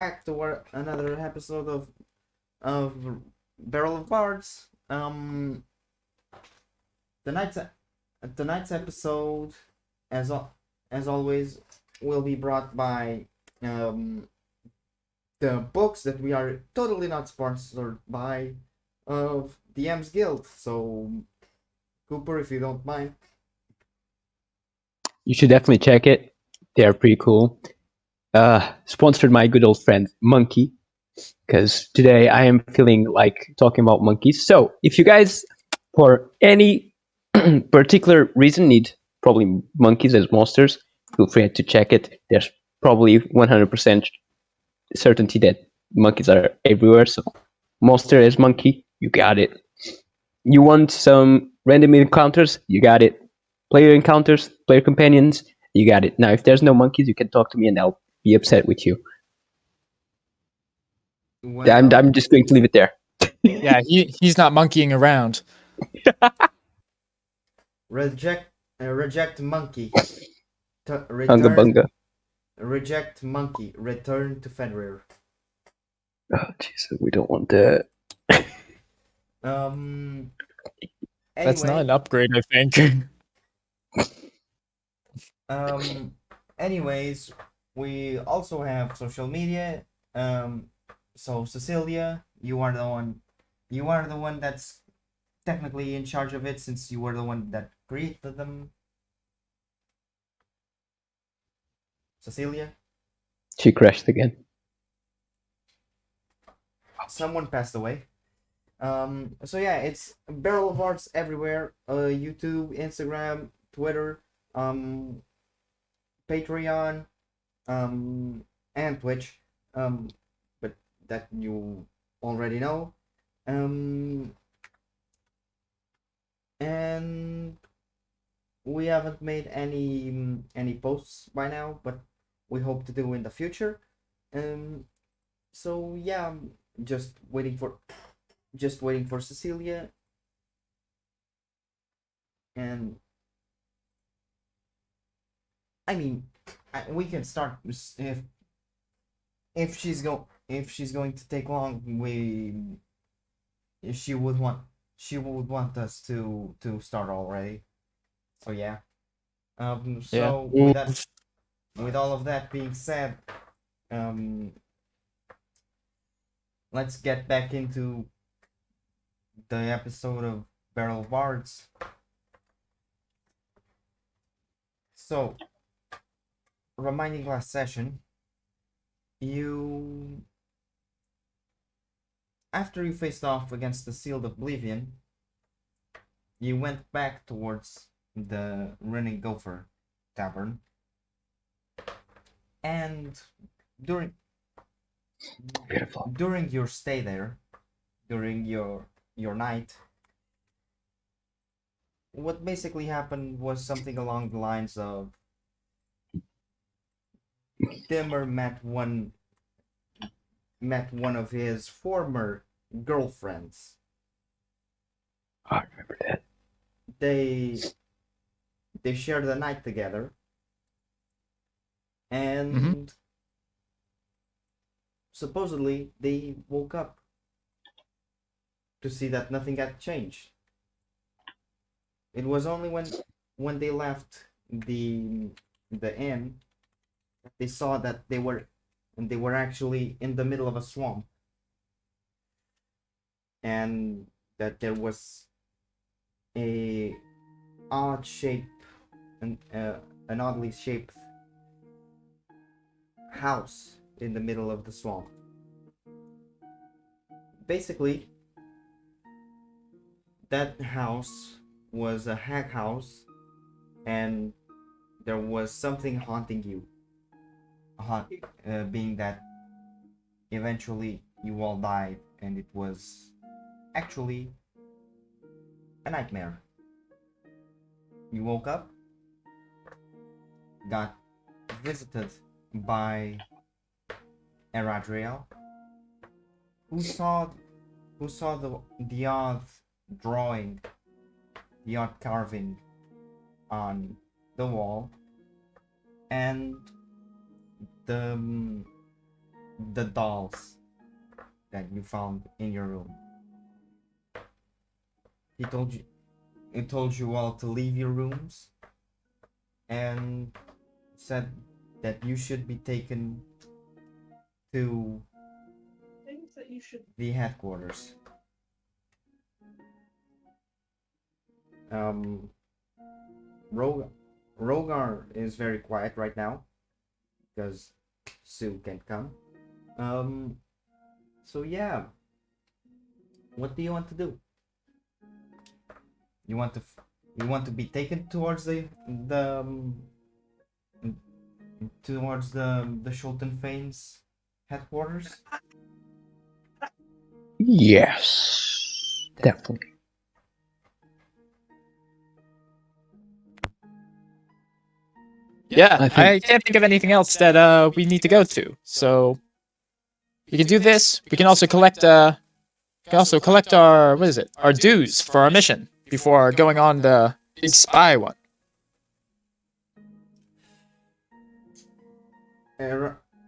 back to another episode of Barrel of Bards. Tonight's tonight's episode, as as always, will be brought by um the books that we are totally not sponsored by of the M's Guild. So Cooper, if you don't mind. You should definitely check it. They are pretty cool. Sponsored my good old friend Monkey, because today I am feeling like talking about monkeys. So if you guys, for any particular reason, need probably monkeys as monsters, feel free to check it. There's probably 100% certainty that monkeys are everywhere. So monster as monkey, you got it. You want some random encounters? You got it. Player encounters, player companions, you got it. Now, if there's no monkeys, you can talk to me and I'll be upset with you. Well, I'm just going to leave it there. Yeah, he's not monkeying around. reject monkey. Hunga Return. bunga. Reject monkey. Return to Fenrir. Oh, Jesus, we don't want that. Um. That's not Anyway, an upgrade, I think. um. Anyways, we also have social media. So Cecilia, you are the one. You are the one that's technically in charge of it, since you were the one that created them. Cecilia. She crashed again. Someone passed away. So yeah, it's Barrel of Bards everywhere. YouTube, Instagram, Twitter, um, Patreon, and Twitch. But that you already know. And we haven't made any posts by now, but we hope to do in the future. So yeah, just waiting for Cecilia, and I mean, we can start if she's going to take long. If she would want us to start already. So yeah. Yeah. So with all of that being said, um, let's get back into the episode of Barrel of Bards. So, reminding last session, you after you faced off against the Sealed Oblivion, you went back towards the Running Gopher Tavern, and during Beautiful. during your stay there, during your night, what basically happened was something along the lines of Dimmer met one of his former girlfriends. I remember that. They shared the night together, and supposedly they woke up to see that nothing had changed. It was only when they left the inn they saw that they were actually in the middle of a swamp, and that there was a odd shape and an oddly shaped house in the middle of the swamp. Basically, that house was a hag house, and there was something haunting you. Being that eventually you all died, and it was actually a nightmare. You woke up, got visited by Eradriel, who saw the odd drawing, the odd carving on the wall, and the the dolls that you found in your room. He told you all to leave your rooms and said that you should be taken to the headquarters. Rogar is very quiet right now because Sue can't come. So yeah, what do you want to do? You want to be taken towards towards the Shulton Fane's headquarters? Yes, definitely. Yeah, I I can't think of anything else that we need to go to. So we can do this. We can also collect our what is it? Our dues for our mission before going on the big spy one.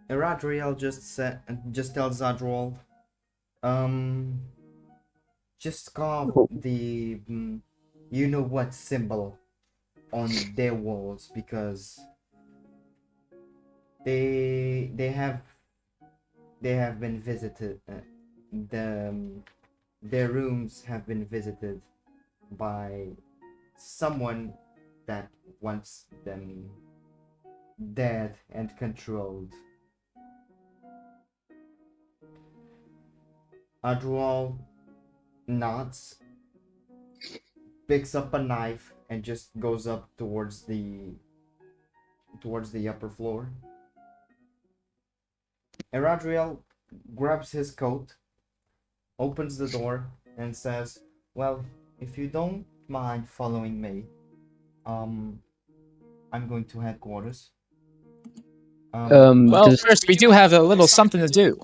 Eradriel just tells Zadrol, just carve the you know what symbol on their walls, because they have been visited. Their rooms have been visited by someone that wants them dead and controlled. Adrual nods, picks up a knife, and just goes up towards the upper floor. Eradriel grabs his coat, opens the door, and says, "Well, if you don't mind following me, I'm going to headquarters." Well, just first we do have a little something to do.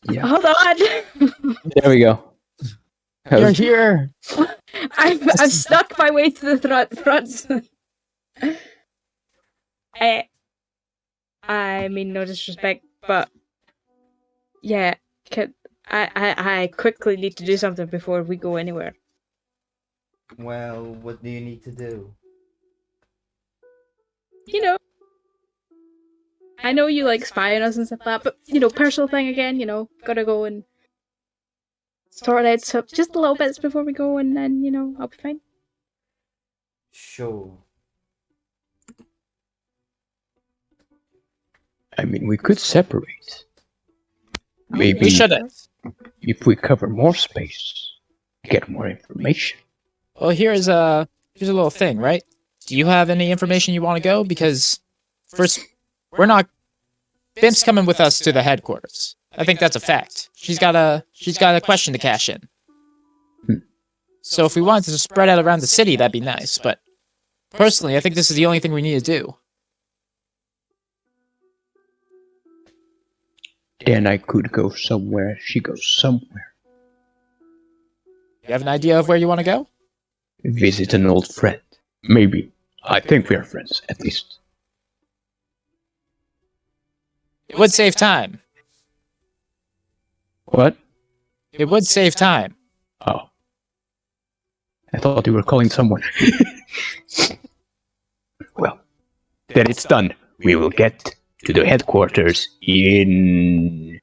yeah. Hold on. There we go. You're here. I've stuck my way to the front. I mean no disrespect, but yeah, I quickly need to do something before we go anywhere. Well, what do you need to do? You know, I know you like spy on us and stuff like that, but personal thing again. Gotta go and sort out stuff just a little bits before we go, and then I'll be fine. Sure. I mean, we could separate. Maybe We shouldn't. if we cover more space, get more information. Well, here's a little thing, right? Do you have any information you want to go? Because first, we're not. Bim's coming with us to the headquarters. I think that's a fact. She's got a question to cash in. So if we wanted to spread out around the city, that'd be nice. But personally, I think this is the only thing we need to do. Then I could go somewhere. She goes somewhere. You have an idea of where you want to go? Visit an old friend. Maybe. I think we are friends, at least. It would save time. What? It would save time. Oh. I thought you were calling someone. Well, then it's done. We will get to the headquarters in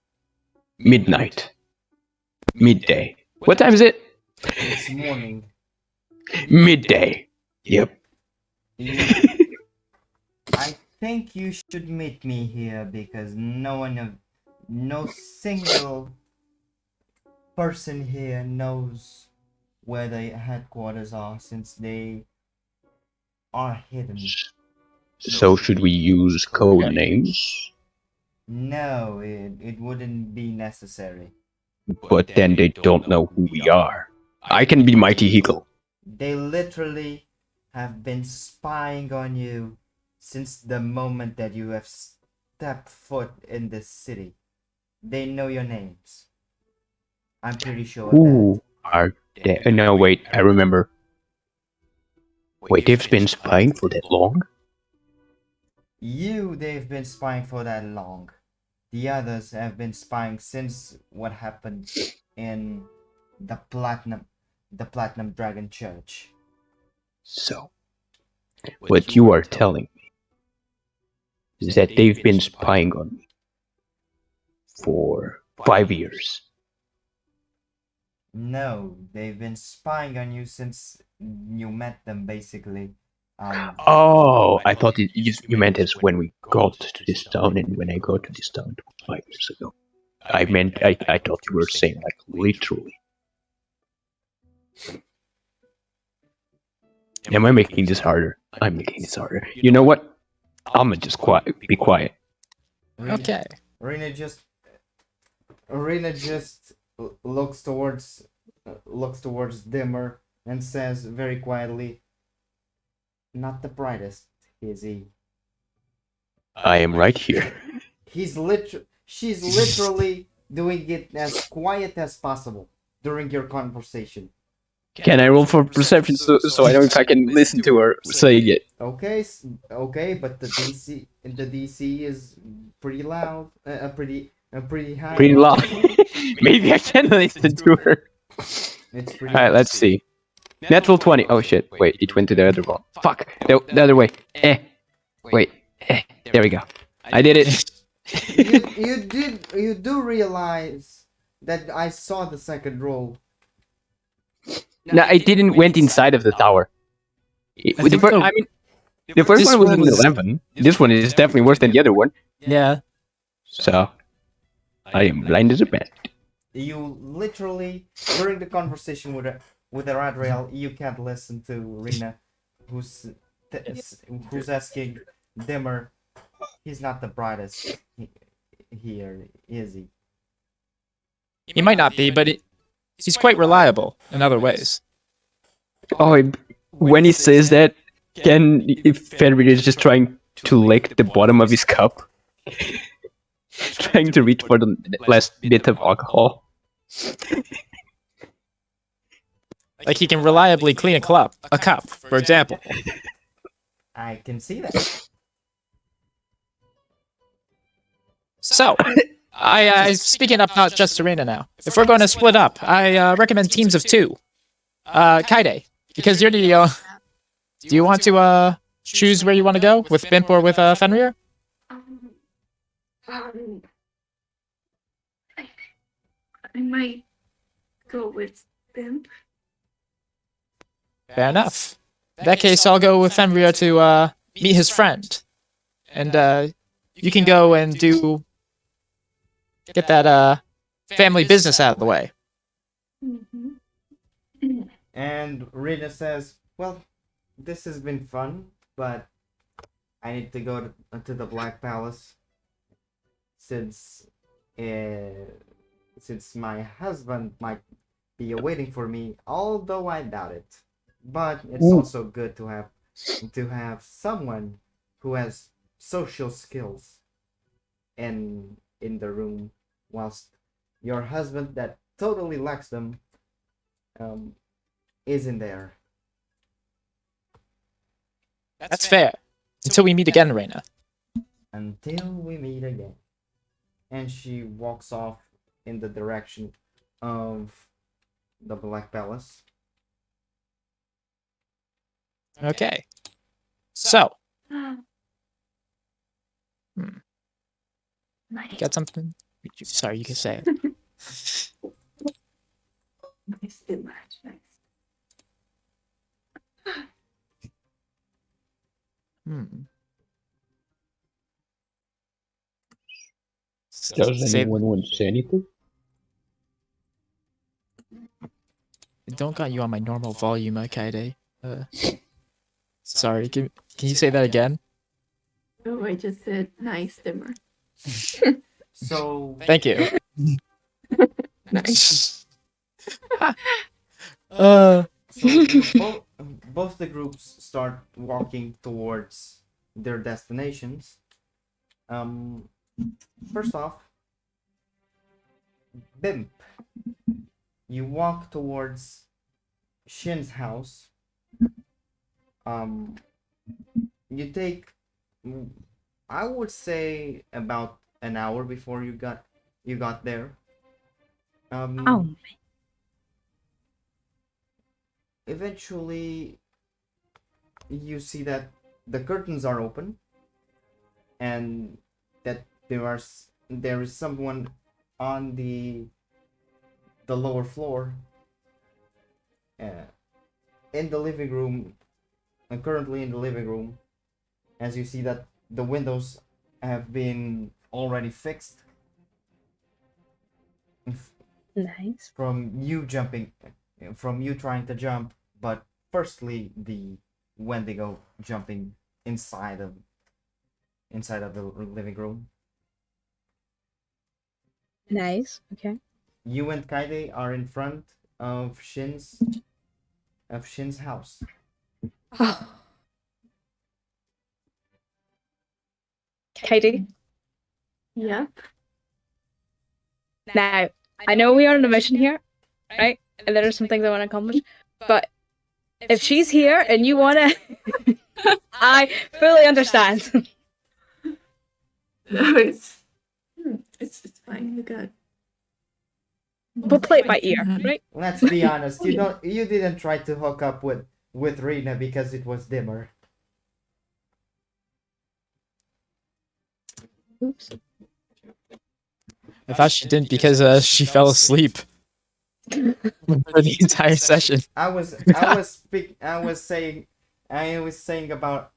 midnight. Midday. What time is it? It's morning. Midday. Yep. I think you should meet me here because no single person here knows where the headquarters are, since they are hidden. So should we use code names? No, it wouldn't be necessary. But then they don't know who we are. I can be Mighty Eagle. They literally have been spying on you since the moment that you have stepped foot in this city. They know your names. I'm pretty sure of Who are they? No, wait, I remember. Wait, they've been spying for that long? that. They've been spying for that long. the others have been spying since what happened in the Platinum Dragon Church. So, what you are telling me is that they've been spying on me for 5 years. No, they've been spying on you since you met them, basically. Oh, I thought you meant as when we got to this town and when I got to this town 5 years ago. I thought you were saying like literally. Am I making this harder? I'm making this harder. You know what? I'ma just be quiet. Okay. Rena just looks towards Dimmer and says very quietly, "Not the brightest, is he?" I am right here. She's literally doing it as quiet as possible during your conversation. Can I roll for perception so I know if I can listen to her saying it? Okay, but the DC is pretty loud, pretty high. Pretty loud. Maybe I can listen to her. It's pretty. Alright, let's see. Natural 20. Oh shit. Wait, it went to the other one. Fuck. The other way. Wait. There we go. I did it. You do realize that I saw the second roll. No, I didn't went inside of the tower. The first This one was one an was- 11. This one is definitely worse than the other one. Yeah. So, I am blind as a bat. You literally, during the conversation with Adriel, you can't listen to Rena, who's asking Dimmer. He's not the brightest here, is he? He might not be, but he's quite reliable in other ways. Oh, when he says that, if Fenrir is just trying to lick the bottom of his cup, trying to reach for the last bit of alcohol. Like he can reliably clean a cup, for example. I can see that. So, I speaking up not just Arena now. If we're going to split up, I recommend teams of 2. Kaide, because you're the. Do you want to choose where you want to go with Bimp or with Fenrir? I might go with Bimp. Fair enough. In that case, I'll go with Fenrir to meet his friend, and you can go and get that family business out of the way. Mm-hmm. And Rena says, "Well, this has been fun, but I need to go to the Black Palace since my husband might be waiting for me, although I doubt it. But it's also good to have someone who has social skills in the room, whilst your husband that totally lacks them isn't there." That's fair. Until we meet again, Reina. Until we meet again. And she walks off in the direction of the Black Palace. Okay. So, Nice. got something? Sorry, you can say it. Nice too much. Nice. Does Say- anyone want to say anything? I don't got you on my normal volume, Kaide. Sorry, can you say that again? Oh, I just said nice dimmer. So Thank you. Nice. so both the groups start walking towards their destinations. First off, Bimp, you walk towards Shin's house. You take, I would say, about an hour before you got there. Oh, Eventually, you see that the curtains are open, and that there is someone on the lower floor, uh, in the living room, currently in the living room, as you see that the windows have been already fixed nice. from you jumping, from you trying to jump, but firstly the Wendigo jumping inside of the living room. Nice. Okay. You and Kaide are in front of Shin's house. Oh. Katie, Yeah. now I know we are on a mission here, right? And there are some things I want to accomplish, but if she's here and you want to, I fully understand. No, it's fine. We got. We'll play it by ear, right? Let's be honest, you didn't try to hook up with Rena because it was dimmer. Oops. I thought she didn't because she fell asleep for the entire session. I was saying that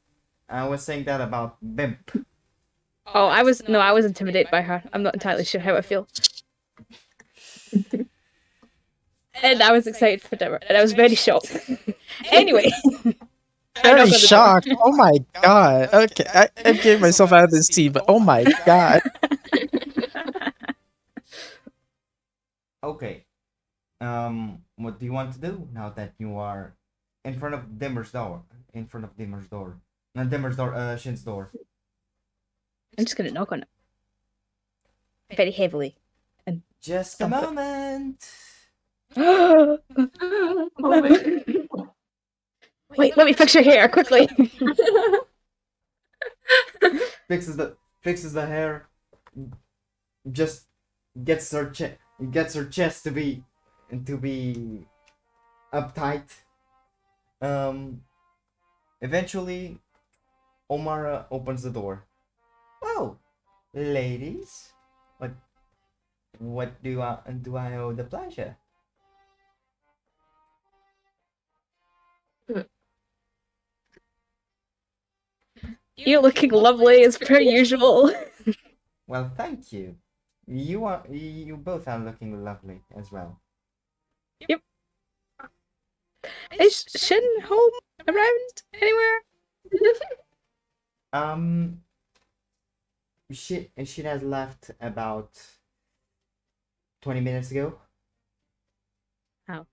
about Bimp. Oh, I was intimidated by her. I'm not entirely sure how I feel. And I was excited for Dimmer, and I was very shocked. Anyway, Very shocked. Oh my god. Okay, I gave myself out of this team, but oh my god. Okay. What do you want to do now that you are in front of Dimmer's door? In front of Dimmer's door. Not Dimmer's door, Shin's door. I'm just gonna knock on it very heavily. Just a Stomp it. moment. Wait, let me fix your hair quickly. Fixes the hair. Just gets her chest to be uptight. Eventually, Omara opens the door. Oh, ladies, what do I owe the pleasure? You're looking lovely as per usual. Well, thank you. You both are looking lovely as well. Is Shin home around anywhere? She has left about 20 minutes ago. How?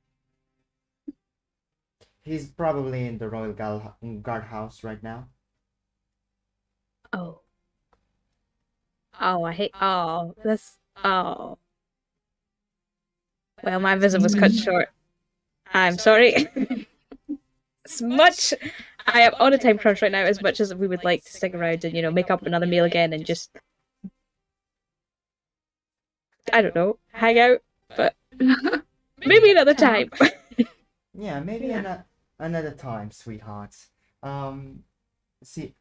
He's probably in the Royal Guard house right now. Oh. Oh, I hate. Oh, that's. Oh. Well, my visit was cut short. I'm sorry. As much. I am on a time crunch right now, as much as we would like to stick around and, make up another meal again and just. I don't know, hang out, but maybe another time. Yeah, maybe another time, sweethearts. See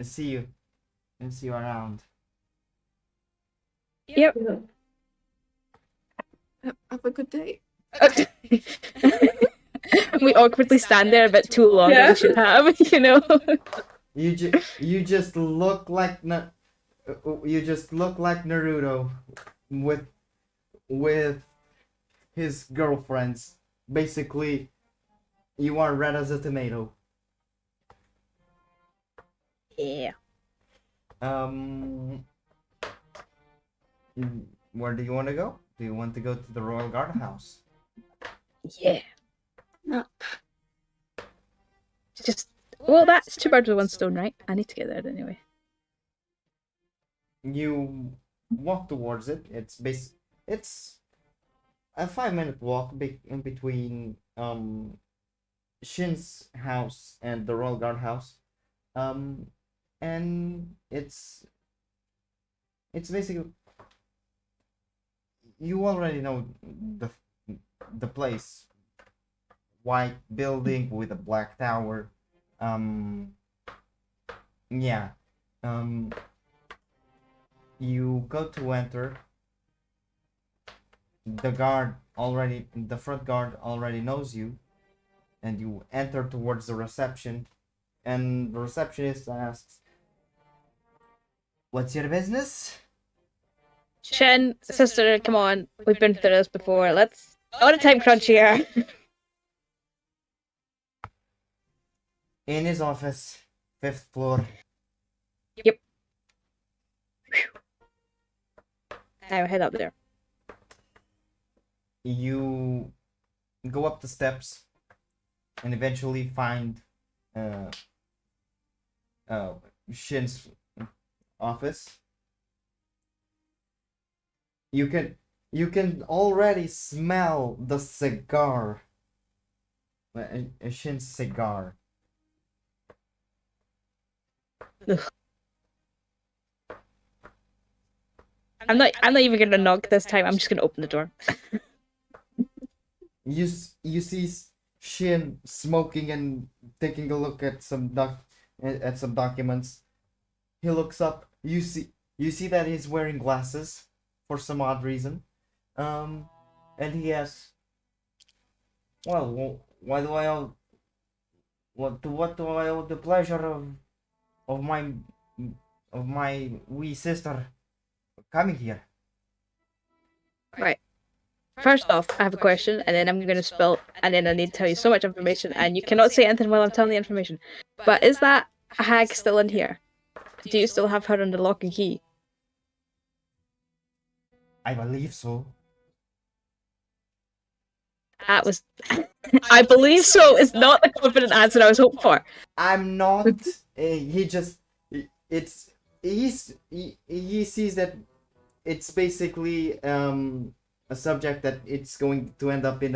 you around. Yep. Have a good day. We awkwardly stand there a bit too long than we should have, You just look like Naruto with his girlfriends. Basically, you are red as a tomato. Yeah. Where do you want to go? Do you want to go to the Royal Guard house? Yeah. No. Just. Well, that's two birds with one stone, right? I need to get there anyway. You walk towards it. It's a 5-minute walk in between Shin's house and the Royal Guard house. And it's it's basically, you already know the place. White building with a black tower. Yeah. You go to enter. The front guard already knows you, and you enter towards the reception, and the receptionist asks, "What's your business?" Shen, sister, come on. We've been through this before. Let's on a time crunch here. In his office, 5th floor. Yep. I'll head up there. You go up the steps and eventually find Shin's office. You can already smell the cigar. Shin's cigar. Ugh. I'm not even gonna knock this time. I'm just gonna open the door. You see Shin smoking and taking a look at some documents. He looks up. You see that he's wearing glasses for some odd reason. And he asks, "Well, why do I owe what do I owe the pleasure of my wee sister coming here?" Right. First off, I have a question, and then I'm gonna spill, and then I need to tell you so much information, and you cannot say anything while I'm telling the information. But is that hag still in here? Do you still have her under lock and key? I believe so. That was. I believe so. Is not the confident answer I was hoping for. I'm not. He just. He sees that it's basically a subject that it's going to end up in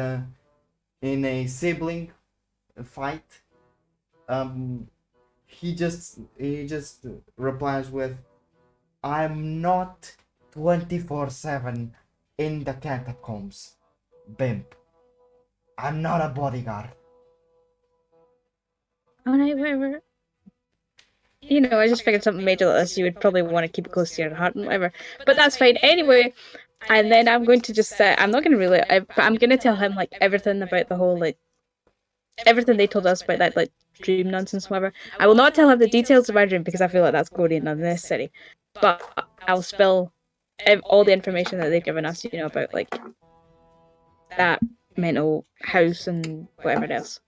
a sibling fight. He just replies with, "I'm not 24/7 in the catacombs, Bimp. I'm not a bodyguard." Alright, whatever. You know, I just figured something major like this, you would probably want to keep it close to your heart and whatever. But that's fine. Anyway, and then I'm going to just say, I'm not going to really, but I'm going to tell him, like, everything about the whole, like, everything they told us about that, like, dream nonsense, whatever. I will not tell him the details of my dream because I feel like that's gory and unnecessary. But I'll spill all the information that they've given us, you know, about, like, that mental house and whatever else.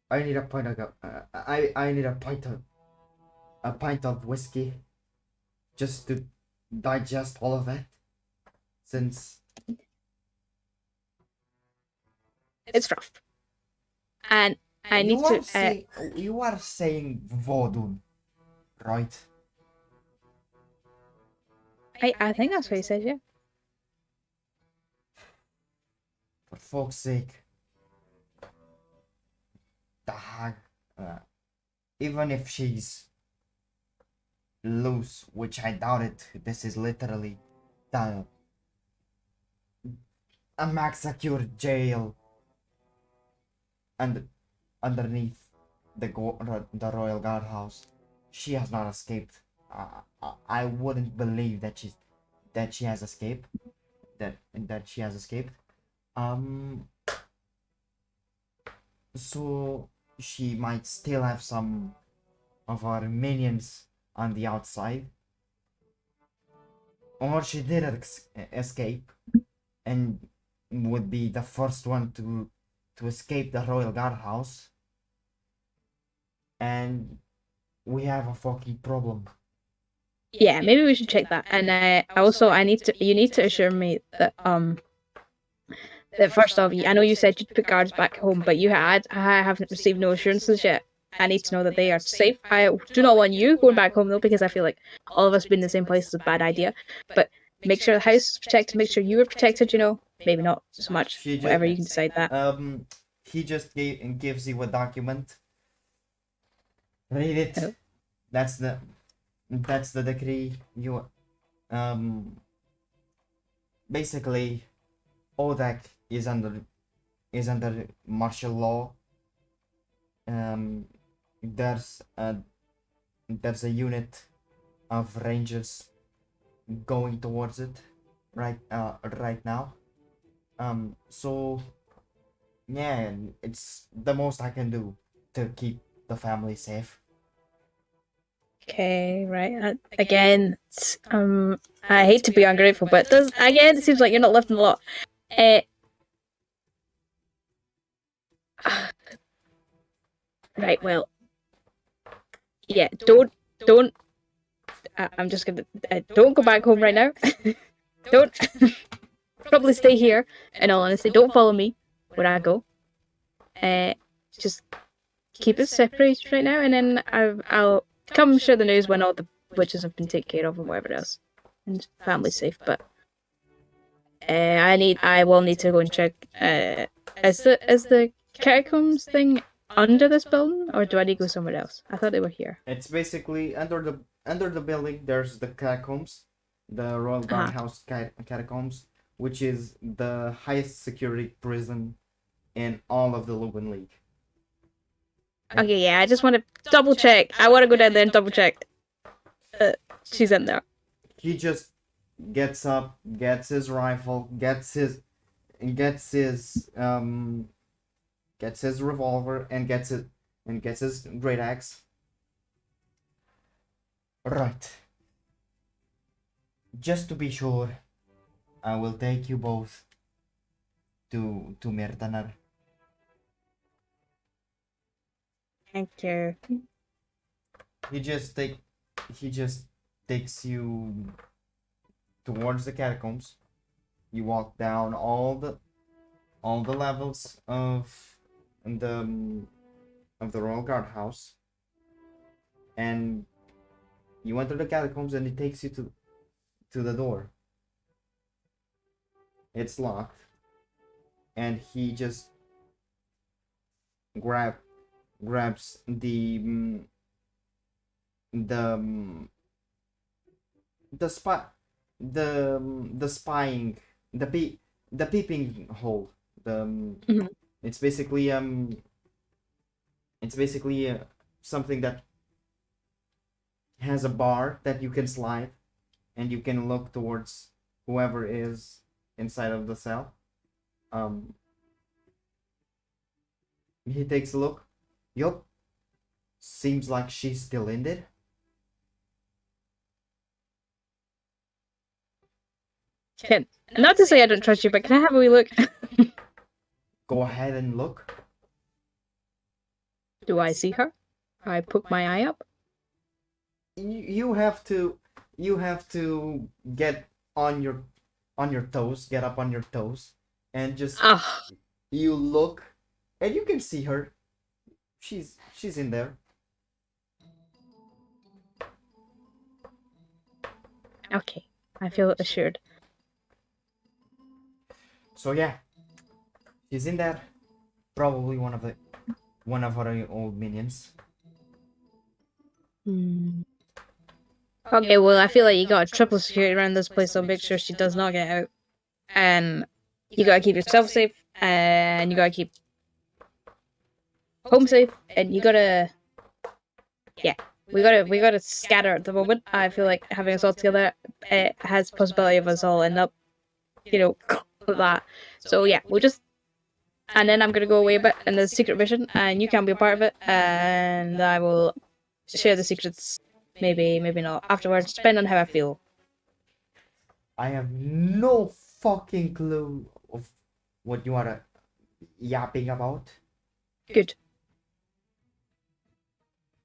I need a pint of I need a pint of whiskey just to digest all of it, since It's rough. And I need to. You are saying voodoo, right? I think that's what he said, yeah. For fuck's sake. The hag, even if she's loose, which I doubt it, this is literally a max secure jail, and underneath the royal guardhouse, she has not escaped. I wouldn't believe that she has escaped. That she has escaped. So she might still have some of our minions on the outside, or she did escape and would be the first one to escape the royal guardhouse, and we have a fucking problem. Yeah, maybe we should check that. And you need to assure me that that first off, I know you said you'd put guards back home, but I haven't received no assurances yet. I need to know that they are safe. I do not want you going back home though, because I feel like all of us being in the same place is a bad idea. But make sure the house is protected, make sure you are protected, you know. Maybe not so much. Whatever, you can decide that. He just gives you a document. Read it. Oh. That's the That's the decree. You basically Odak is under martial law. Um, there's a unit of rangers going towards it right now. So yeah, it's the most I can do to keep the family safe. Okay, right. Again, I hate to be ungrateful, but it seems like you're not lifting a lot. Uh, right. Well, yeah. Don't. I'm just gonna. Don't go back home right now. Don't. Probably stay here. In all honesty, don't follow me where I go. Just keep us separated right now, and then I'll come share the news when all the witches have been taken care of and whatever else, and family's safe. But I will need to go and check. Is the catacombs thing under this building, or do I need to go somewhere else? I thought they were here. It's basically under the building. There's the catacombs, the Royal Guardhouse catacombs, which is the highest security prison in all of the Lubin League. Okay, yeah. I just want to double check. I want to go down there and double check. She's in there. He just gets up, gets his rifle, gets his revolver, and gets his great axe. Right. Just to be sure, I will take you both to Mirtanar. Thank you. He just takes you towards the catacombs. You walk down all the levels of the Royal Guard house, and you enter the catacombs, and it takes you to the door. It's locked, and he just grabs the spy the spying the peeping hole. Mhm. It's basically something that has a bar that you can slide, and you can look towards whoever is inside of the cell. He takes a look. Yup. Seems like she's still in there. Not to say I don't trust you, but can I have a wee look? Go ahead and look. Do I see her? I poke my eye up. You have to get on your toes, get up on your toes, and just Ah, you look, and you can see her. She's in there. okay. I feel assured. So yeah, she's in there. Probably one of our old minions. Okay, well, I feel like you got triple security around this place, so make sure she does not get out. And you gotta keep yourself safe, and you gotta keep home safe, and you gotta, yeah, we gotta scatter at the moment. I feel like having us all together, it has possibility of us all end up, like that. So yeah, and then I'm gonna go away a bit in the secret mission, and you can be a part of it, and I will share the secrets. Maybe not afterwards, depending on how I feel. I have no fucking clue of what you are yapping about. Good.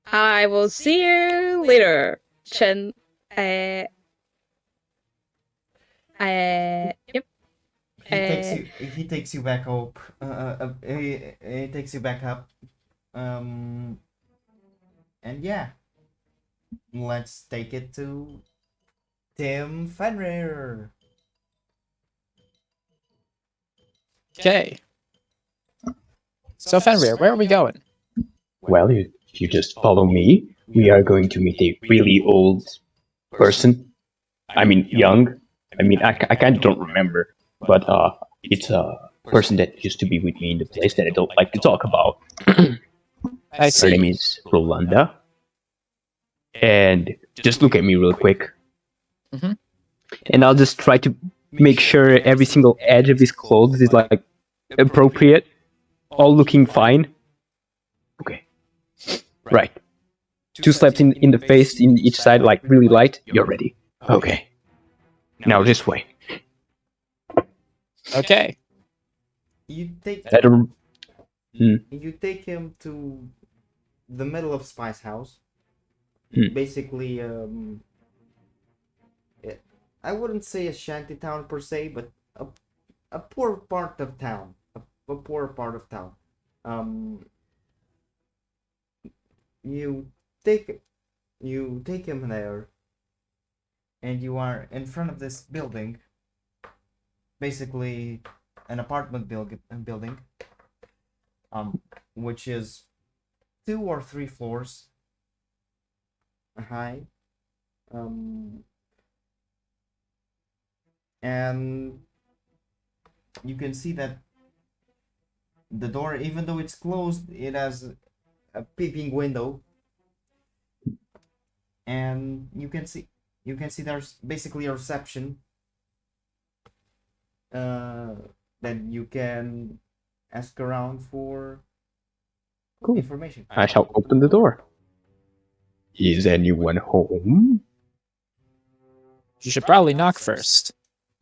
I will see you later, Chin. Yep. He takes you back up. He takes you back up. And yeah, let's take it to Tim Fenrir. Okay. So Fenrir, where are we going? Well, you just follow me. we are going to meet a really old person. I mean, young. I mean, I kind of don't remember, but it's a person that used to be with me in the place that I don't like to talk about. I Her name see. is Rolanda. And just look at me real quick. Mhm. And I'll just try to make sure every single edge of his clothes is like appropriate, all looking fine. Okay. Right. 2 slaps in the face in each side, like really light. You're ready. Okay. Now this way. Okay. You take I don't. you take him to the middle of Spice House. Hmm. Basically, I wouldn't say a shanty town per se, but a poor part of town. A poor part of town. Um, you take you take him there, and you are in front of this building. Basically, an apartment building. Which is 2 or 3 floors high. And you can see that the door, even though it's closed, it has a peeping window, and you can see there's basically a reception that you can ask around for Cool. information. I shall open the door. Is anyone home? You should probably knock first.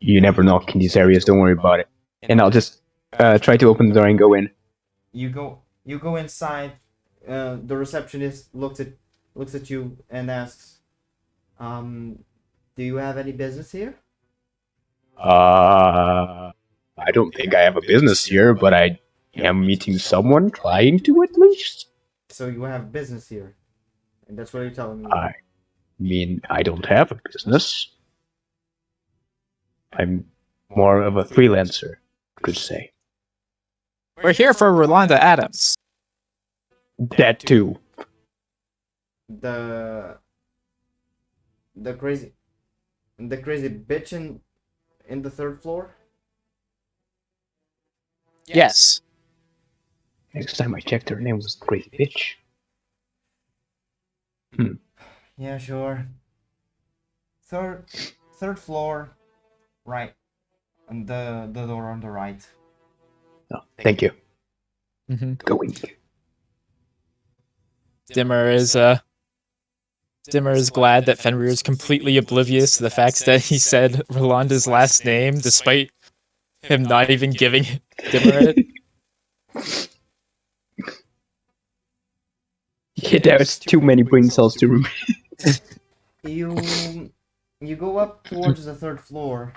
You never knock in these areas, don't worry about it. And I'll just try to open the door and go in. You go inside. The receptionist looks at you and asks, "Do you have any business here?" I don't think I have a business here, but I am meeting someone, trying to at least. So you have business here, and that's what you're telling me. I mean, I don't have a business. I'm more of a freelancer, could say. We're here for Rolanda Adams. That too. The the crazy bitch in the 3rd floor. Yes. Next time I checked, her name was Crazy Bitch. Yeah, sure. Third floor, right, and the door on the right. Oh, thank you. Mm-hmm. Going. Dimmer is glad that Fenrir is completely oblivious to the fact that he said Rolanda's last name, despite him not even giving Dimmer it. Yeah, there's too many brain cells to remember. You go up towards the 3rd floor,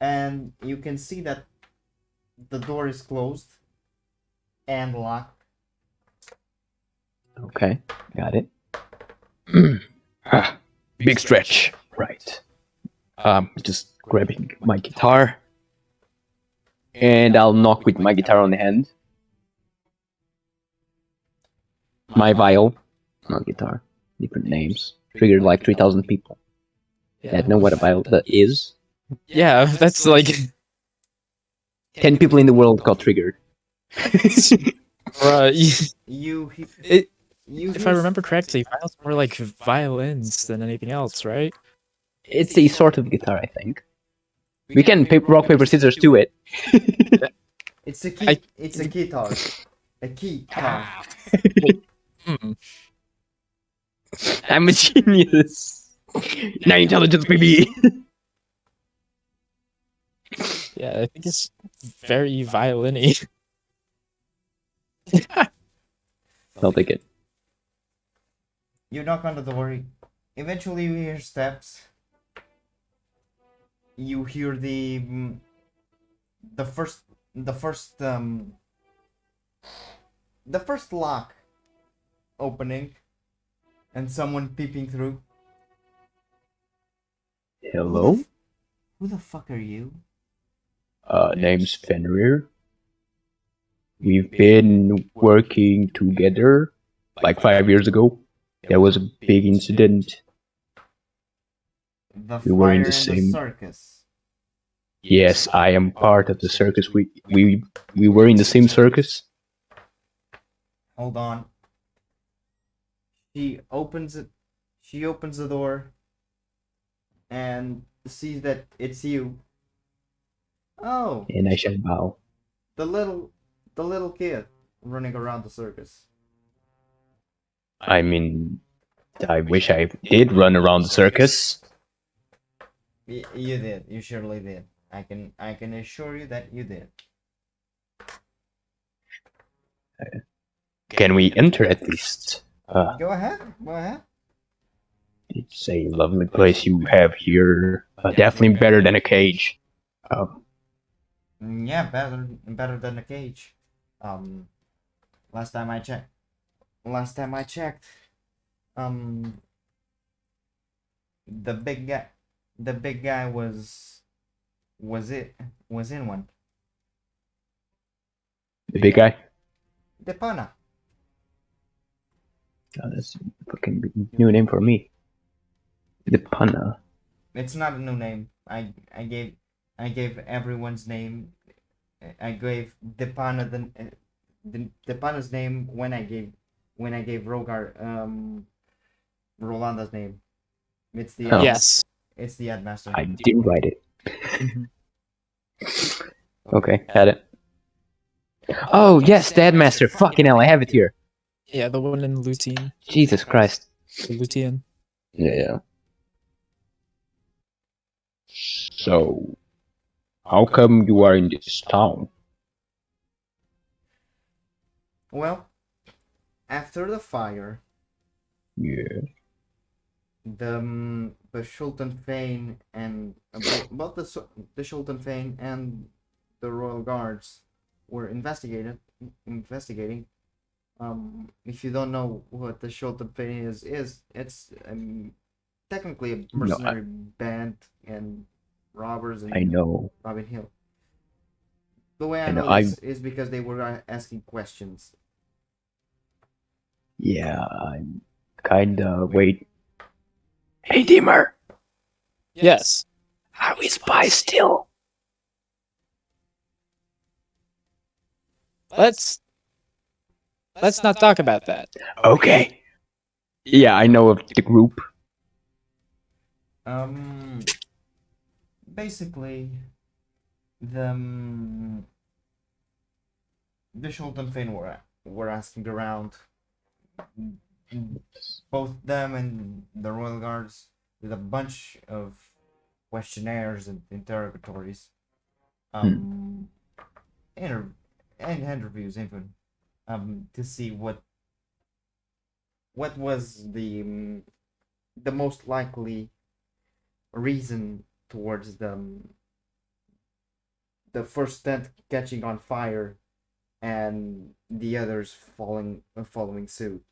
and you can see that the door is closed and locked. Okay, got it. Big stretch. Right. Just grabbing my guitar. And I'll knock with my guitar on the hand. My viol. Not guitar. Different names. Triggered like 3,000 people that know what a viol is. Yeah, that's like 10 people in the world got triggered. bruh, You It- you if hear I remember correctly, violins are more like violins than anything else, right? It's a sort of guitar, I think. We can rock, paper, scissors to it. It's a key. It's a guitar. A key guitar. Hmm. I'm a genius. Now intelligence, baby. Yeah, I think it's very violin-y. I'll take it. You knock on the door. Eventually, you hear steps. You hear the first the first lock opening, and someone peeping through. Hello? Who the fuck are you? Name's Fenrir. We've been working together like 5 years ago. There was a big incident. The We were in fire the in the same. circus. Yes, I am part of the circus. We were in the same circus. Hold on. She opens it. She opens the door and sees that it's you. Oh, And I shall bow. the little kid running around the circus. I mean, I wish I did run around the circus. You did. You surely did. I can assure you that you did. Can we enter at least? Go ahead. Go ahead. It's a lovely place you have here. Definitely better than a cage. Yeah, better than a cage. Um, last time I checked. Last time I checked. Um, the big guy. The big guy was in one. The big guy. The pana. Oh, that's a fucking new name for me. The punna. It's not a new name. I gave everyone's name. I gave Depana Depana's name when I gave Rogar Rolanda's name. It's the Oh. Yes. it's the headmaster. I didn't write it. Okay, had it. Oh, yes, the headmaster. Fucking hell, I have it here. Yeah, the one in Lutein. Jesus Christ. The Lutein. Yeah. So, how come you are in this town? Well, after the fire, Yeah. the Sultan Fane and both the Sultan Fane and the Royal Guards were investigating. If you don't know what the Sultan Fane is it's technically a mercenary band and robbers and I know. Robin Hill. The way I And know I- this is because they were asking questions. Yeah, I'm kinda. Wait. Hey, Dimmer! Yes. Are we spies still? Let's not talk about that. Okay. Yeah, I know of the group. Basically, the Sultan Fane were asking around, both them and the Royal Guards, with a bunch of questionnaires and interrogatories, and interviews even, to see what was the most likely reason towards the first tent catching on fire and the others following suit.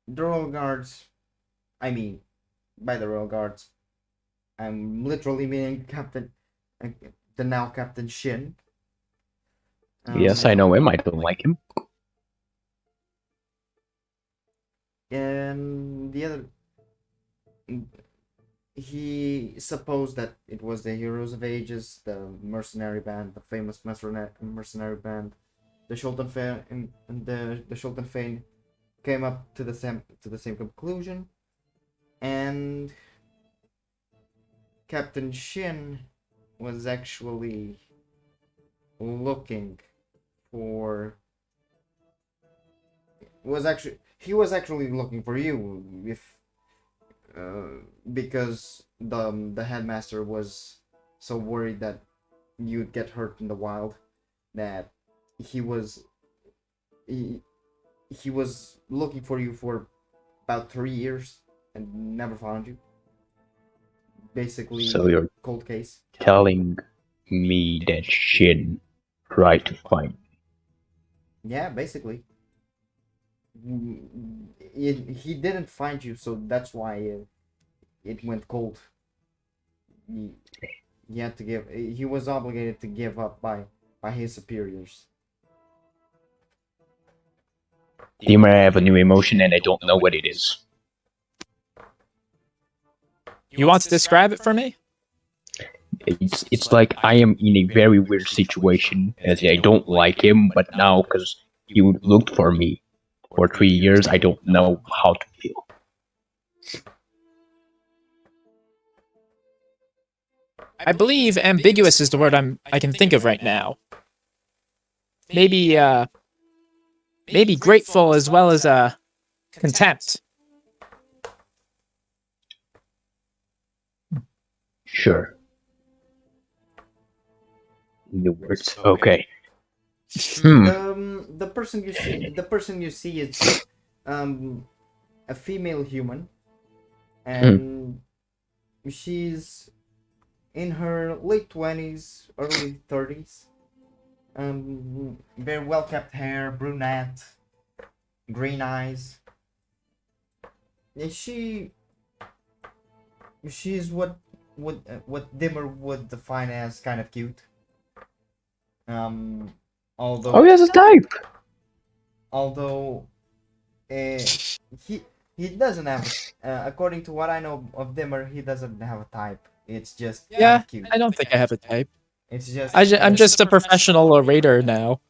The Royal Guards, I mean, by the Royal Guards, I'm literally meaning the now Captain Shin. Yes, I know him. I don't like him. And the other, he supposed that it was the Heroes of Ages, the mercenary band, the famous mercenary band. The Sultan Fane and the Sultan Fane came up to the same conclusion, and Captain Shin was actually looking for he was actually looking for you, if because the headmaster was so worried that you'd get hurt in the wild that he was he was looking for you for about 3 years and never found you. Basically, So you're cold case. telling me that Shin tried to find me. Yeah, basically. He didn't find you, so that's why it went cold. He had to give. He was obligated to give up by his superiors. Dimmer, I have a new emotion and I don't know what it is. You want to describe it for me? It's like I am in a very weird situation, as I don't like him, but now, because he looked for me for 3 years, I don't know how to feel. I believe ambiguous is the word I can think of right now. Maybe maybe grateful as well as contempt. Sure. The words. Okay. The person you see is a female human, and she's in her late 20s, early 30s. Very well kept hair, brunette, green eyes. And she's what Dimmer would define as kind of cute. Although Oh, he has a type. although he doesn't have according to what I know of Dimmer, he doesn't have a type. It's just kind Yeah, of cute. I don't think I have a type. It's just I'm just a professional raider now.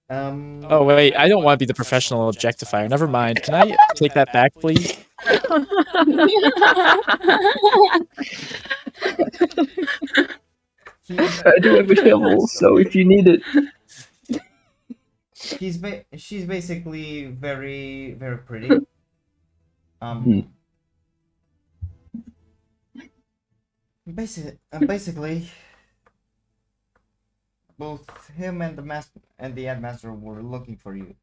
Oh wait, I don't want to be the professional objectifier. Never mind. Can I take that back, please? I do have a shovel, so if you need it. she's basically very very pretty. Basically, both him and the headmaster were looking for you.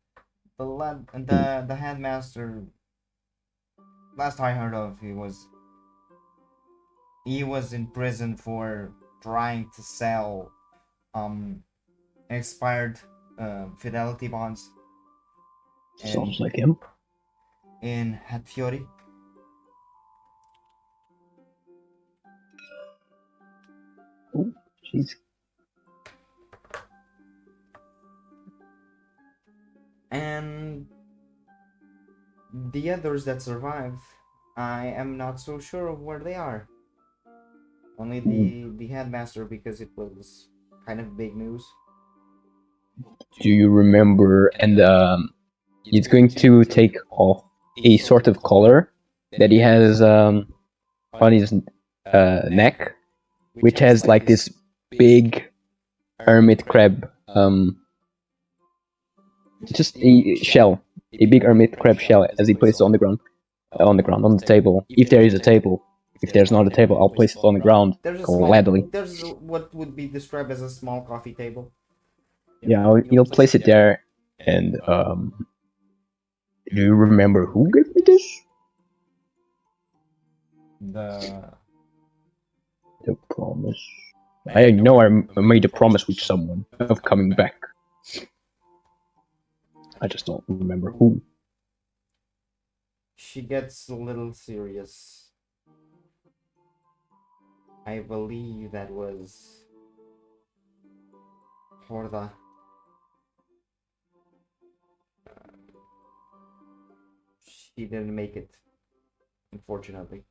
The headmaster, last I heard of, he was in prison for trying to sell expired fidelity bonds Sounds like him. in Hatfiori. Oh, jeez. And the others that survived, I am not so sure of where they are. Only the headmaster, because it was kind of big news. Do you remember? And he's going to take off a sort of collar that he has on his neck, which has like this big hermit crab, just a shell, a big hermit crab shell, as he places it on the ground, on the table. If there is a table. If there's not a table, I'll place it on the ground gladly. There's what would be described as a small coffee table. Yeah, you'll place it there, and do you remember who gave me this? The The promise. I know I made a promise with someone of coming back. I just don't remember who. She gets a little serious. I believe that was Horda. She didn't make it, unfortunately.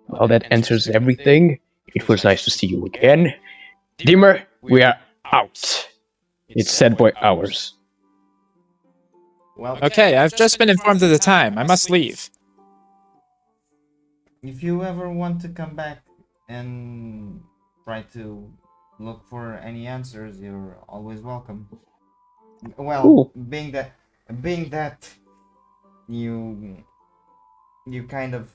Well, that answers everything. It was nice to see you again. Dimmer, we are out. It's sad boy hours. Well, Okay, I've just been informed of the time. I must leave. if you ever want to come back and try to look for any answers, you're always welcome. Well, Cool. being that you kind of,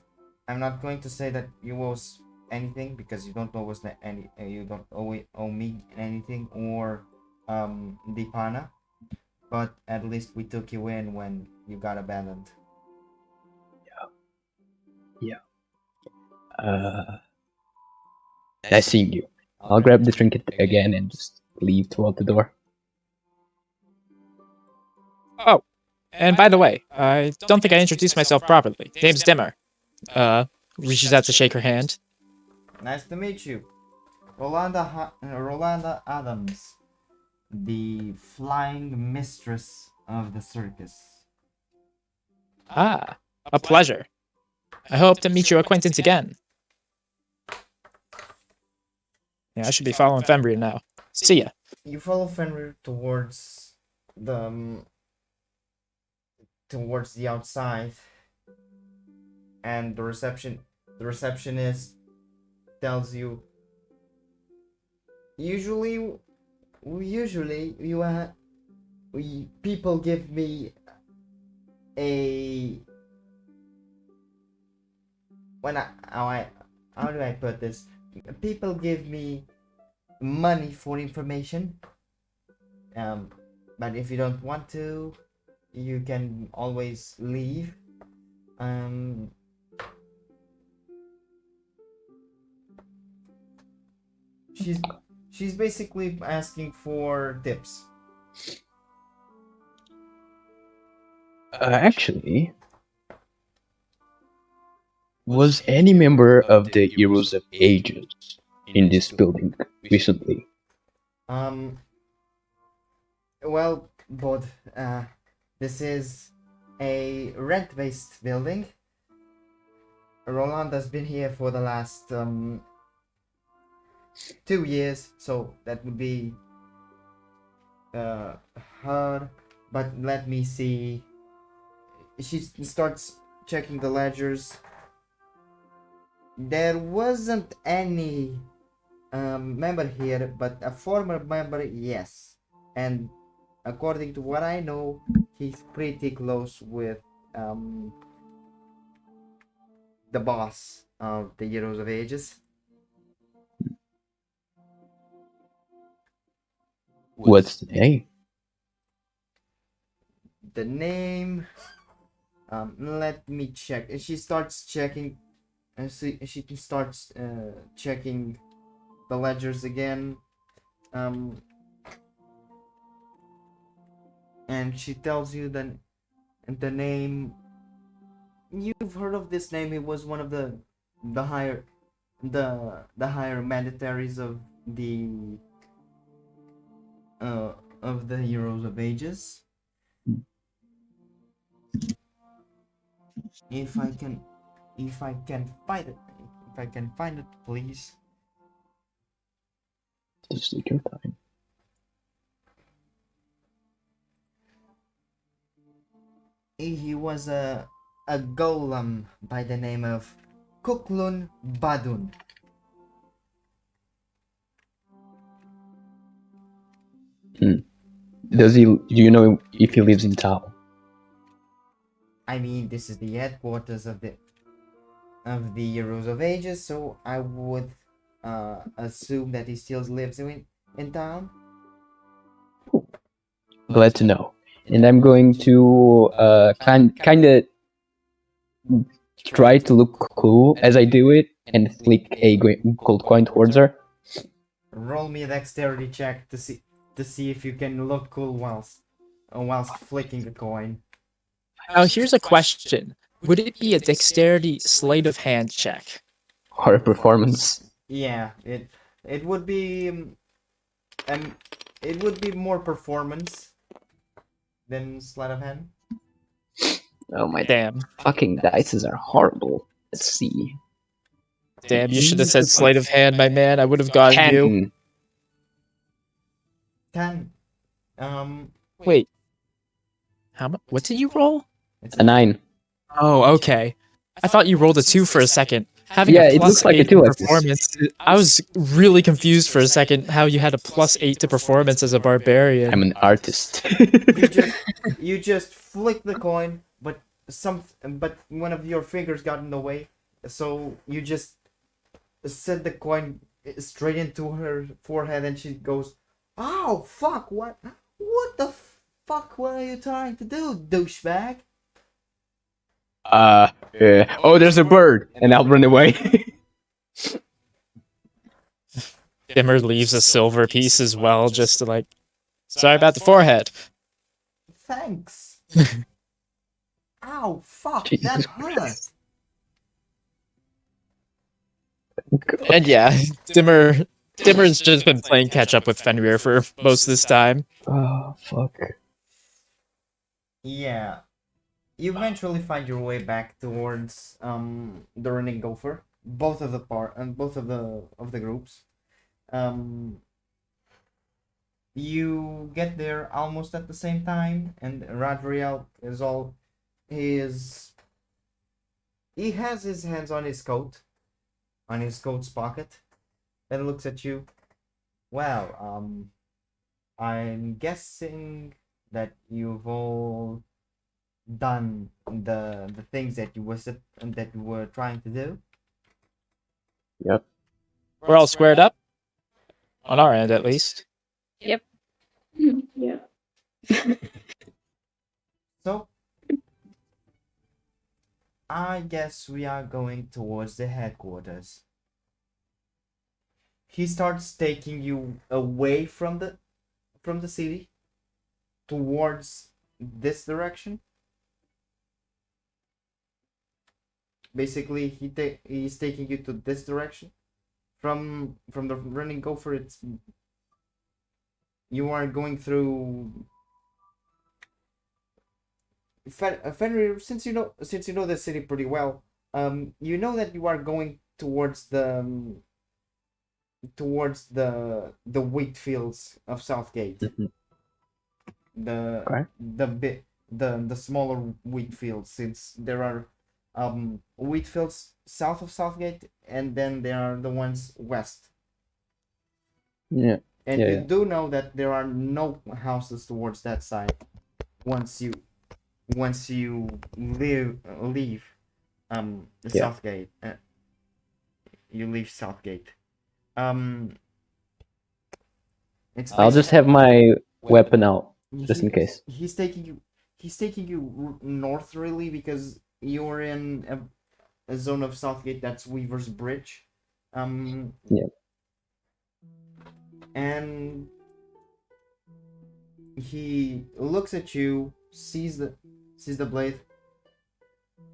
I'm not going to say that you owe us anything, because you don't owe us you don't owe me anything, or Dipana, but at least we took you in when you got abandoned. Nice seeing you. I'll grab the trinket again and just leave toward the door. Oh, and by the way, I don't think I introduced myself properly. Name's Dimmer. Reaches out to shake her hand. Nice to meet you. Rolanda Adams, the flying mistress of the circus. Ah, a pleasure. I hope to meet your acquaintance again. Yeah, I should be following Fenrir now. See ya. You follow Fenrir towards the outside, and the receptionist tells you, usually people give me a how do I put this? People give me money for information. But if you don't want to, you can always leave. She's basically asking for tips. Actually, was any member of the Heroes of Ages in this building recently? Well, but this is a rent-based building. Rolanda's been here for the last 2 years, so that would be her. But let me see. She starts checking the ledgers. There wasn't any member here, but a former member, yes. And according to what I know, he's pretty close with the boss of the Heroes of Ages. What's the name? The name. Let me check. And she starts checking. And she starts checking the ledgers again. And she tells you the name. You've heard of this name. It was one of the higher mandataries of the Heroes of Ages. If I can find it, please. Just take your time. He was a golem by the name of Kuklun Badun. Do you know if he lives in town? I mean, this is the headquarters of the Heroes of Ages, so I would assume that he still lives in town. Glad to know. And I'm going to kind of try to look cool as I do it and flick a gold coin towards her. Roll me a dexterity check to see if you can look cool whilst flicking a coin. Now, here's a question. Would it be a dexterity sleight of hand check? Or a performance. Yeah, it would be it would be more performance than sleight of hand. Oh my Damn. fucking dices are horrible. Let's see. Damn, you should have said sleight of hand, my man. I would have gotten you. 10. Wait. How much? What did you roll? It's A 9. Oh, okay. I thought you rolled a 2 for a second. Having Yeah, a it plus looks like a 8 2 to like this. performance. I was really confused for a second how you had a plus 8 to performance as a barbarian. I'm an artist. you just flick the coin, but one of your fingers got in the way, so you just set the coin straight into her forehead, and she goes, "Oh fuck! What the fuck were you trying to do, douchebag?" Oh, there's a bird, and I'll run away. Dimmer leaves a silver piece as well, just to like, sorry about the forehead. Thanks. Ow, fuck, Jesus that hurt. Christ. And yeah, Dimmer's just been playing catch up with Fenrir for most of this time. Oh, fuck. Yeah. You eventually find your way back towards the running gopher. Both of the both of the groups. Um, you get there almost at the same time, and Radriel is all his. He has his hands on his coat's pocket, and looks at you. Well, I'm guessing that you've all done the things that you were trying to do. Yep. We're all squared up on our end, at least. Yep. Yeah. So I guess we are going towards the headquarters. He starts taking you away from the city towards this direction. Basically, he's taking you to this direction. From the running gopher, it's you are going through Fenrir. Since you know the city pretty well, you know that you are going towards the wheat fields of Southgate. Mhm. The Okay. the bit the smaller wheat fields, since there are wheat fields south of Southgate, and then there are the ones west. Yeah. And Yeah, you yeah. do know that there are no houses towards that side once you leave Yeah. Southgate. You leave Southgate. Um, it's I'll just have my weapon out, just in case. He's taking you. He's taking you north, really, because you're in a zone of Southgate that's Weaver's Bridge. Yeah. And he looks at you, sees the blade.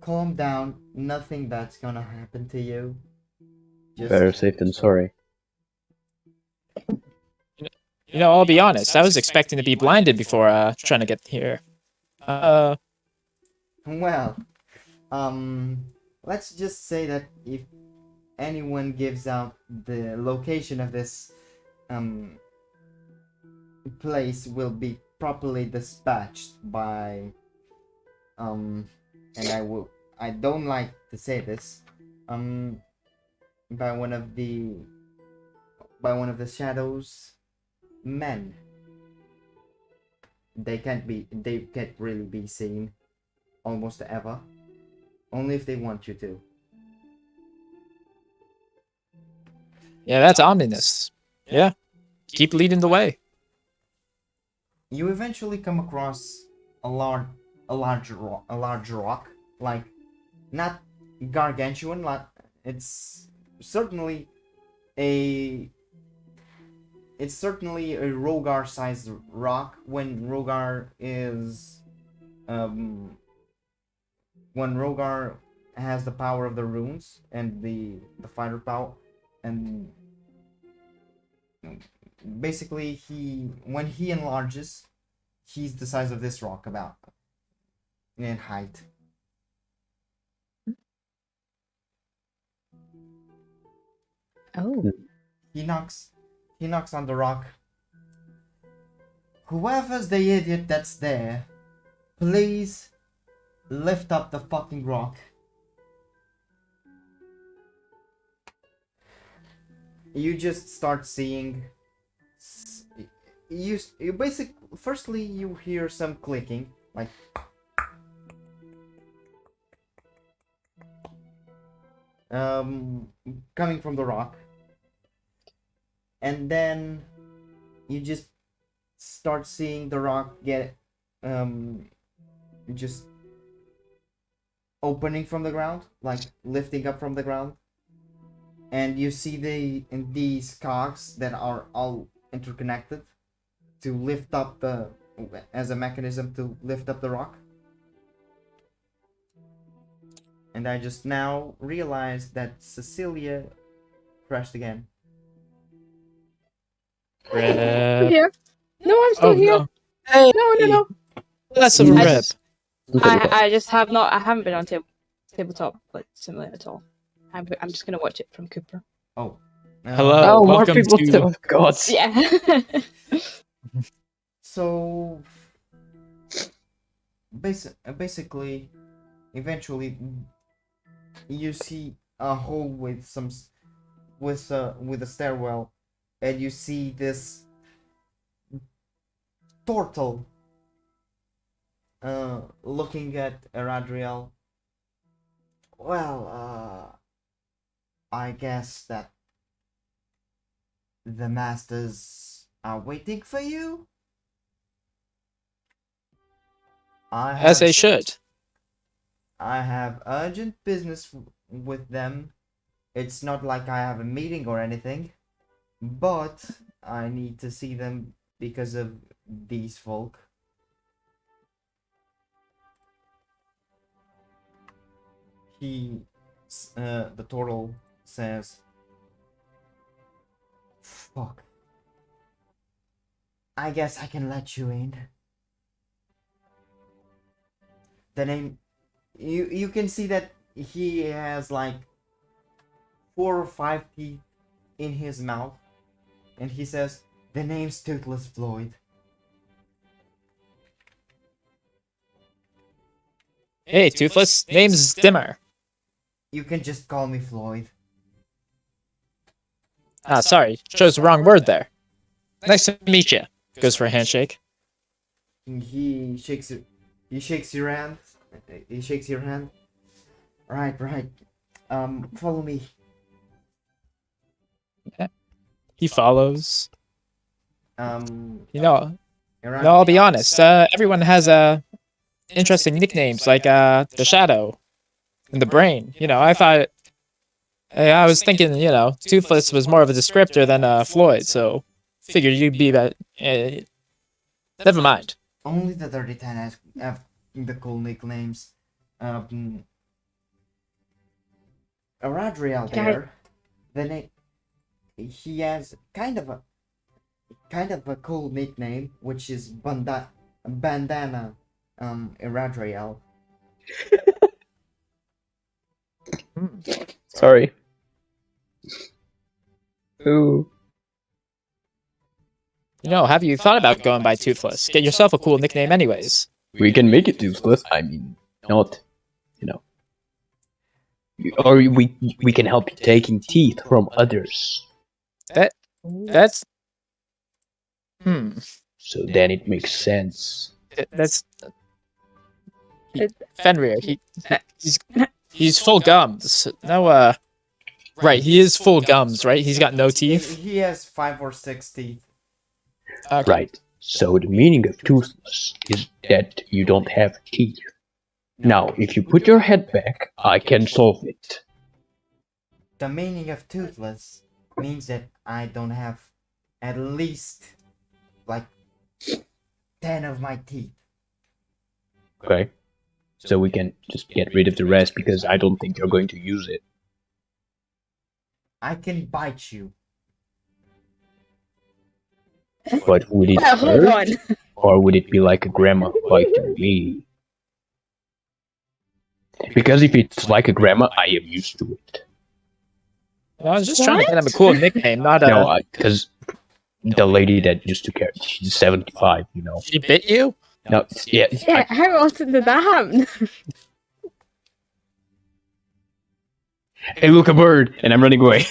Calm down. Nothing bad's gonna happen to you. Better safe than sorry. You know, I'll be honest. I was expecting to be blinded before trying to get here. Well, let's just say that if anyone gives out the location of this place, will be properly dispatched by and I don't like to say this, by one of the shadows men. They can't really be seen almost ever, only if they want you to. Yeah, that's ominous. Yeah, keep leading the way. You eventually come across a large rock, like not gargantuan, like it's certainly a Rogar sized rock when Rogar has the power of the runes and the fighter power, and basically when he enlarges, he's the size of this rock about in height. Oh. He knocks on the rock. Whoever's the idiot that's there, please lift up the fucking rock. You just start seeing you firstly you hear some clicking, like coming from the rock, and then you just start seeing the rock get just opening from the ground, like lifting up from the ground, and you see these cogs that are all interconnected to lift up as a mechanism to lift up the rock. And I just now realized that Cecilia crashed again. I'm Rip. here. No, I'm still Oh here. no. Hey. No. Less of a I rip. just- I just have not. I haven't been on tabletop like simulator at all. I'm just gonna watch it from Cooper. Oh. Hello. Oh, more welcome people to- to gods. Yeah. So basically, eventually, you see a hole with with a stairwell, and you see this turtle looking at Eradriel. Well, I guess that the masters are waiting for you. As they should. I have urgent business with them. It's not like I have a meeting or anything, but I need to see them because of these folk. The turtle says, "Fuck. I guess I can let you in." The name, you can see that he has like 4 or 5 teeth in his mouth, and he says, "The name's Toothless Floyd." Hey, Toothless. Name's Dimmer. You can just call me Floyd. Ah, sorry. Chose the wrong word there. Nice to meet you. Goes for a handshake. He shakes it. He shakes your hand. He shakes your hand. Right. Follow me. He follows. Um, You know, around. no, I'll be honest. Everyone has interesting nicknames like the Shadow and the Brain. You know, I was thinking, you know, Toothless was more of a descriptor than Floyd, so figured you'd be that. Never mind. Only the 3010 have the cool nicknames. Radriel there. The name. He has kind of a cool nickname, which is Bandana. Radriel. Sorry. Ooh. You know, have you thought about going by Toothless? Get yourself a cool nickname, anyways. We can make it toothless. I mean, not, you know. Or we can help you taking teeth from others. That's. So then it makes sense. That's. Fenrir. He's full gums. No, right, he is full gums, right? He's got no teeth. He has 5 or 6 teeth. Okay. Right. So the meaning of toothless is that you don't have teeth. Now, if you put your head back, I can solve it. The meaning of toothless means that I don't have at least like 10 of my teeth. Okay? So we can just get rid of the rest because I don't think you're going to use it. I can bite you. But would it Hold on. hurt? Or would it be like a grandma biting me? Because if it's like a grandma, I am used to it. I was just trying to get him a cool nickname, not a. No, because the lady that used to care, she's 75, you know. She bit you? No, yeah, Yeah, how often did that happen? hey, look, a bird, and I'm running away.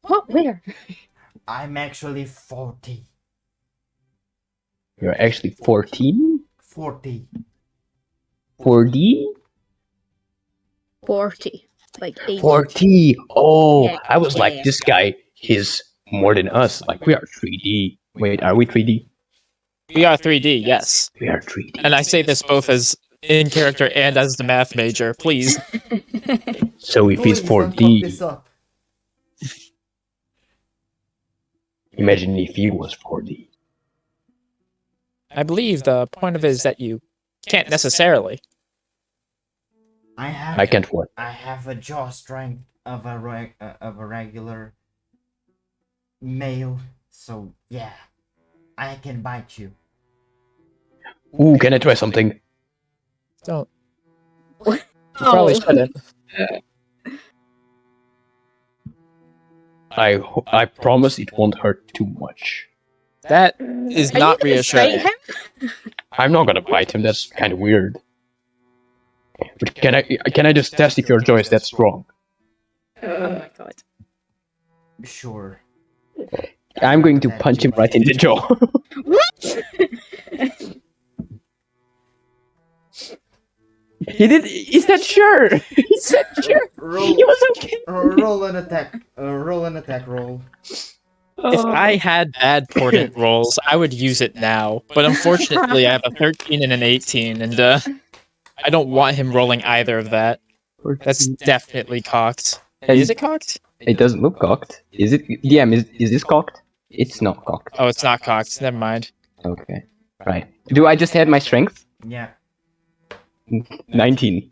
What? Where? I'm actually 40. You're actually 14? 40. 40? 40. Like 80. 40! Oh, Yeah, I was yeah. like, this guy is more than us. Like, we are 3D. Wait, are we 3D? We are 3D, yes. We are 3D. And I say this both as in character and as the math major, please. So if he's Please don't fuck 4D, this up. imagine if he was 4D. I believe the point of it is that you can't necessarily. I can't what? I have a jaw strength of of a regular male, so yeah, I can bite you. Ooh, can I try something? Don't. What? You probably Oh. shouldn't. I promise it won't hurt too much. That is Are you not gonna reassuring. bite him? I'm not gonna bite him. That's kind of weird. But can I just test if your jaw is that strong? Oh my god. Sure. I'm going to punch him right in the jaw. What? He did. He said sure. He said sure. Roll. He was okay. Roll an attack. Roll an attack roll. If I had bad portent rolls, I would use it now. But unfortunately, I have a 13 and an 18, and I don't want him rolling either of that. That's definitely cocked. Is it cocked? It doesn't look cocked. Is it? DM, is this cocked? It's not cocked. Oh, it's not cocked. Never mind. Okay. Right. Do I just add my strength? Yeah. 19.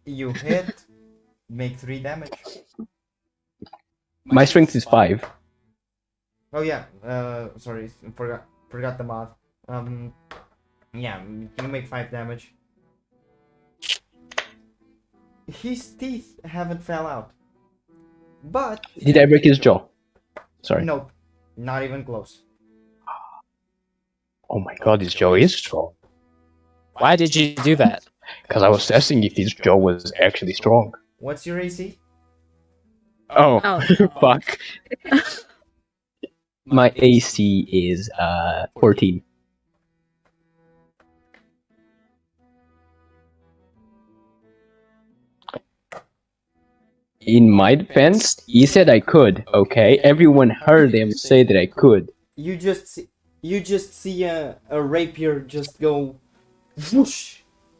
You hit. Make 3 damage. My strength is 5. Oh yeah. Sorry. Forgot the math. Yeah. You make 5 damage. His teeth haven't fell out. But Did I break his jaw? Sorry. nope. Not even close. Oh my god, his jaw is strong. Why did you do that? Because I was testing if his jaw was actually strong. What's your AC? Oh, Oh. fuck. My AC is 14. In my defense, he said I could, okay? Everyone heard him say that I could. You just see a rapier just go whoosh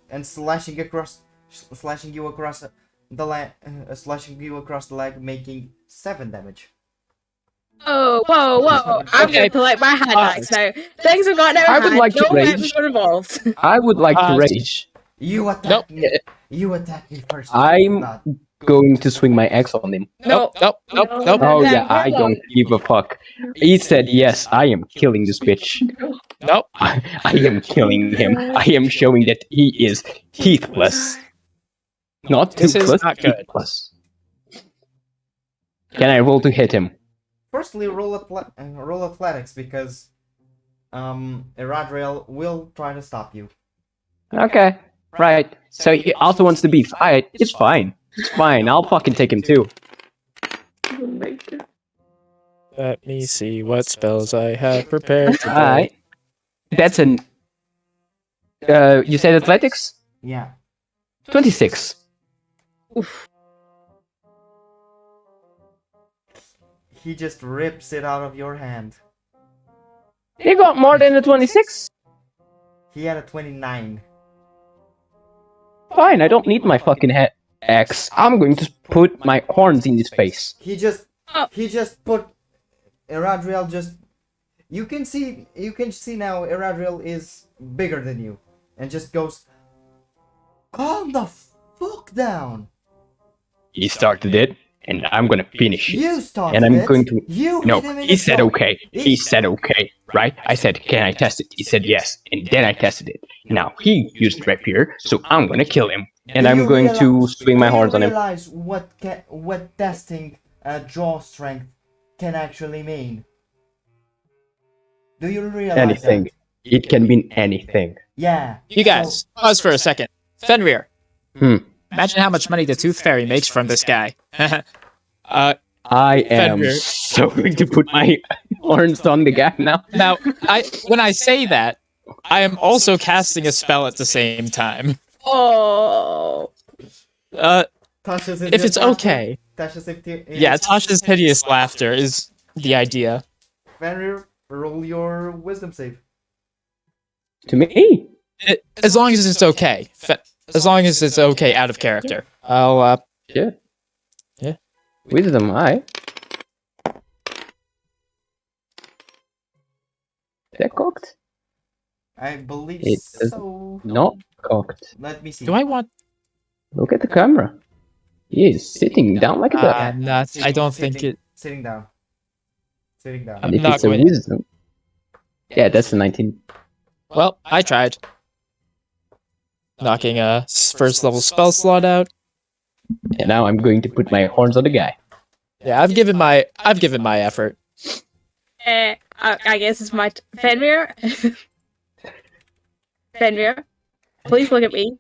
and slashing you across the leg, making 7 damage. Oh, whoa. I'm Okay. gonna pull out my hand axe now. Things have gotten out I of would hand. like to No rage. weapons were involved. I would like to rage. You attack Nope. me. You attack me first. I'm Not- going to swing my axe on him. No. Nope. Oh No, yeah, I no. don't give a fuck. He said yes, I am killing this bitch. Nope. I am killing him. I am showing that he is teethless. Not This is toothless, not good. teethless. Can I roll to hit him? Firstly, roll athletics because Eradriel will try to stop you. Okay, right. So he also wants to beef. Alright, it's fine. It's fine. I'll fucking take him too. Oh my god. Let me see what spells I have prepared today. Alright. That's an. You said athletics? Yeah. 26. He just rips it out of your hand. He got more than a 26? He had a 29. Fine, I don't need my fucking axe. I'm going to put my horns in his face. He just put Eradriel just. You can see now Eradriel is bigger than you, and just goes, calm the fuck down. He started it, and I'm gonna finish it. You started And I'm it. going to. You No, hit him in he the said jaw. okay. He said okay, right? I said, can I test it? He said yes, and then I tested it. Now he used rapier, so I'm gonna kill him, and Do I'm you going to realize- swing my horns Do on you him. realize what testing jaw strength can actually mean? Do you realize Anything. that? It can mean anything. Yeah. You guys, So- pause for a second. Fenrir. Hmm. Imagine how much money the Tooth Fairy makes from this guy. I am Fenrir. so going to put my horns on the guy now. Now, when I say that, I am also casting a spell at the same time. Oh. Tasha's If it's okay. Tasha's Yeah, Tasha's hideous laughter is the idea. Fenrir, roll your wisdom save. To me? As long as it's okay. As long as it's okay out of character. I'll, Yeah. Yeah. Wisdom, I. Is that cocked? I believe It is so. Not cocked. Let me see. do I want... Look at the camera. He is sitting down like a duck. I'm not. I don't think it. Sitting down. Sitting down. I'm And if not it's a going to- wisdom... Yeah, that's a 19. Well, I tried. Knocking a first level spell slot out. And now I'm going to put my horns on the guy. Yeah, I've given my effort. I guess it's my Fenrir. Fenrir, please look at me.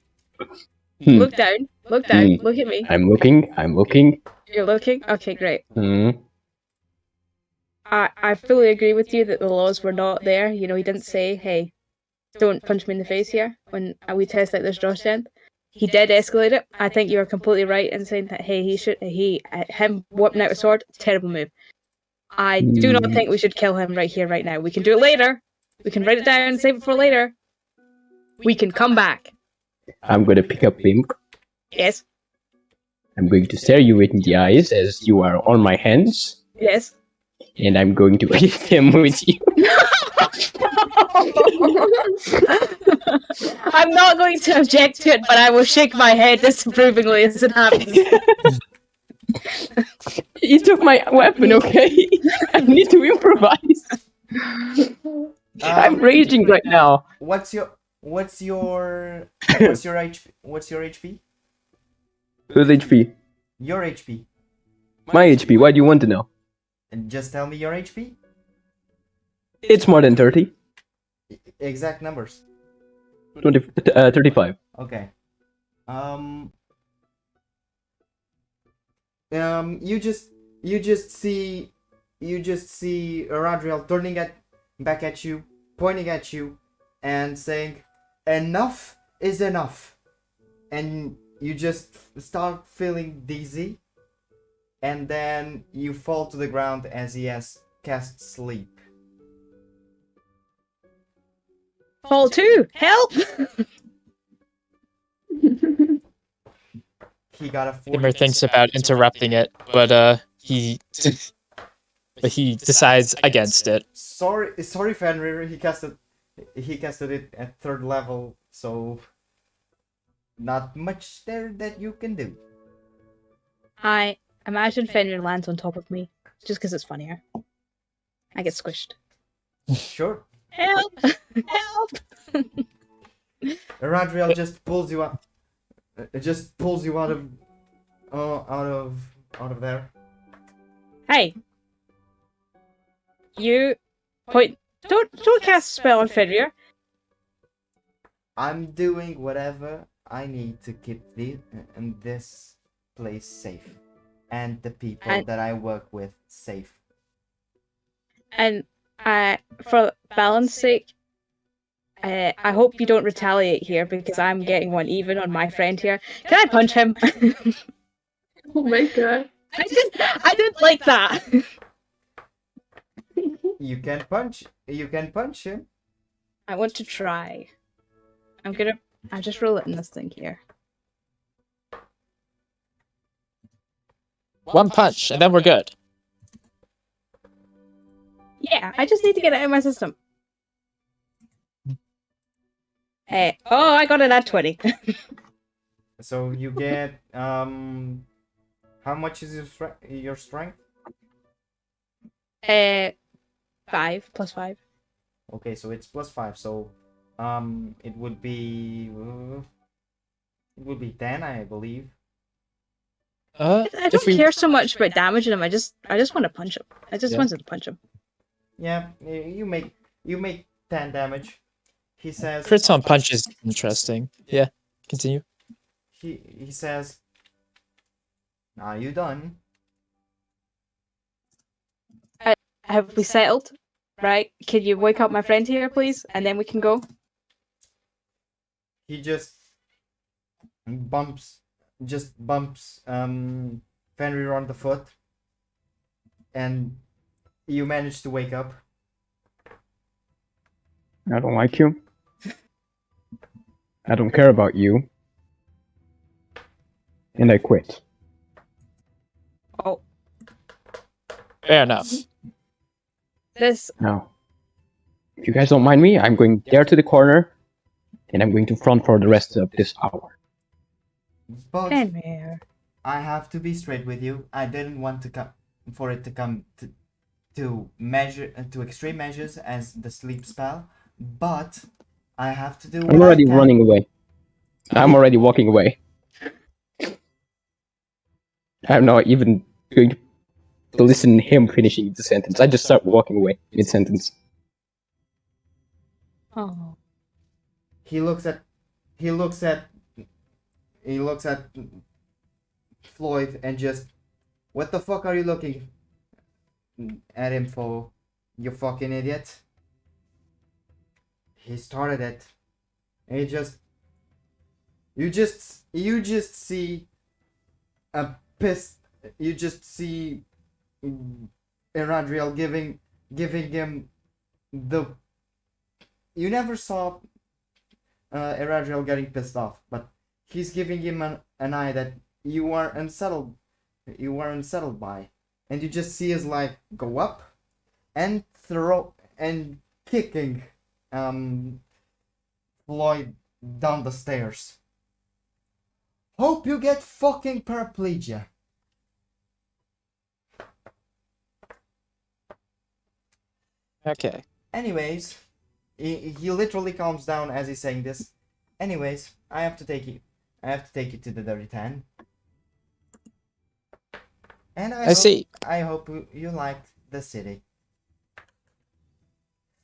Hmm. Look down. Look down. Hmm. Look at me. I'm looking. You're looking? Okay, great. Hmm. I fully agree with you that the laws were not there. You know, he didn't say, hey, don't punch me in the face here when we test out this draw strength. He did escalate it. I think you are completely right in saying that, hey, him whipping out a sword, terrible move. I do not think we should kill him right here, right now. We can do it later. We can write it down and save it for later. We can come back. I'm gonna pick up him. Yes. I'm going to stare you in the eyes as you are on my hands. Yes. And I'm going to hit him with you. I'm not going to object to it, but I will shake my head disapprovingly as it happens. You took my weapon, okay? I need to improvise. I'm raging right now. What's your HP? What's your HP? Who's HP? Your HP. My HP, why do you want to know? And just tell me your HP. It's more than 30. Exact numbers. 35. Okay. You just see Radriel turning back at you, pointing at you, and saying, "Enough is enough," and you just start feeling dizzy, and then you fall to the ground as he has cast sleep. Fall 2! Help! He got a 40. Himmer thinks about interrupting it, but he decides against it. Sorry, Fenrir. He casted it at 3rd level, so not much there that you can do. I imagine Fenrir lands on top of me, just because it's funnier. I get squished. Sure. Help! Help! Radriel just pulls you up. It just pulls you out of there. Hey! You point. Don't cast a spell on Fenrir. I'm doing whatever I need to keep this place safe, and the people that I work with safe. And for balance sake, I hope you don't retaliate here because I'm getting one even on my friend here. Can I punch him? Oh my god. I didn't like that. You can punch him. I want to try. I'll just roll it in this thing here. One punch, and then we're good. Yeah, I just need to get it out of my system. I got it at 20. So you get how much is your strength? 5 plus 5. Okay, so it's +5. So it would be 10, I believe. I don't care so much about damaging him. I just want to punch him. I just wanted to punch him. Yeah, you make 10 damage. He says. Crits on punch is interesting. Yeah, continue. He says, "Are you done?" Have we settled? Right? Can you wake up my friend here, please? And then we can go. He just bumps Fenrir on the foot, and you manage to wake up. I don't like you. I don't care about you. And I quit. Oh, Fair enough. this. Now, if you guys don't mind me, I'm going there to the corner, and I'm going to front for the rest of this hour. But Fenrir. I have to be straight with you. I didn't want to come for it to come to measure to extreme measures as the sleep spell, but I have to do I'm what I already can. running away. I'm already walking away. I'm not even going to listen to him finishing the sentence. I just start walking away mid-sentence. Oh. He looks at he looks at he looks at Floyd and just, what the fuck are you looking at him for, you fucking idiot? He started it. And you just see a piss. You just see Eradriel giving him the. You never saw Eradriel getting pissed off, but he's giving him an eye that you are unsettled. You are unsettled by, and you just see his light go up, and throw and kicking, Floyd down the stairs. Hope you get fucking paraplegia. Okay. Anyways, he literally calms down as he's saying this. Anyways, I have to take you. I have to take you to the Dirty Ten. And I see. I hope you liked the city.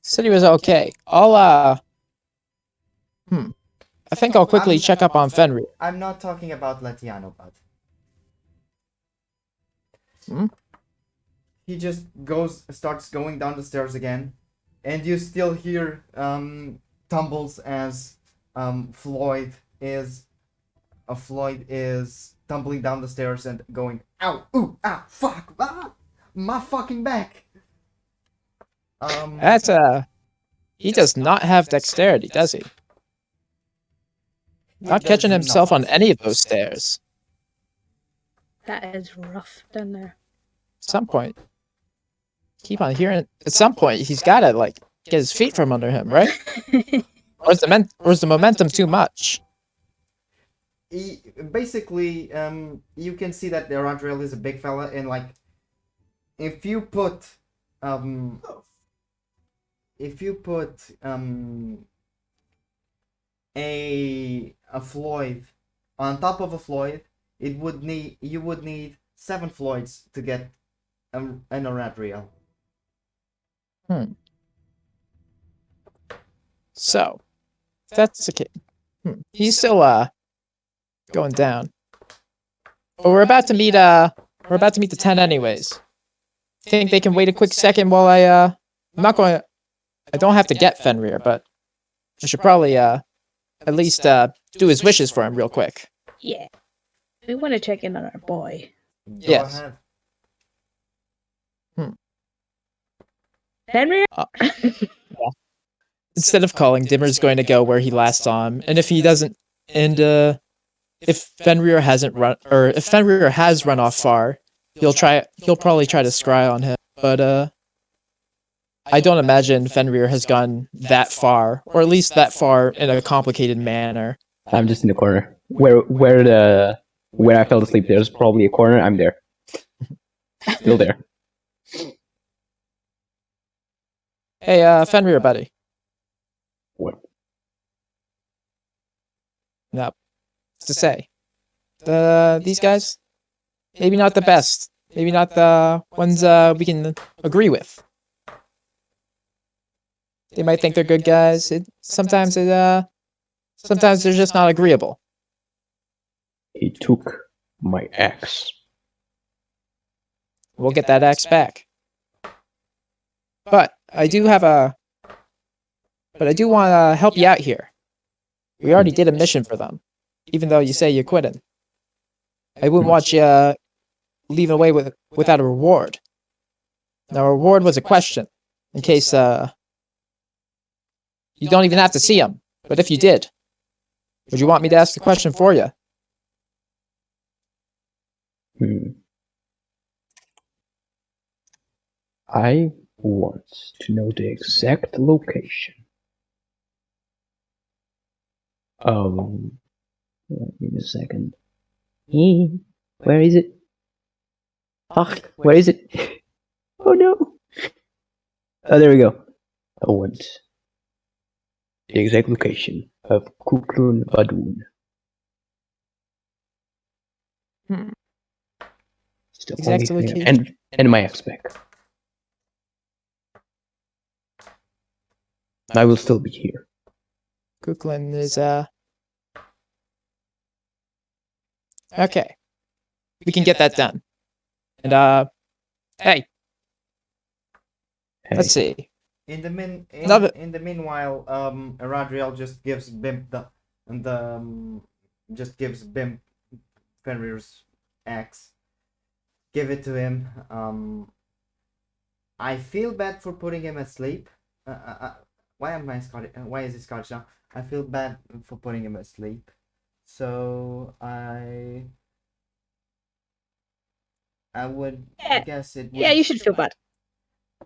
City was okay. I think I'll quickly check up on Fenrir. I'm not talking about Latiano, but Hmm? he just starts going down the stairs again, and you still hear tumbles as Floyd is tumbling down the stairs and going, ow, ooh, ah, fuck, ah, my fucking back. That's he does not have dexterity, does he? Not catching himself on any of those stairs. That is rough down there. At some point, keep on hearing. At some point, he's gotta like get his feet from under him, right? Or is the momentum too much? Basically, you can see that the Eradriel is a big fella, and like, if you put a Floyd on top of a Floyd, you would need 7 Floyds to get an Eradriel. So, if that's the case. He's still going down. But we're about to meet the 10 anyways. Think they can wait a quick second while I don't have to get Fenrir, but I should probably at least do his wishes for him real quick. Yeah. We want to check in on our boy. Go Yes. ahead. Fenrir? Instead of calling, Dimmer's going to go where he last saw him, and if he doesn't, and if Fenrir hasn't run, or if Fenrir has run off far, he'll probably try to scry on him, but I don't imagine Fenrir has gone that far, or at least that far in a complicated manner. I'm just in the corner. Where I fell asleep, there's probably a corner. I'm there. Still there. Hey, Fenrir, buddy. What? No, to say, these guys, maybe not the best, maybe not the ones we can agree with. They might think they're good guys. Sometimes they're just not agreeable. He took my axe. We'll get that axe back. But I do want to help you out here. We already did a mission for them, even though you say you quitted. I wouldn't want you leaving away without a reward. Now, a reward was a question, in case you don't even have to see him. But if you did, would you want me to ask the question for you? I want to know the exact location. Give me a second. Where is it? Fuck, where is it? Oh no! Oh, there we go. I want the exact location of Kuklun Badun. Hmm. It's the Exact only thing, location. and my X-Pack. I will still be here. Kuklin is okay. We can get that done. And hey, Hey, let's see. Another- In the meanwhile, Radriel just gives Bimp just gives Bimp Fenrir's axe. Give it to him. I feel bad for putting him asleep. Why am I Scottish? Why is he Scottish now? I feel bad for putting him asleep. So I would Yeah. guess it would. Yeah, you should feel bad.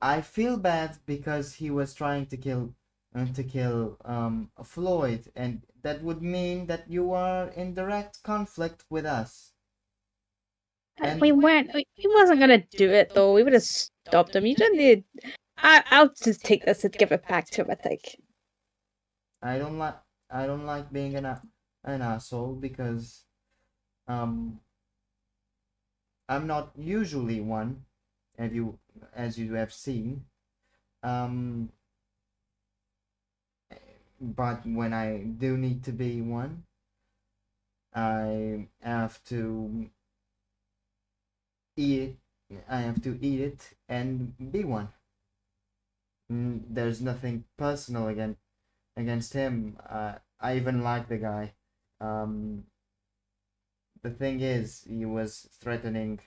I feel bad because he was trying to kill Floyd, and that would mean that you are in direct conflict with us. And We weren't. He wasn't gonna do it though. We would have stopped him. You don't need. I'll just take this and give it back to him. I think. I don't like being an asshole because I'm not usually one, as you have seen. But when I do need to be one, I have to eat it. I have to eat it and be one. There's nothing personal against him. I even like the guy. The thing is, he was threatening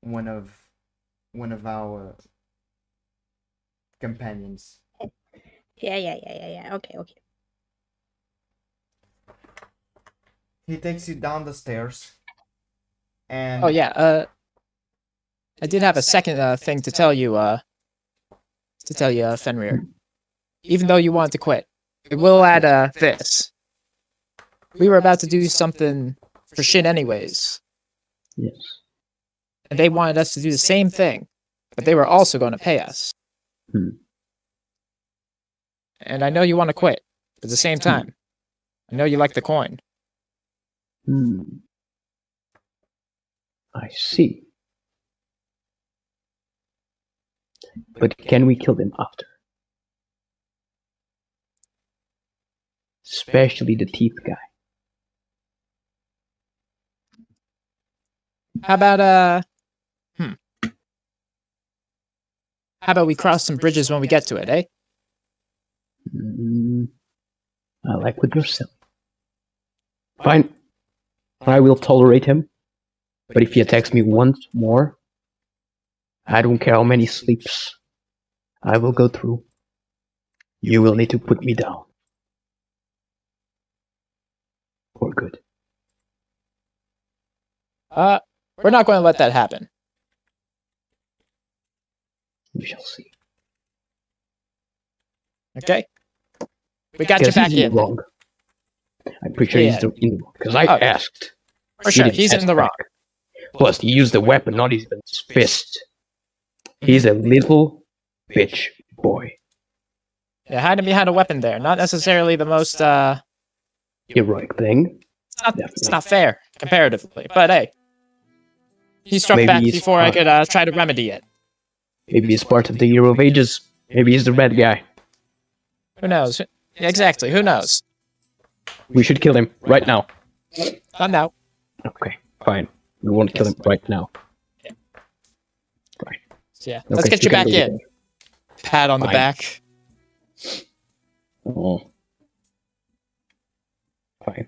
one of our companions. Yeah. Okay. He takes you down the stairs, and Oh yeah. I did have a second thing to tell you. Fenrir. Even though you wanted to quit, we will add this. We were about to do something for Shin anyways, yes. and they wanted us to do the same thing, but they were also going to pay us. Hmm. And I know you want to quit, but at the same time, I know you like the coin. I see. But can we kill them after? Especially the teeth guy. How about How about we cross some bridges when we get to it, eh? I like what you're saying. Fine. I will tolerate him. But if he attacks me once more, I don't care how many sleeps I will go through. You will need to put me down. For good. We're not going to let that happen. We shall see. Okay? We got you Because back he's in in. the wrong. I'm pretty sure he's in the wrong. Because I Oh, asked. For He sure, didn't he's in ask the wrong. back. Plus, he used the weapon, not even his fist. He's a little bitch boy. Yeah, hiding behind a weapon there. Not necessarily the most, Heroic thing. it's not fair, comparatively. But hey, he struck Maybe back he's before I fine. could try to remedy it. Maybe he's part of the Hero of Ages. Maybe he's the bad guy. Who knows? Yeah, exactly, who knows? We should kill him right now. Not now. Okay, fine. We want to kill him right now. Fine. So yeah, Okay, let's get you you can back leave in. it Pat on the Fine. back. there. Oh. Fine.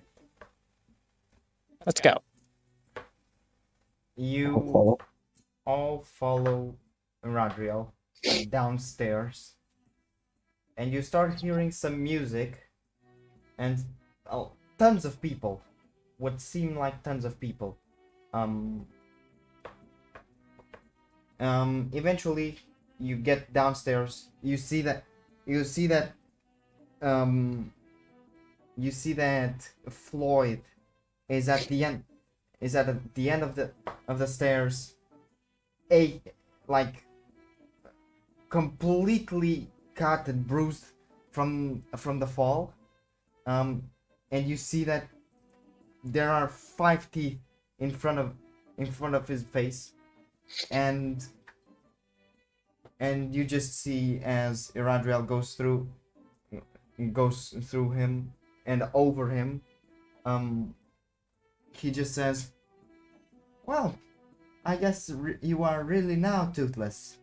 Let's go. I'll you follow. all follow Radriel downstairs, and you start hearing some music, and tons of people, what seem like tons of people. Eventually, you get downstairs. You see that Floyd is at the end at the end of the stairs, a like completely cut and bruised from the fall. And you see that there are 5 teeth in front of his face, and you just see as Iradriel goes through him and over him. He just says, "Well, I guess you are really now toothless.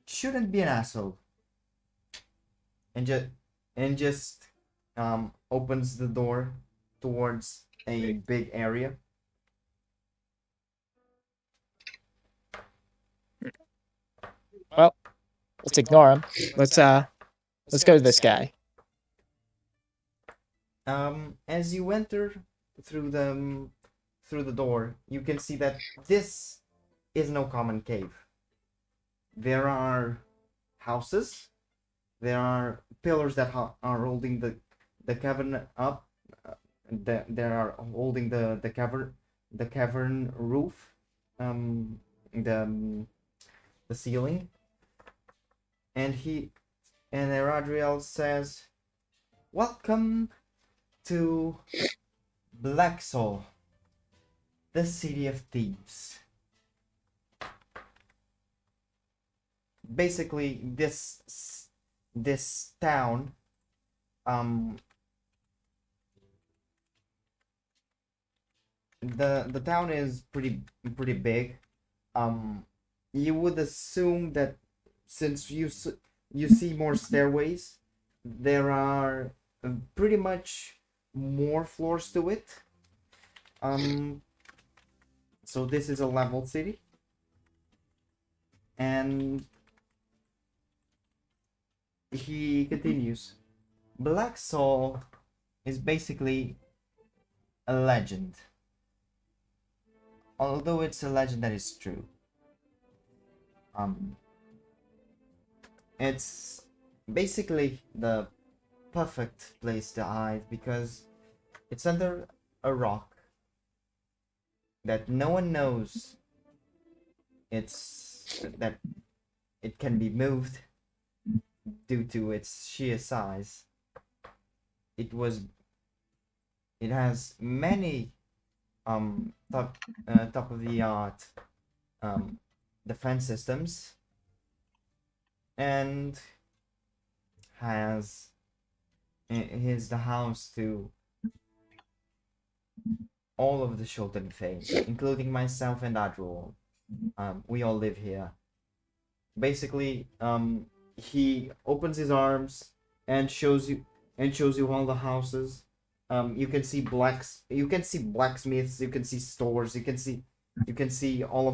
Shouldn't be an asshole." And just opens the door towards a big area. Well, let's ignore him. Let's go to this guy. As you enter through the door, you can see that this is no common cave. There are houses. There are pillars that are holding the cavern up. There are holding the cavern roof, the ceiling. And Eradriel says, "Welcome to Blacksaw, the city of thieves." Basically, this town, the town is pretty big. You would assume that since you see more stairways, there are pretty much more floors to it. So this is a level city, and he continues. Blacksaw is basically a legend, although it's a legend that is true. It's basically the perfect place to hide because it's under a rock that no one knows that it can be moved due to its sheer size. It has many top of the art defense systems, and is the house to all of the Shulton fame, including myself and Adrol. We all live here. Basically, he opens his arms and shows you all the houses. You can see blacksmiths, you can see stores, you can see all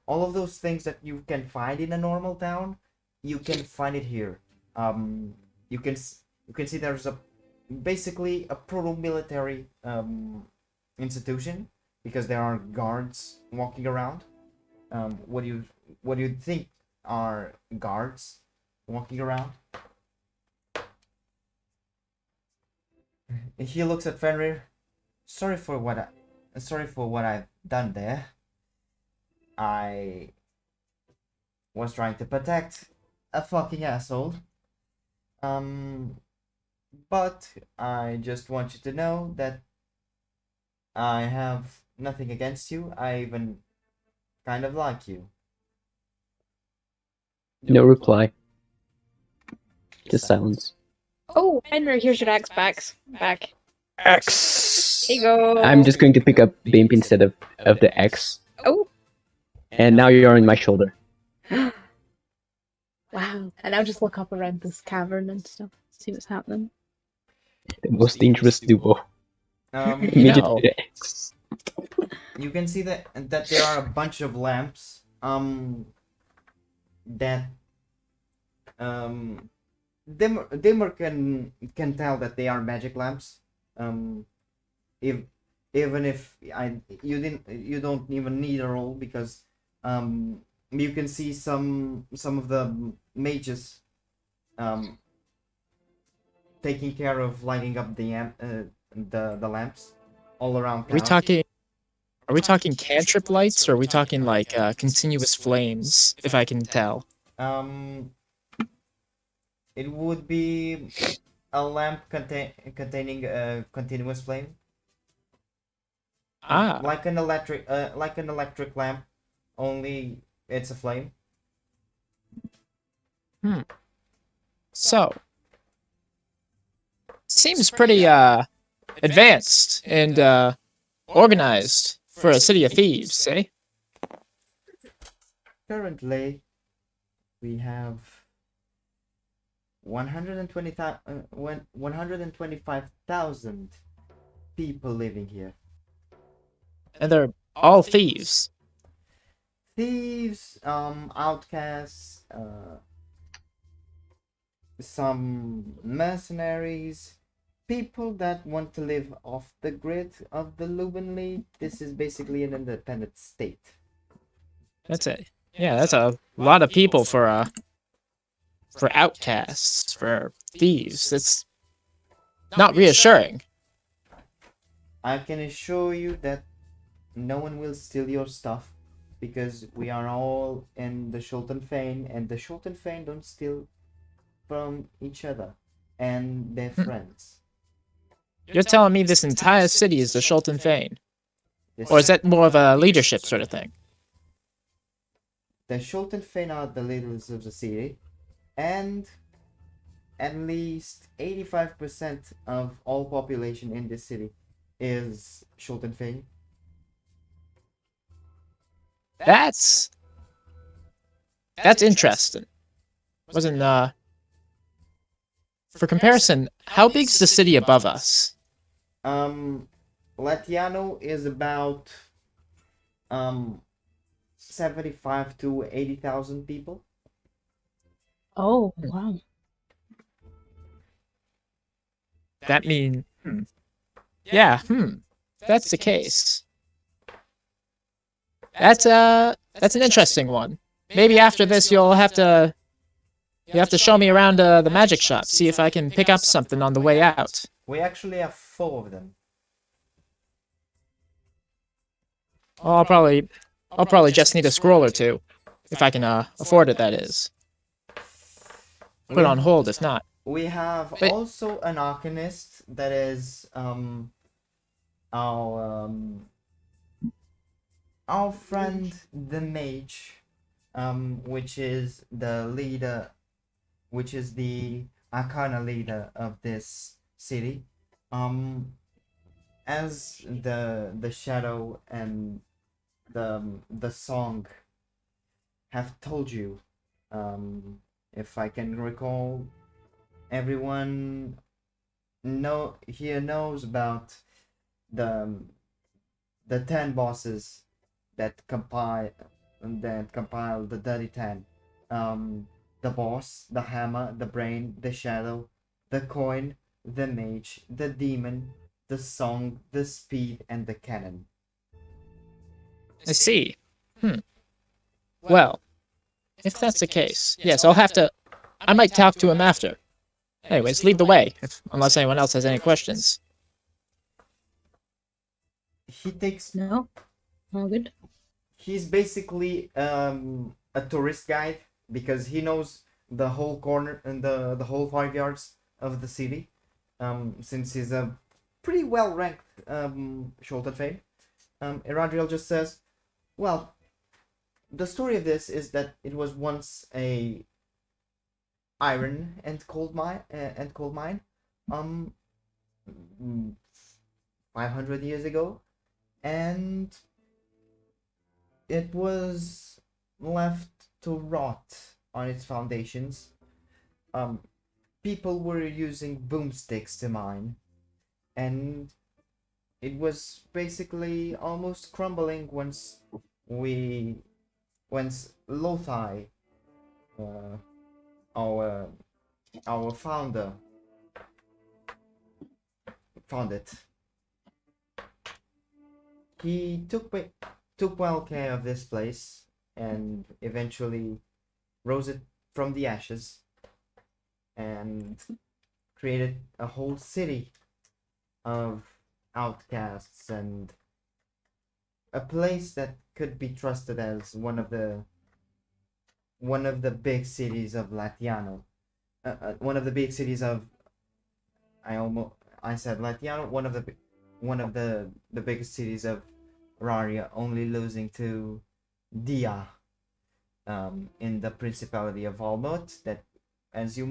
of those things that you can find in a normal town. You can find it here. You can see there's basically a proto-military institution because there are guards walking around. What do you think are guards walking around? He looks at Fenrir. Sorry for what I've done there. I was trying to protect a fucking asshole. But I just want you to know that I have nothing against you. I even kind of like you. No reply. Just silence. Oh, Henry, here's your axe back. X. Here you go. I'm just going to pick up Bimp instead of the X. Oh. And now you're on my shoulder. Wow. And I'll just look up around this cavern and stuff, see what's happening. The most dangerous duo. No. The X. You can see that there are a bunch of lamps. That Dimmer can tell that they are magic lamps. Even if you don't even need a roll because you can see some of the mages taking care of lighting up the lamps. all around Are we town. talking? Are we talking cantrip lights, or are we talking like continuous flames? If I can tell. It would be a lamp containing a continuous flame, Ah, like an electric lamp, only it's a flame. so seems pretty advanced and organized for a city of thieves, eh? Currently, we have 125,000 people living here. And they're all thieves. Thieves, outcasts, some mercenaries, people that want to live off the grid of the Lubenly. This is basically an independent state. That's it. Yeah, that's a lot of people for outcasts, for thieves. That's not reassuring. I can assure you that no one will steal your stuff because we are all in the Schulten Fane, and the Schulten Fane don't steal from each other and their friends. You're telling me this entire city is the Schulten Fane? This Or is that more of a leadership sort of thing? The Schulten Fane are the leaders of the city, and at least 85% of all population in this city is Schulten Fane. That's interesting. Wasn't for comparison, how big's the city above us? Latiano is about 75 to 80,000 people. Oh, wow. That mean yeah, that's the case. That's an interesting one. Maybe after this you'll have to show me around the magic shop, see if I can pick up something on the way out. We actually have 4 of them. Well, I'll probably just need a scroll or two, if I can afford it. That is. Put it on hold if not. We have But- also an arcanist that is our friend the mage, which is the leader, which is the arcana leader of this city. As the shadow and the song have told you, if I can recall, everyone here knows about the 10 bosses that compile the Dirty 10. The boss, the hammer, the brain, the shadow, the coin, the mage, the demon, the song, the speed, and the cannon. I see. Well, if that's the case, yes, I'll have to. I might talk to him after. Anyways, lead the way, unless anyone else has any questions. He takes No? All good? He's basically a tourist guide because he knows the whole corner and the whole 5 yards of the city, since he's a pretty well ranked Scholten Fane. Eradriel just says, well, the story of this is that it was once a iron and coal mine 500 years ago, and it was left to rot on its foundations. People were using boomsticks to mine, and it was basically almost crumbling once Lothai, our founder, found it. He took well care of this place and eventually rose it from the ashes and created a whole city of outcasts and a place that could be trusted as one of the big cities of Latiano. One of the big cities of I said Latiano, one of the biggest cities of Raria, only losing to Dia, in the Principality of Almut. That, as you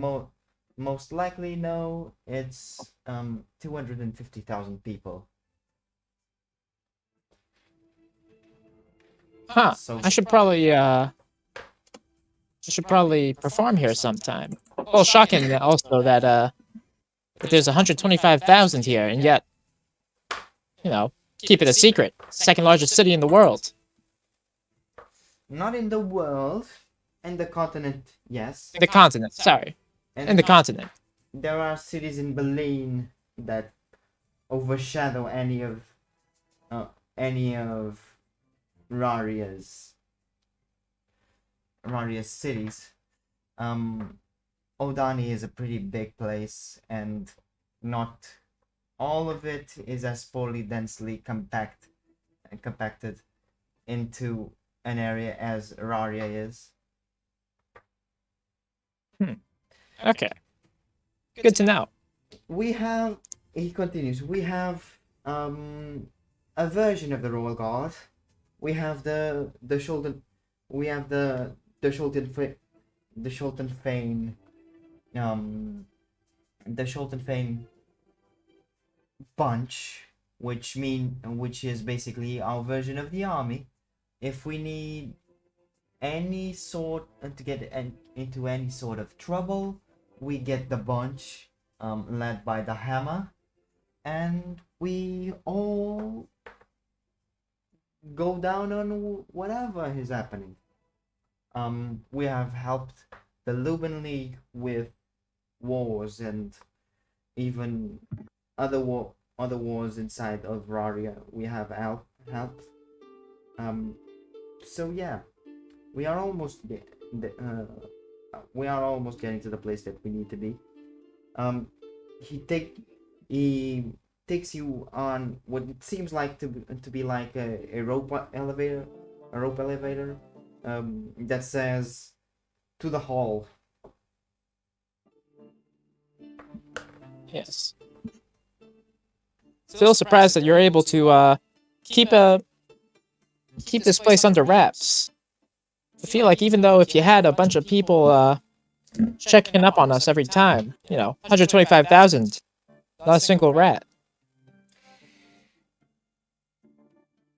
most likely know, it's 250,000 people. Huh. So I should probably perform here sometime. Well, shocking also that there's 125,000 here, and yet, keep it a secret. Second largest city in the world. not in the world, in the continent, yes. The continent, sorry. In the continent. There are cities in Berlin that overshadow any of Raria's cities. Odani is a pretty big place, and not all of it is as poorly densely compacted into an area as Raria is. Okay. Good to know. We have, he continues, we have a version of the Royal Guard. We have the Sholton, we have the Sholton Fane, the Sholton Fane bunch, which is basically our version of the army. If we need any sort to get into any sort of trouble, we get the bunch, led by the Hammer, and we all go down on whatever is happening. We have helped the Lubin League with wars and even other wars inside of Raria. We have helped. So yeah, we are almost getting to the place that we need to be. He takes you on what it seems like to be like a rope elevator, that says to the hall. Yes. Still surprised that you're able to keep this place under wraps. I feel like even though if you had a bunch of people checking up on us every time, 125,000, not a single rat.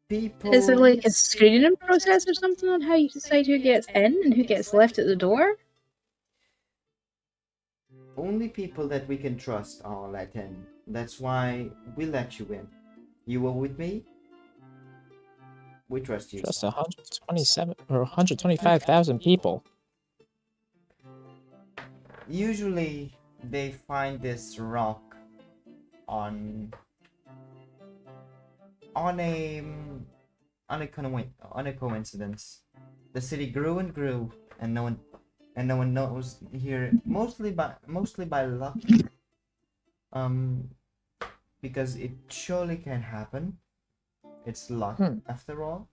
People. Is there like a screening process or something on how you decide who gets in and who gets left at the door? Only people that we can trust are let in. That's why we let you in. You were with me. We trust you. Just 127 or 125,000 people. Usually, they find this rock on a coincidence. The city grew and grew, and no one knows here. Mostly by luck. Because it surely can happen. It's luck after all.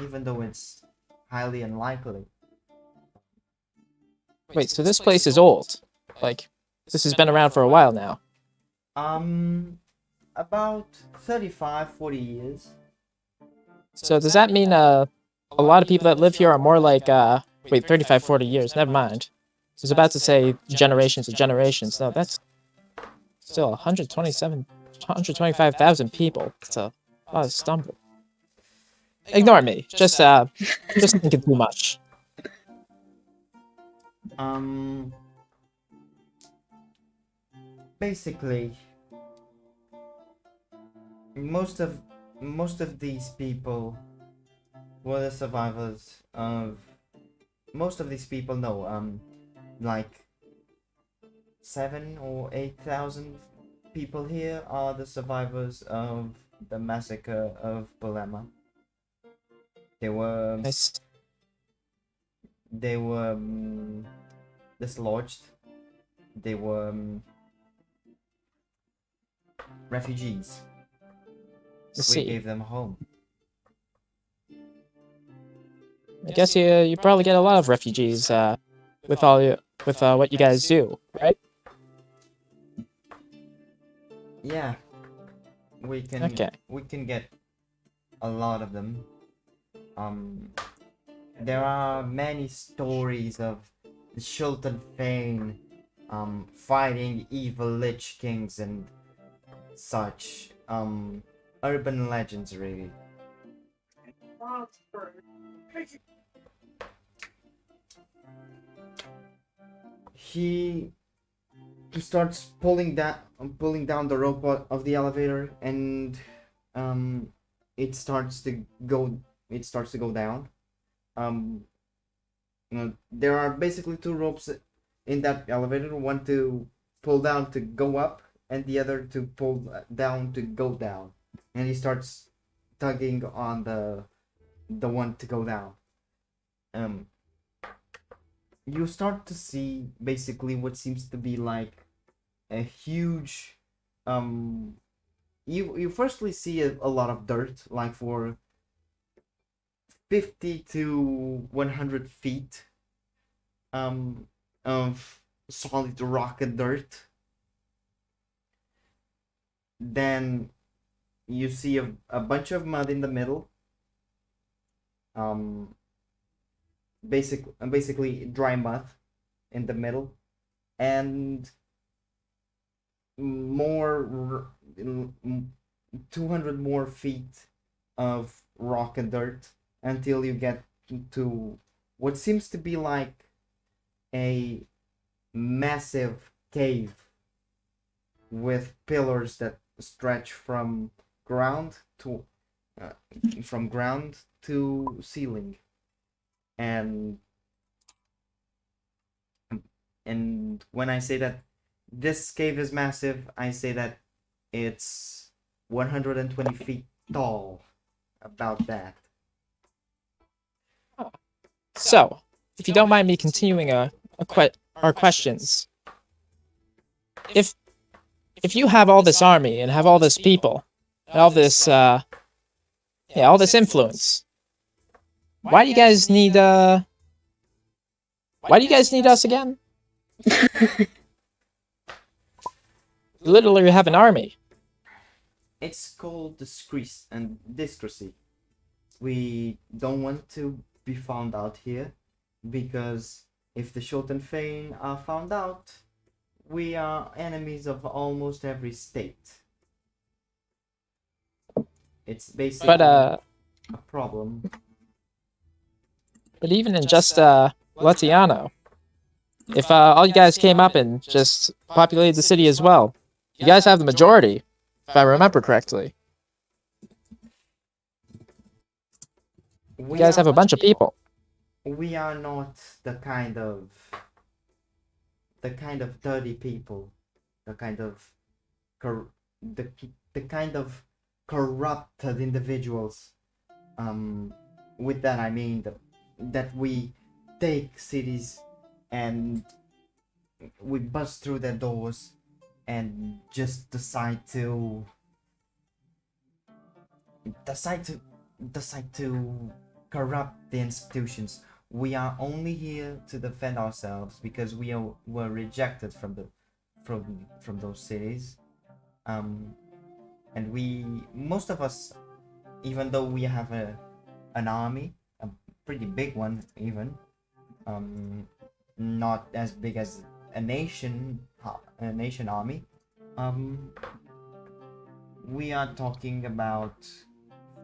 Even though it's highly unlikely. Wait, so this place is old? Like, this has been around for a while now. About 35, 40 years. So does that mean a lot of people that live here are more like wait, 35, 40 years? Never mind. I was about to say generations and generations. No, that's still 125,000 people. It's a lot of stumble. Ignore me. Just thinking too much. Basically, most of these people were the survivors of. Most of these people know, like 7 or 8,000 people here are the survivors of the massacre of Polema. They were Nice. dislodged. They were refugees. Let's We see. gave them a home. I guess you probably get a lot of refugees with what you guys do, right? Yeah, Okay. we can get a lot of them. There are many stories of the Sultan Fane fighting evil lich kings and such. Urban legends, really. He he starts pulling down the rope of the elevator, and um it starts to go down. um there are basically two ropes in that elevator, one to pull down to go up and the other to pull down to go down, and he starts tugging on the one to go down. um you start to see basically what seems to be like a huge um you firstly see a lot of dirt, like for 50 to 100 feet of solid rock and dirt. Then you see a bunch of mud in the middle, um basically dry mud in the middle, and more 200 more feet of rock and dirt until you get to what seems to be like a massive cave with pillars that stretch ground to uh, from ground to ceiling. And and when I say that this cave is massive, I say that it's 120 feet tall, about that. So, if you don't mind me continuing our questions, if if you have all this army and have all this people, and all this influence, why do you guys need why do you guys need us again? You literally have an army. It's called discrecy. We don't want to be found out here, because if the Shoten Fane are found out, we are enemies of almost every state. It's basically But a problem. but even in just Latiano, if all you guys came up and just populated the city as well, you guys have the majority, if I remember correctly. You guys have a bunch of people. We are not the kind of dirty people, the kind of the kind of corrupted individuals. With that I mean that we take cities and we bust through their doors and just decide to decide to corrupt the institutions. We are only here to defend ourselves because were rejected from those cities. And most of us, even though we have an army, a pretty big one even, not as big as a nation army. We are talking about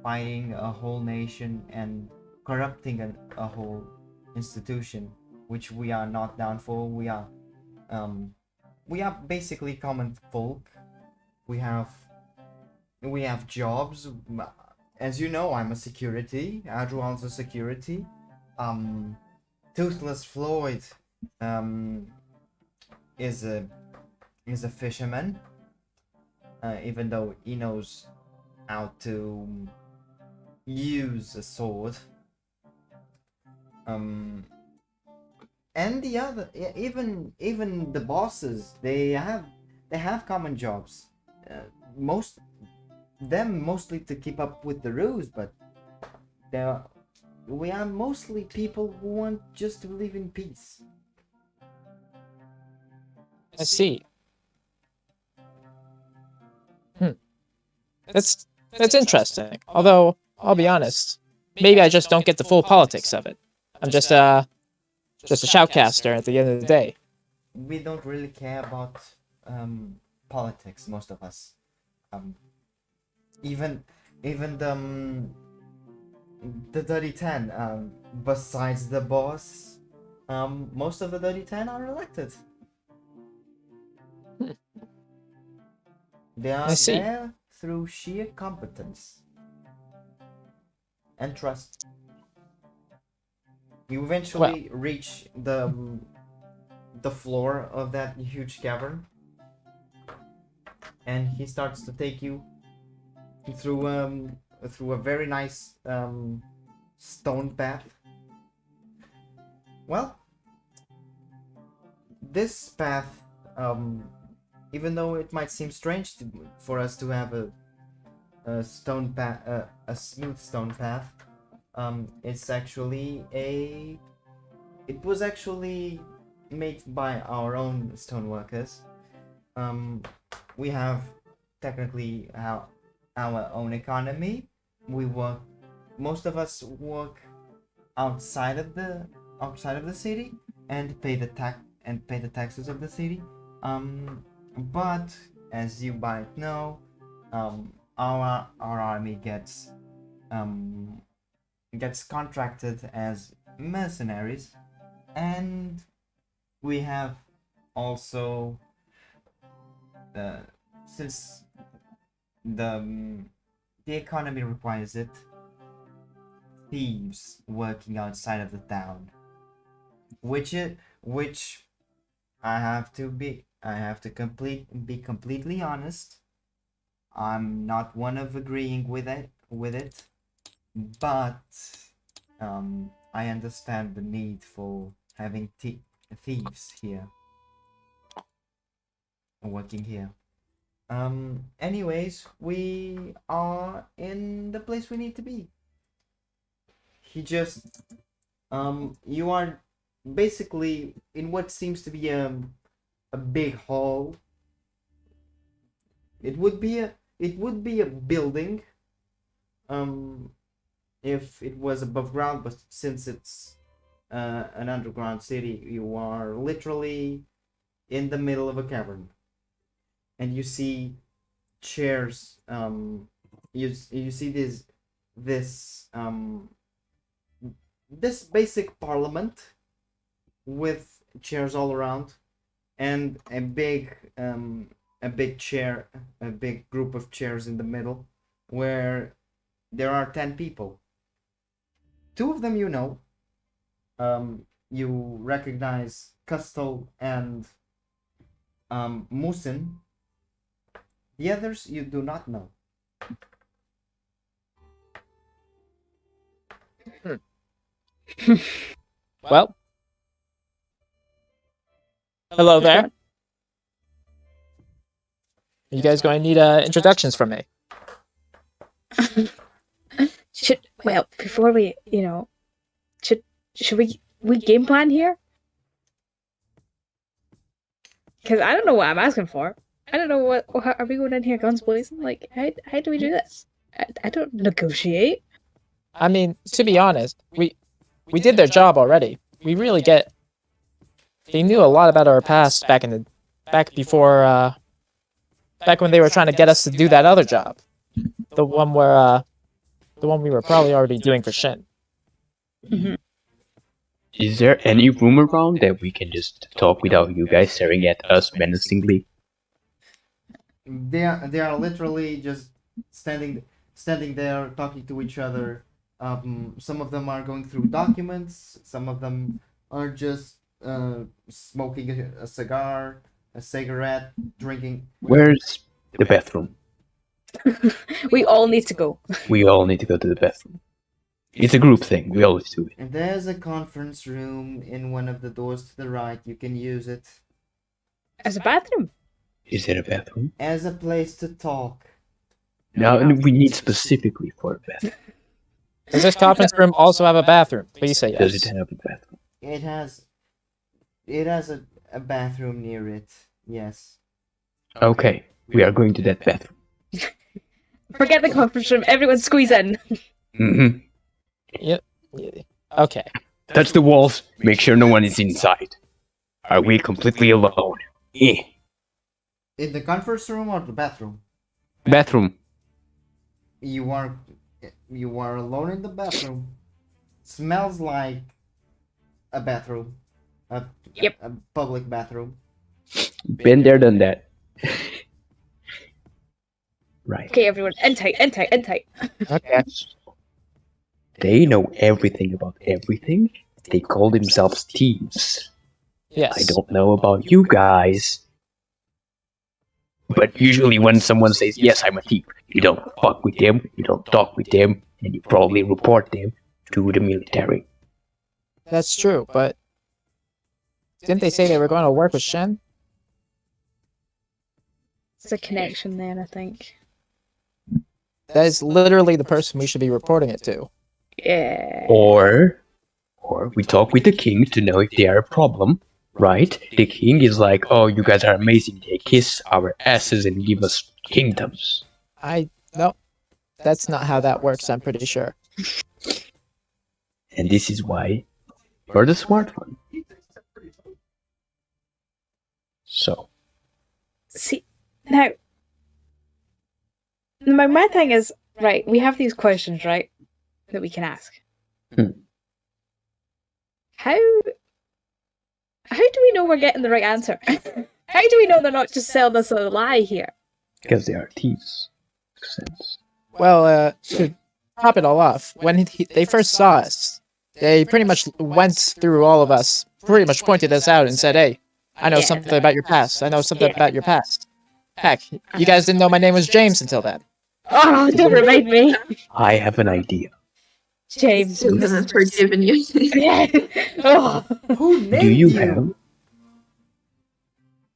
fighting a whole nation and corrupting a whole institution, which we are not down for. We are basically common folk. We have jobs. As you know, I'm a security. Adrual's a security. Toothless Floyd is a fisherman. Even though he knows how to use a sword. And the other, even the bosses, they have common jobs. Most them mostly to keep up with the rules, but we are mostly people who want just to live in peace. I see. That's interesting. Although I'll be honest, maybe I just don't get the full politics of it. I'm just a shoutcaster at the end of the day. We don't really care about politics, most of us. Even the Dirty Ten. Besides the boss, most of the Dirty Ten are elected. They are I see. there through sheer competence and trust. You eventually reach the floor of that huge cavern, and he starts to take you through a very nice stone path. Well, this path, even though it might seem strange for us to have a stone path, a smooth stone path, it's actually it was actually made by our own stoneworkers. We have technically our own economy. We work. Most of us work outside of the city and pay the taxes of the city. But as you might know, our army gets contracted as mercenaries, and we have also since the economy requires it, thieves working outside of the town, which I have to be completely honest. I'm not one of agreeing with it, but I understand the need for having thieves here working here. Anyways, we are in the place we need to be. He just you are basically in what seems to be a big hall. It would be a building if it was above ground, but since it's an underground city, you are literally in the middle of a cavern, and you see chairs. You see this this basic parliament with chairs all around, and a big chair, a big group of chairs in the middle, where there are 10 people. Two of them you know. You recognize Custel and Musin. The others you do not know. Well, hello there. John. You guys going to need introductions from me? Well, before we, should we game plan here? Because I don't know what I'm asking for. I don't know what are we going in here guns blazing? Like, how do we do this? I don't negotiate. I mean, to be honest, we did their job already. We really get. They knew a lot about our past back before back when they were trying to get us to do that other job, the one we were probably already doing for Shin. Mm-hmm. Is there any room around that we can just talk without you guys staring at us menacingly? They are literally just standing there talking to each other. Some of them are going through documents. Some of them are just smoking a cigar, a cigarette, drinking. Where's the bathroom? We all need to go. We all need to go to the bathroom. It's a group thing. We always do it. And there's a conference room in one of the doors to the right. You can use it As a bathroom. Is there a bathroom? as a place to talk. Now we need specifically for a bathroom. Does this conference room also have a bathroom? Please say Does it yes. have a bathroom? It has a bathroom near it. Yes. Okay, we are going to that bathroom. Forget the conference room. Everyone squeeze in. Mm-hmm. Okay. Touch the walls. Make sure no one is inside. Are we completely alone? Eh. In the conference room or the bathroom? Bathroom. You are alone in the bathroom. Smells like a bathroom. Yep. A public bathroom. Been there, done that. Right. Okay, everyone, in tight, in tight, in tight. Okay. They know everything about everything. They call themselves thieves. Yes. I don't know about you guys. But usually when someone says, yes, I'm a thief, you don't fuck with them, you don't talk with them, and you probably report them to the military. That's true, but didn't they say they were going to work with Shen? There's a connection there, I think. That is literally the person we should be reporting it to. Yeah. Or we talk with the king to know if they are a problem, right? The king is like, oh, you guys are amazing. They kiss our asses and give us kingdoms. No, that's not how that works, I'm pretty sure. And this is why you're the smart one. So, See, now, my thing is, right, we have these questions, right, that we can ask. How do we know we're getting the right answer? How do we know they're not just selling us a lie here? because they are thieves. Makes sense. Well, to top it all off, when they first saw us, they pretty much went through all of us, pretty much pointed us out and said, hey, I know something about your past. I know something about your past. Heck, you guys didn't know my name was James until then. Oh, don't remind me. I have an idea. James. Still haven't forgiven you. Yeah. Oh. Who named Do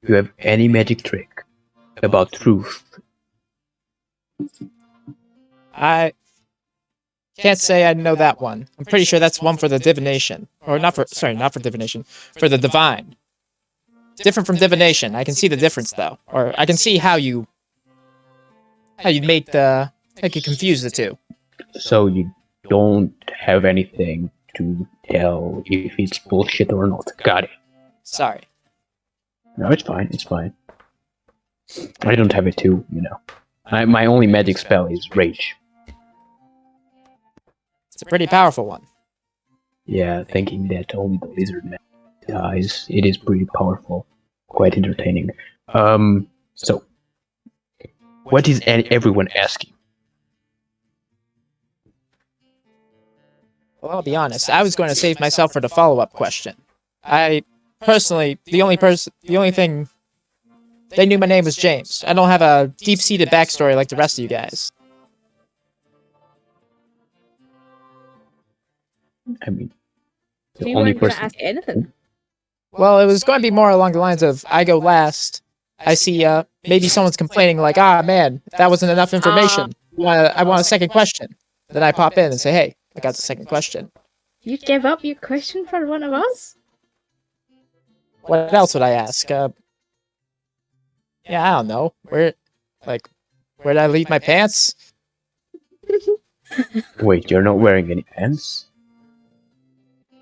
you have any magic trick about truth? I can't say I know that one. I'm pretty sure that's one for the divination. Or not for divination. For the divine. Different from divination. I can see the difference though. Or I can see how you make you confuse the two. So you don't have anything to tell if it's bullshit or not. Got it. Sorry. No, it's fine. It's fine. I don't have it too, you know. My only magic spell is Rage. It's a pretty powerful one. Yeah, thinking that only the lizard man dies, it is pretty powerful. Quite entertaining. So, what is everyone asking? Well, I'll be honest. I was going to save myself for the follow-up question. I personally, the only thing they knew my name was James. I don't have a deep-seated backstory like the rest of you guys. I mean, the You only weren't going to person. ask anything. Well, it was going to be more along the lines of I go last. I see maybe someone's complaining like, ah man, that wasn't enough information. I want a second question. Then I pop in and say, hey, I got the second question. You give up your question for one of us? What else would I ask? Yeah, I don't know. Where'd I leave my pants? Wait, you're not wearing any pants?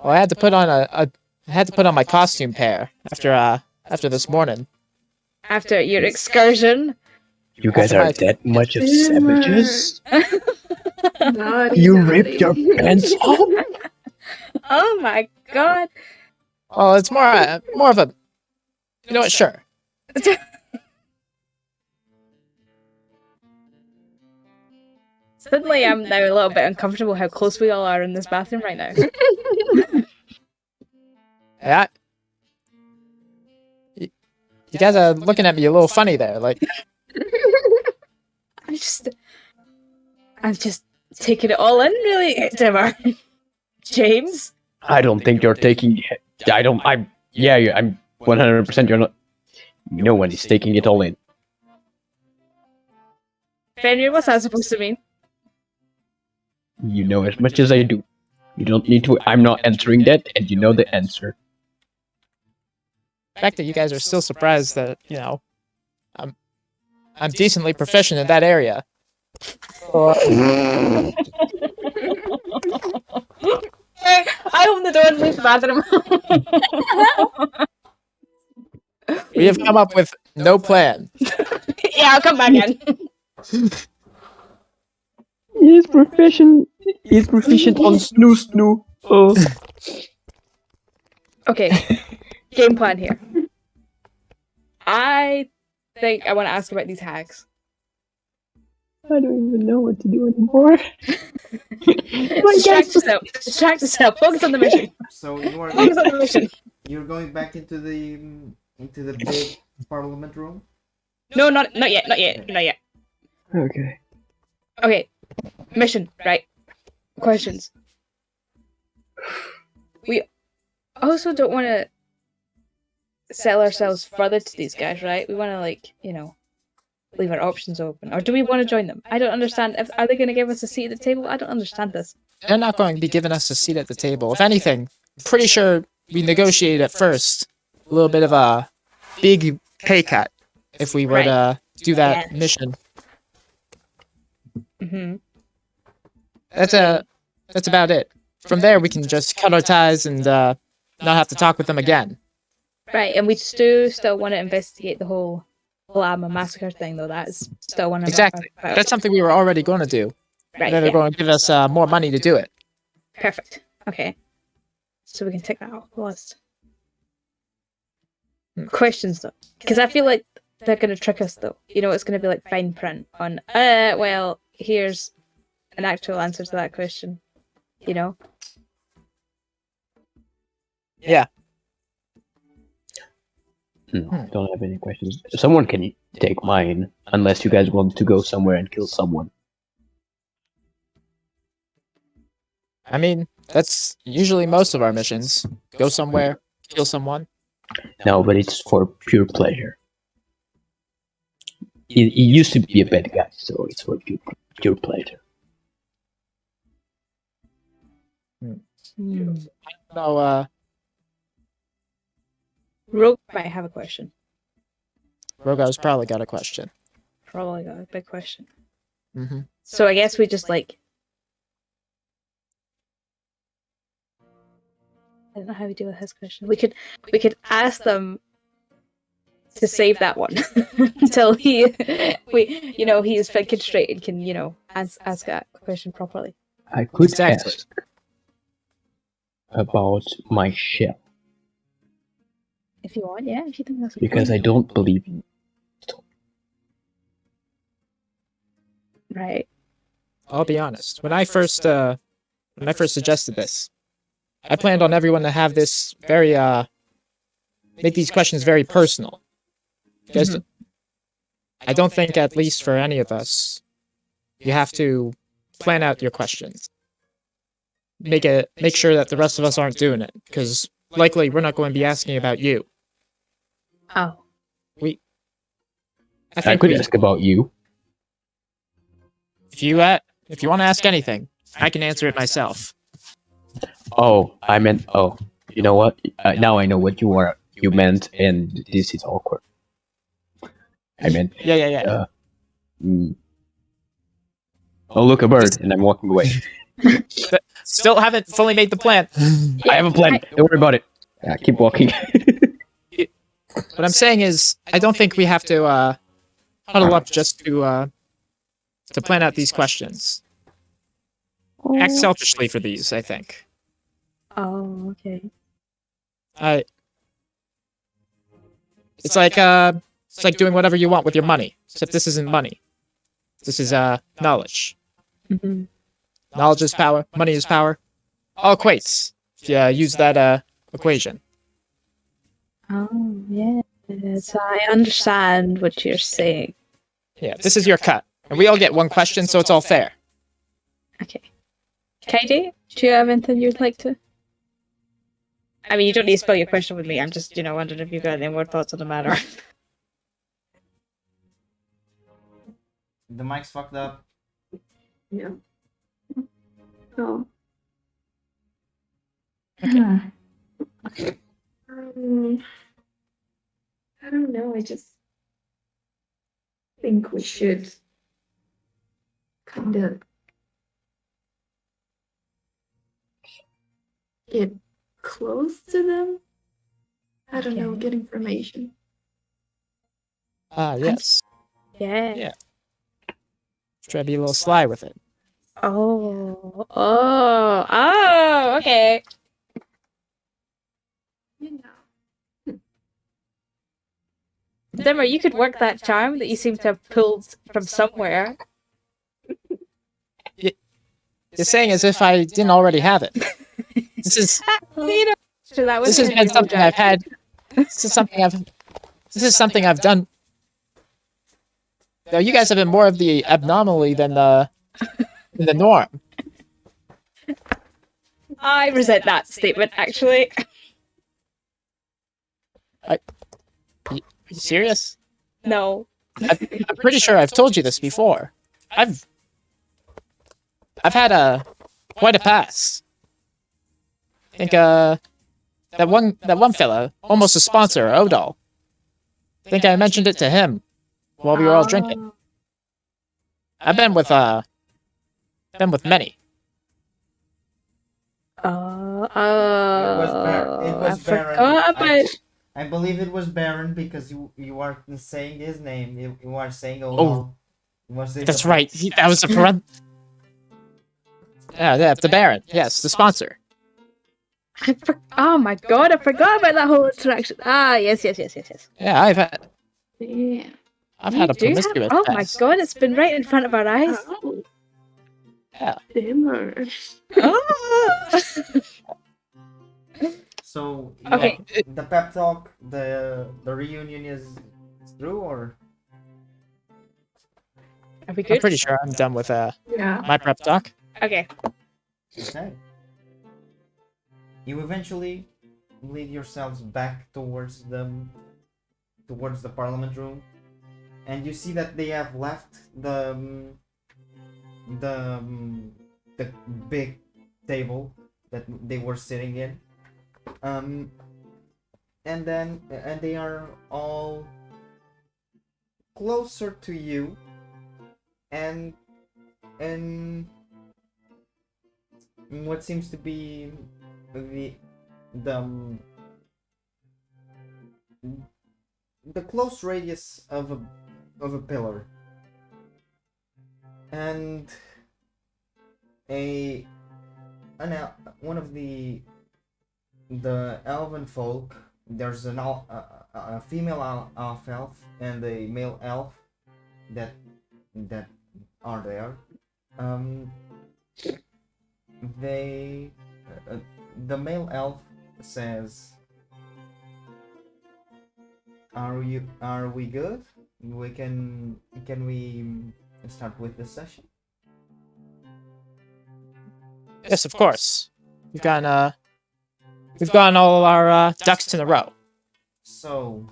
Well, I had to put on my costume pair after this morning. After your excursion? You guys are that much of savages? Naughty, You naughty. ripped your pants off? Oh my god. Well, it's more of a, you know what? Sure. Suddenly I'm now a little bit uncomfortable how close we all are in this bathroom right now. Yeah. You guys are looking at me a little funny there. Like, I'm just taking it all in, really, Timmer. James? I don't think you're taking. I'm 100%. You're not. No one is taking it all in. Fenrir, what's that supposed to mean? You know as much as I do. You don't need to. I'm not answering that, and you know the answer. The fact that you guys are still surprised that, I'm decently proficient in that area. I open the door and leave the bathroom. We have come up with no plan. Yeah, I'll come back in. He's proficient. He's proficient on snoo. Oh. Okay, game plan here. I think I want to ask about these hags. I don't even know what to do anymore. Distract yourself. Distract yourself. Focus on the mission. So you are Focus on the mission. you're going back into the big parliament room. No, not yet. Not yet. Not yet. Okay. Okay, mission. Right. Questions. We also don't want to sell ourselves further to these guys, right? We want to, leave our options open. Or do we want to join them? I don't understand. Are they going to give us a seat at the table? I don't understand this. They're not going to be giving us a seat at the table. If anything, pretty sure we negotiated at first a little bit of a big pay cut if we were to do that mission. Mm-hmm. That's about it. From there, we can just cut our ties and not have to talk with them again. Right, and we do still want to investigate the whole Alama massacre thing, though. That is still one of Exactly. our That's something we were already going to do. right. Then they're going to give us more money to do it. Perfect. Okay, so we can tick that off the list. Questions though, because I feel like they're going to trick us though. It's going to be like fine print on. Well, here's an actual answer to that question. Yeah. Don't have any questions. Someone can take mine, unless you guys want to go somewhere and kill someone. I mean, that's usually most of our missions. Go somewhere, kill someone. No, but it's for pure pleasure. He used to be a bad guy, so it's for pure pleasure. No, Rogue might have a question. Rogar's probably got a question. Probably got a big question. Mm-hmm. So I guess we just I don't know how we deal with his question. We could ask them to save that one until he's thinking straight and can ask that question properly. I could Exactly. ask about my shell, If you want, yeah. If you think that's a because I don't believe you. right. I'll be honest. When I first suggested this, I planned on everyone to have this very make these questions very personal. Because I don't think, at least for any of us, you have to plan out your questions. Make sure that the rest of us aren't doing it, because likely we're not going to be asking about you. Oh. I could ask about you. If you want to ask anything, I can answer it myself. Oh, I meant. Oh, you know what? Now I know what you meant, and this is awkward. I meant. Yeah. Oh, look, a bird, and I'm walking away. Still haven't fully made the plan. I have a plan. Don't worry about it. Keep walking. What I'm saying is, I don't think we have to huddle up just to plan out these questions. Act selfishly for these, I think. Oh, okay. It's like doing whatever you want with your money, except this isn't money. This is knowledge. Mm-hmm. Knowledge is power. Money is power. All equates. If you use that equation. Oh, yes. I understand what you're saying. Yeah, this is your cut, and we all get one question, so it's all fair. Okay. Katie, do you have anything you'd like to? I mean, you don't need to spell your question with me. I'm just, wondering if you've got any more thoughts on the matter. The mic's fucked up. Yeah. Oh. Okay. I don't know. I just think we should kind of get close to them. I don't know. Okay. Get information. Yes. Yeah. Yeah. Try to be a little sly with it. Oh, okay. You know. Dimmer, you could work that charm that you seem to have pulled from somewhere. You're saying as if I didn't already have it. This is You know, so that was this has kind been of something I've had. This is something I've done. No, you guys have been more of the abnormally than the norm. I resent that statement, actually. Are you serious? No. I'm pretty sure I've told you this before. I've had quite a past. I think that one fella, almost a sponsor, Odal. I think I mentioned it to him while we were all drinking. I've been with many. It was I Baron. forgot about. I believe it was Baron because you are saying his name. You are saying Oh, Odal. that's right. That was the yeah, the Baron. Yes, the sponsor. Oh my god, I forgot about that whole interaction. Ah, yes. Yeah, I've had Yeah. a You do have. promiscuous Oh my past. god, it's been right in front of our eyes. Oh, Yeah. dimmer. Oh. So Okay. the pep talk, the reunion is through, or Are we I'm good? pretty sure I'm done with Yeah. my prep talk. Okay. okay. You eventually lead yourselves back towards the parliament room, and you see that they have left the big table that they were sitting in, and they are all closer to you, and what seems to be the the close radius of a pillar, and one of the elven folk. There's a female elf and a male elf that are there. They the male elf says, Are we good? Can we start with this session? Yes, of course. We've gotten all our ducks in a row. So,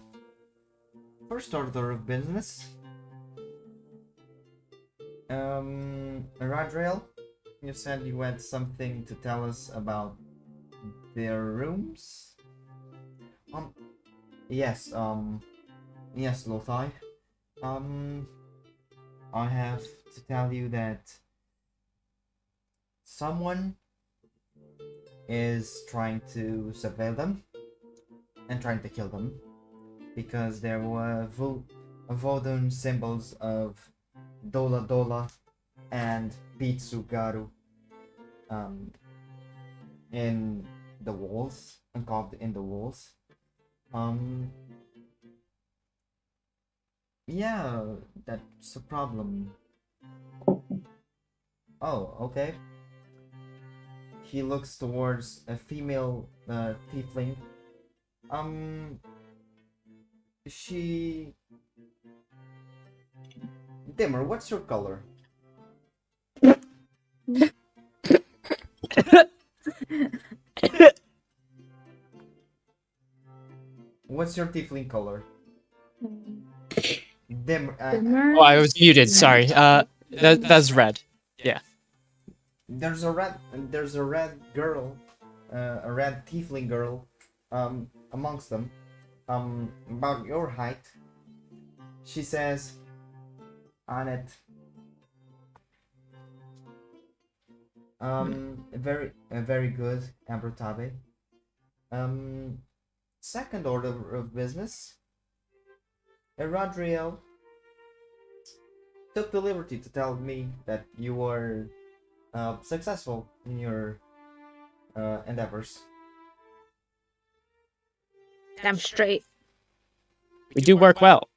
first order of business. Radriel, you said you had something to tell us about their rooms. Yes, yes, Lothai. I have to tell you that someone is trying to surveil them and trying to kill them because there were Vodun symbols of Dola Dola and Pitsugaru in the walls, and carved in the walls. Yeah, that's a problem. Oh, okay. He looks towards a female tiefling. She... Dimmer, what's your color? What's your tiefling color? Dim. Oh, I was muted. Sorry. That's red. There's a red girl, a red tiefling girl, amongst them, about your height. She says, on it, very good, Ambratabe. Second order of business, Eradriel took the liberty to tell me that you were successful in your endeavors. Damn straight. We do work well.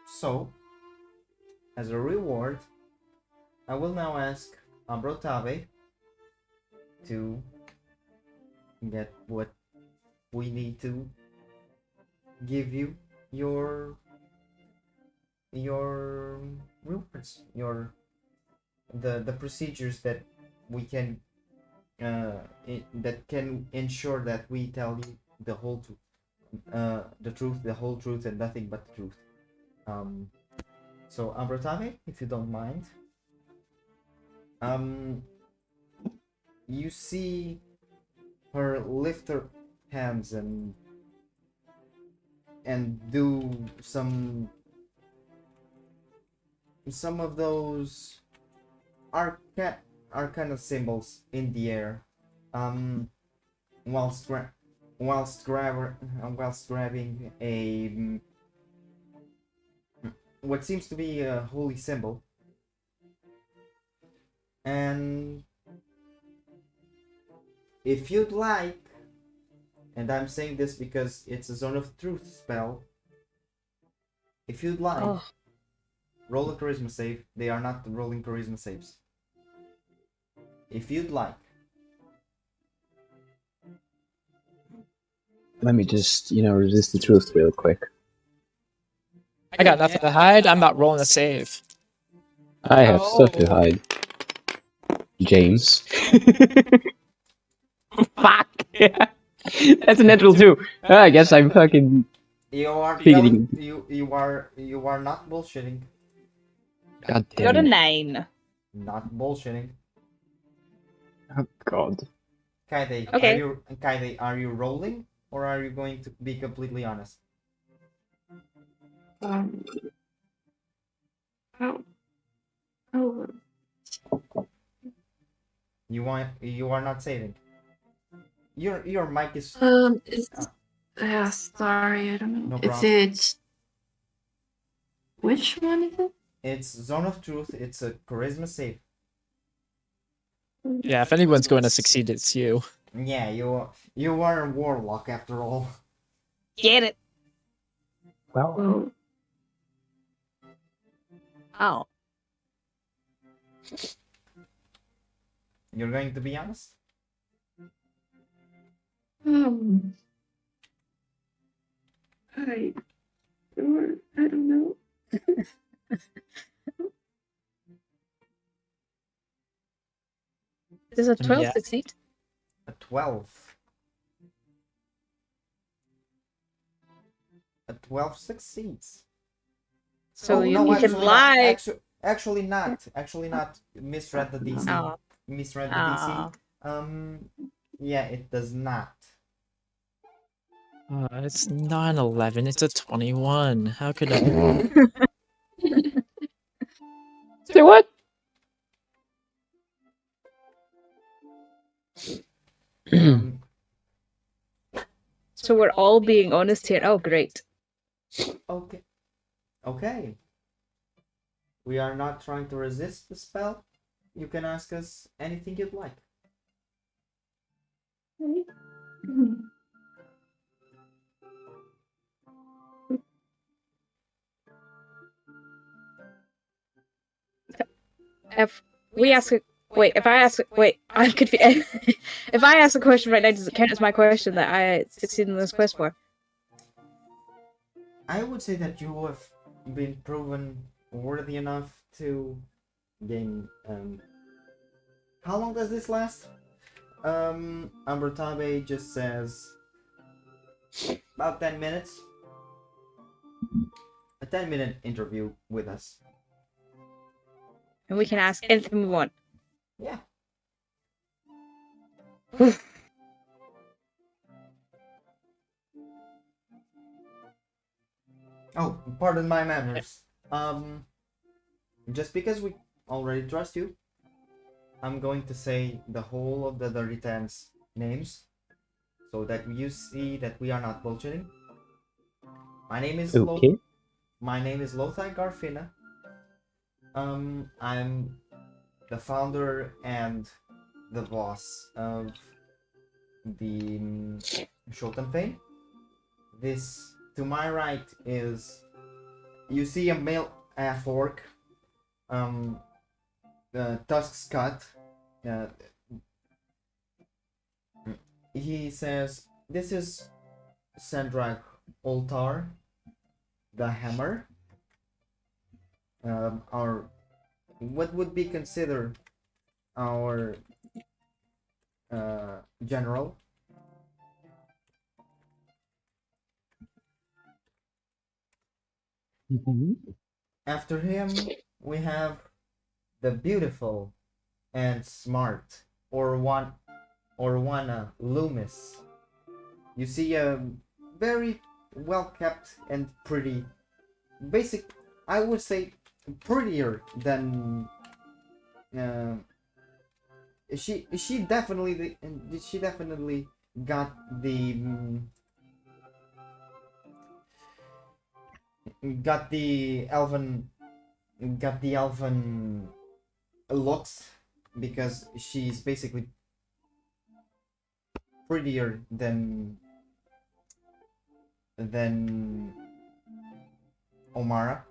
So, as a reward, I will now ask Ambrotave to get what we need to give you your rewards, the procedures that we can that can ensure that we tell you the whole truth, the truth, the whole truth, and nothing but the truth. So Ambrotave, if you don't mind, you see her lift her hands and do some of those arcana symbols in the air, whilst grabbing a what seems to be a holy symbol, and if you'd like, and I'm saying this because it's a Zone of Truth spell, if you'd like, roll a charisma save. They are not rolling charisma saves. If you'd like. Let me just, resist the truth real quick. I got nothing to hide. I'm not rolling a save. I have stuff to hide. James. Fuck! Yeah. That's a natural too. I guess I'm fucking... You are Feeding. you are not bullshitting. God I got a damn it. 9. Not bullshitting. Oh, God. Kaide, Okay. are you rolling or are you going to be completely honest? Oh. Oh. You are not saving. Your mic is It's yeah. Sorry, I don't know No if problem. it's which one is it? it's Zone of Truth. It's a charisma save. Yeah, if anyone's going to succeed, it's you. Yeah, you are a warlock after all. Get it. Well, Well, Oh. You're going to be honest? um, I don't know. Does a 12 Yeah. succeed? A 12. A 12 succeeds. So Oh, you, no, you can actually not. lie. Actually not. Actually not. Misread the DC. Oh. Misread the Oh. DC. Yeah, it does not. It's not an 11. It's a 21. How could I? say what? Um, So we're all being honest here. Oh, great. okay. Okay. We are not trying to resist the spell. You can ask us anything you'd like. If we ask a wait, if I ask wait, I'm confused. If I ask a question right now, does it count as my question that I succeeded in this quest for? I would say that you have been proven worthy enough to gain. How long does this last? Ambertabe just says about 10 minutes. a 10-minute interview with us. And we can ask anything we want. Yeah. Oh, pardon my manners. Just because we already trust you, I'm going to say the whole of the Dirty Tens names, so that you see that we are not bullshitting. My name is Okay. My name is Lothar Garfina. I'm the founder and the boss of the Shoten Fame. This to my right is, you see a male half orc, tusks cut. Uh, he says, "This is Sandrak Oltar, the Hammer, our what would be considered our general." After him, we have the beautiful and smart Orwana Loomis. You see a very well kept and pretty, I would say prettier than uh, she definitely got the got the elven looks, because she's basically prettier than Omara.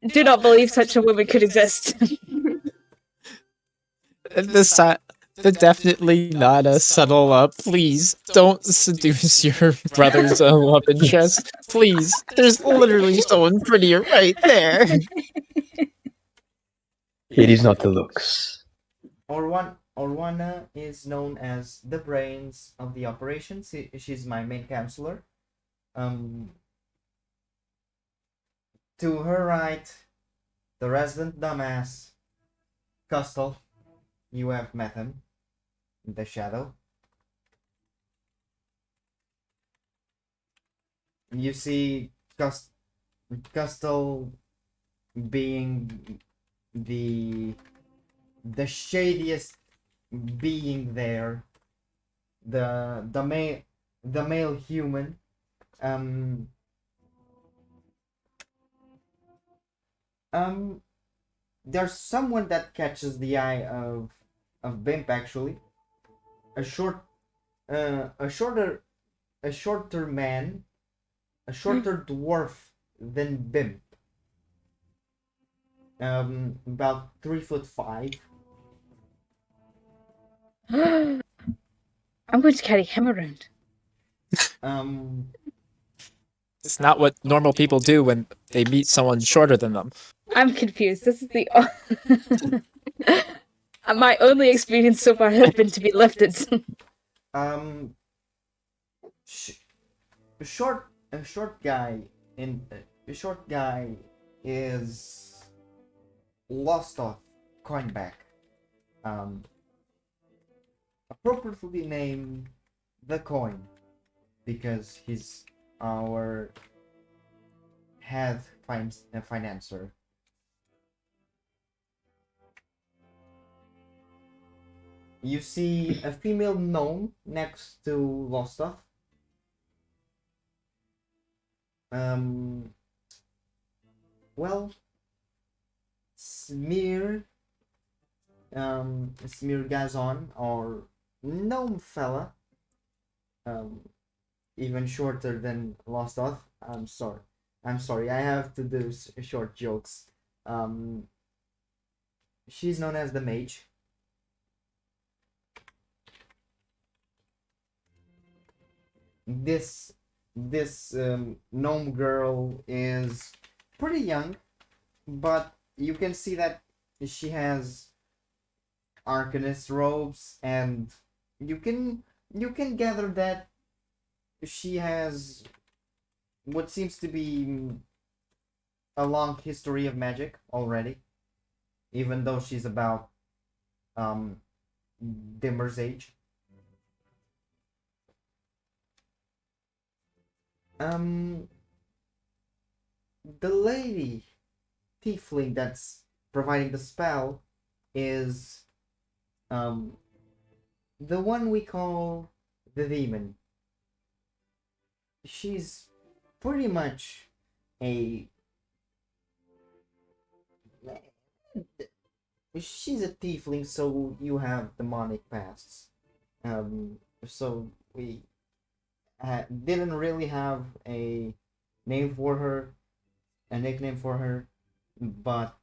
Do not believe such a woman could exist. They're definitely not a subtle please don't seduce your brother's love interest. Please. There's literally someone prettier right there. It is not the looks. Orwana is known as the brains of the operation. She's my main counselor. To her right, the resident dumbass, Custle. You have met him in the shadow. You see Custle being the shadiest being there. The male human. There's someone that catches the eye of Bimp, actually. A shorter man, a shorter dwarf than Bimp. About 3'5". I'm going to carry him around. It's not what normal people do when they meet someone shorter than them. I'm confused. This is the my only experience so far has been to be lifted. A short guy is lost off Coinback. Appropriately named the Coin, because he's our head financer. You see a female gnome next to Lostoff. Well, Smear Gazon, or gnome fella, even shorter than Lostoff. I'm sorry, I have to do short jokes. She's known as the mage. This gnome girl is pretty young, but you can see that she has Arcanist robes and you can gather that she has what seems to be a long history of magic already, even though she's about um Dimmer's age. Um, the lady tiefling that's providing the spell is um the one we call the demon. She's pretty much a she's a tiefling, so you have demonic pasts. So we didn't really have name for her, a nickname for her, but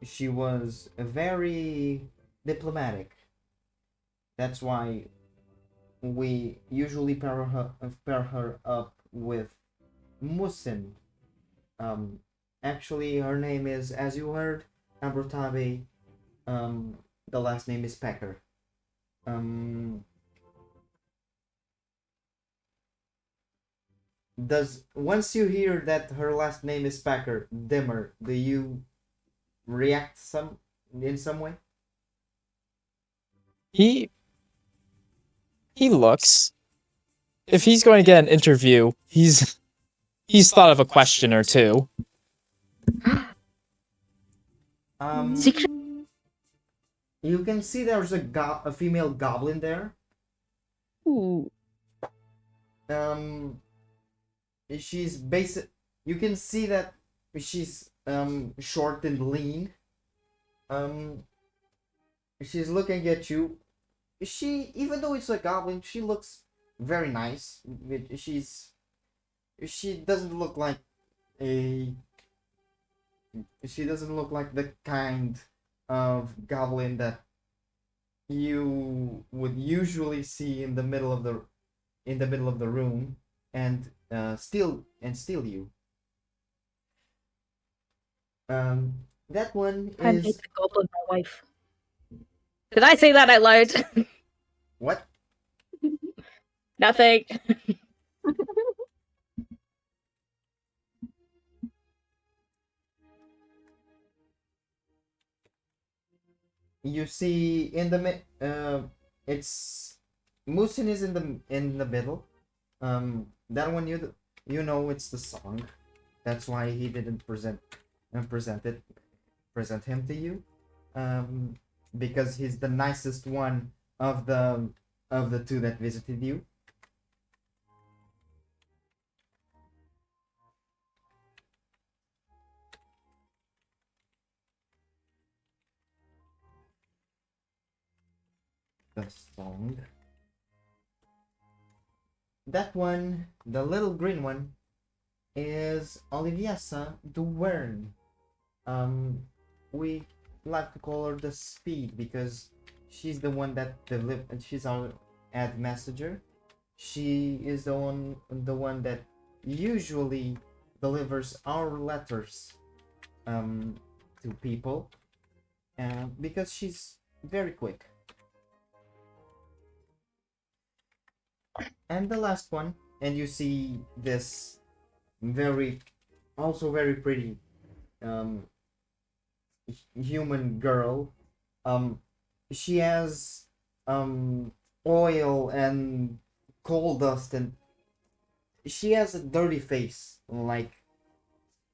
she was very diplomatic. That's why we usually pair her up with Musin. Um, Actually, her name is, as you heard, Abrutabe. The last name is Pecker. Um, does once you hear that her last name is Packer, Dimmer, do you react in some way? He looks. If he's going to get an interview, he's thought of a question or two. Secret. You can see there's a female goblin there. Ooh. Um, she's basic. You can see that she's short and lean. Um, she's looking at you. She, even though it's a goblin, she looks very nice. She doesn't look like a she doesn't look like the kind of goblin that you would usually see in the middle of the room and steal you. That one I made is the goblin my wife. Did I say that out loud? what? Nothing. You see in the it's Musin is in the middle. That one you know it's the song. That's why he didn't present him to you. Because he's the nicest one of the two that visited you. The song. That one, the little green one, is Oliviesa Duwern. We like to call her the Speed because she's the one that she's our ad messenger. She is the one that usually delivers our letters um to people, because she's very quick. And the last one, and you see this very also very pretty um human girl. um she has oil and coal dust, and she has a dirty face, like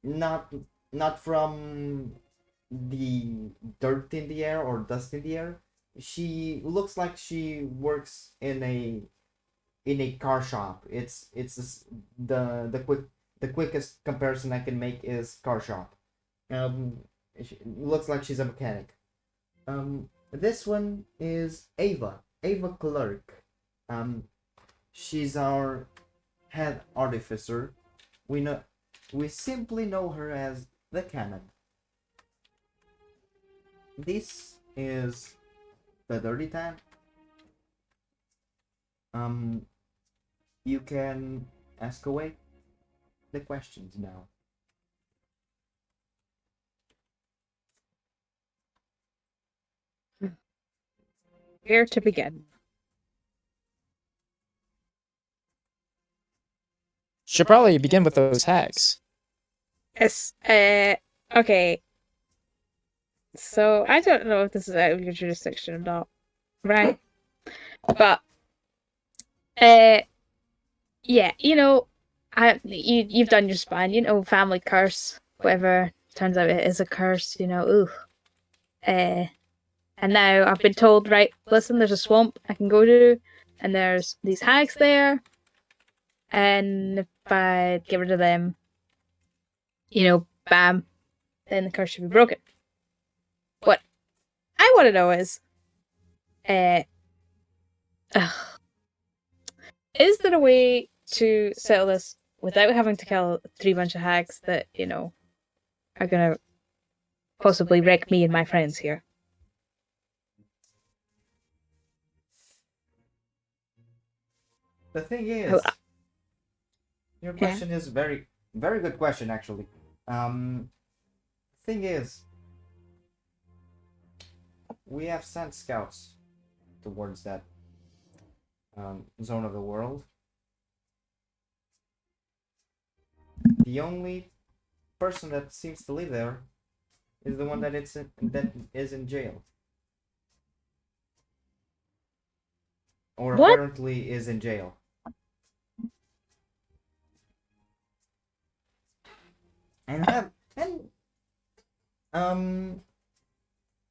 not not from the dirt in the air or dust in the air. She looks like she works in a car shop. The quickest comparison I can make is car shop. She looks like she's a mechanic. This one is Ava Clerk. Um, she's our head artificer. We simply know her as the Cannon. This is the dirty time. You can ask away the questions now. where to begin? Should probably begin with those hags. Yes. Okay. So I don't know if this is out of your jurisdiction or not, right? But yeah, you've done your span, family curse, whatever. Turns out it is a curse, ooh. And now I've been told, right, listen, there's a swamp I can go to, and there's these hags there, and if I get rid of them, bam, then the curse should be broken. What I want to know is, is there a way to settle this without having to kill 3 bunch of hags that, are gonna possibly wreck me and my friends here? The thing is, Oh, your question is very, very good question, actually. Thing is, we have sent scouts towards that zone of the world. The only person that seems to live there is the one that is in jail, or What? apparently is in jail.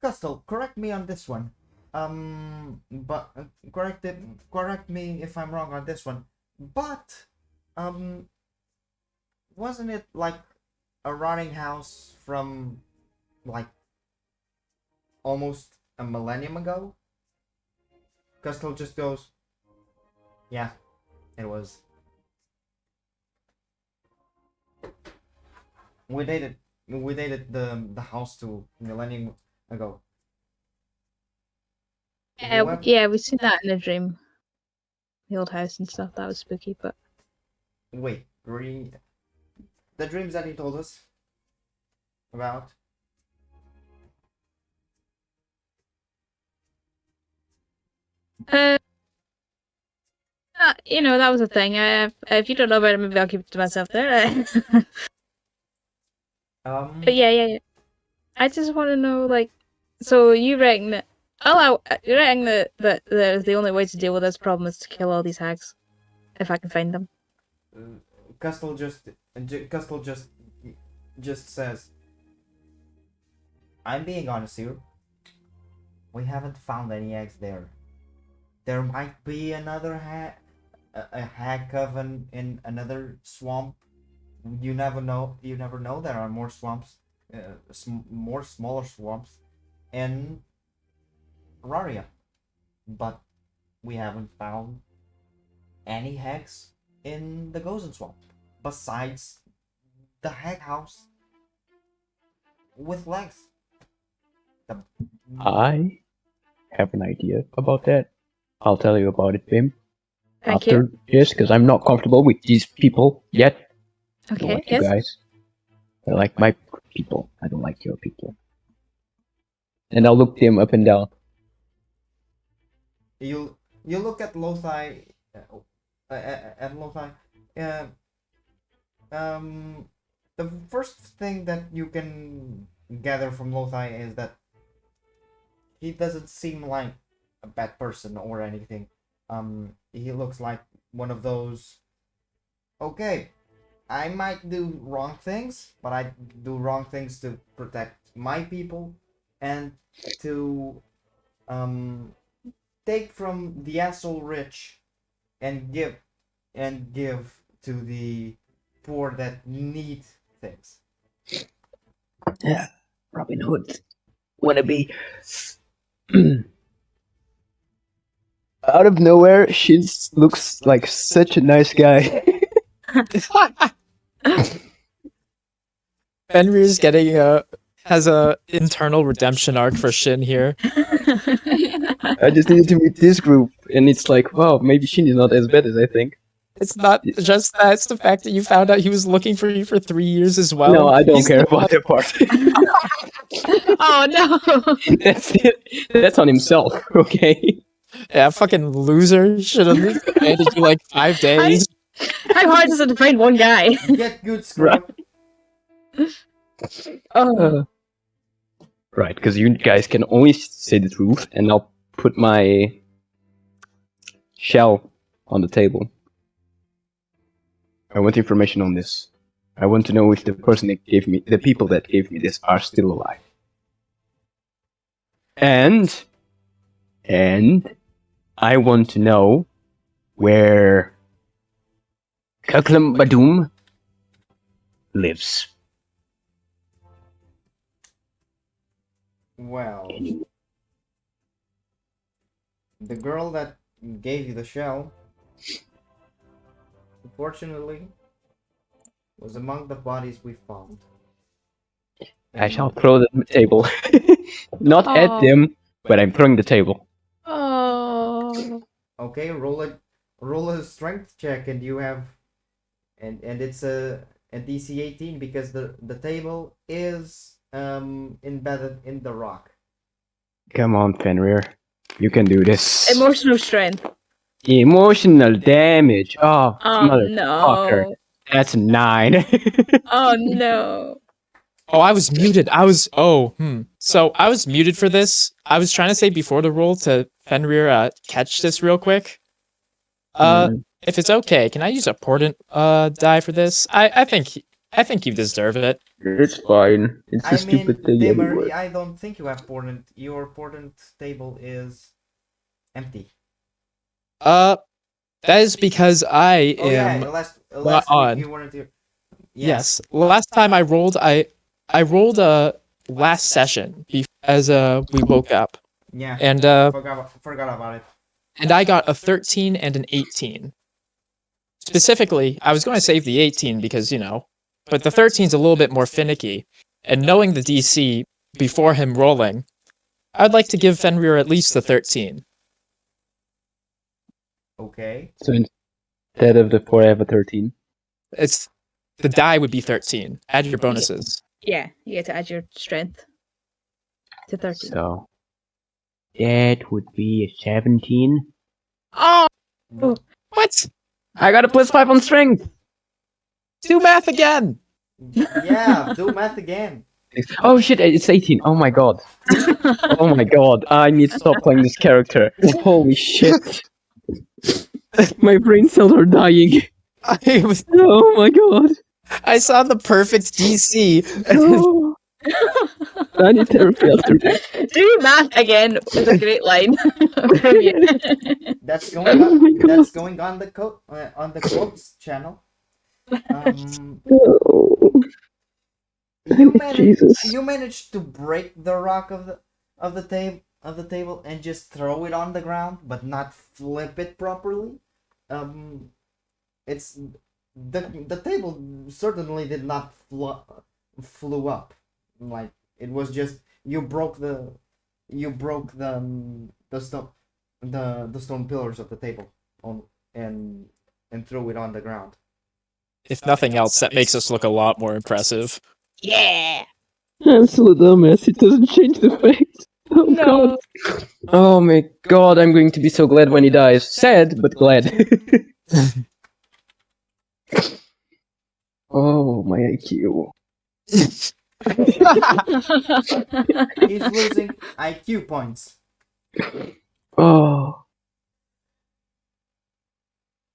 Custel, correct me on this one. But correct me if I'm wrong on this one. But wasn't it like a rotting house from like almost a millennium ago? Custel just goes, yeah, it was. We dated the house to millennium ago. What? Yeah, we've seen that in a dream. The old house and stuff. That was spooky, but Wait, the dreams that he told us about. that was a thing. If you don't know about it, maybe I'll keep it to myself there. But yeah. I just want to know, like, so you reckon that you reckon that the only way to deal with this problem is to kill all these hags, if I can find them. Custel just says, I'm being honest here. We haven't found any eggs there. There might be another a hag coven in another swamp. You never know. There are more swamps, more smaller swamps in Raria, but we haven't found any hags in the Gozen Swamp besides the hag house with legs. I have an idea about that. I'll tell you about it, Pim. Thank after you. this, because I'm not comfortable with these people yet. I don't Okay. like you Yes. guys. I like my people. I don't like your people. And I'll look them up and down. You look at Lothai, at Lothai. The first thing that you can gather from Lothai is that he doesn't seem like a bad person or anything. He looks like one of those. Okay, I might do wrong things, but I do wrong things to protect my people and to take from the asshole rich and give to the poor that need things. Yeah, Robin Hood. Wanna be. Out of nowhere, she looks like such a nice guy. Fenrir's getting has a internal redemption arc for Shin here. I just needed to meet this group, and it's like, wow, maybe Shin is not as bad as I think. It's not just that; it's the fact that you found out he was looking for you for 3 years as well. No, I don't care about that part. Oh no! That's it. That's on himself, okay? Yeah, fucking loser. Should have handed you like 5 days. How hard is it to find one guy? Get good, Scrub. Oh, Right, because you guys can only say the truth, and I'll put my shell on the table. I want information on this. I want to know if the people that gave me this are still alive. And I want to know where Kaklam Badoom lives. Well, the girl that gave you the shell, unfortunately, was among the bodies we found. I shall throw the table. Not at Aw. them, but I'm throwing the table. oh. Okay, roll a strength check, and you have, and it's a DC 18 because the table is embedded in the rock. Come on, Fenrir. You can do this. Emotional strength. Emotional damage. Oh, Oh motherfucker. no. That's 9. Oh no. Oh, I was muted. So I was muted for this. I was trying to say before the roll to Fenrir, catch this real quick. If it's okay, can I use a portent die for this? I think you deserve it. It's fine. It's a I mean, stupid thing Dimmer, anyway. I don't think you have portent. Your portent table is empty. That is because I Oh yeah, am last on. week you weren't here. Yes. Last time I rolled, I rolled last session as we woke up, Yeah, and forgot about it. and I got a 13 and an 18. Specifically, I was going to save the 18 because, but the 13's a little bit more finicky. And knowing the DC before him rolling, I'd like to give Fenrir at least the 13. Okay. So instead of the forever 13. It's the die would be 13. Add your bonuses. Yeah, you get to add your strength to 13. So that would be a 17. Oh! What? I got a +5 on strength. Do math again. Yeah, do math again. Oh shit, it's 18. Oh my god. Oh my god. I need to stop playing this character. Holy shit. My brain cells are dying. Oh my god. I saw the perfect DC. Oh. I need therapy after this. Do math again was a great line from you. That's going Oh my on. God. That's going on the quotes channel. Oh. Jesus. You managed to break the rock of the table and just throw it on the ground, but not flip it properly. It's the table certainly did not flew up. Like it was just you broke the stone pillars of the table and threw it on the ground. If nothing else, that makes us look a lot more impressive. Yeah! I'm still a dumbass. It doesn't change the fact. Oh No. god. Oh my god, I'm going to be so glad when he dies. Sad, but glad. Oh, my IQ. He's losing IQ points. Oh.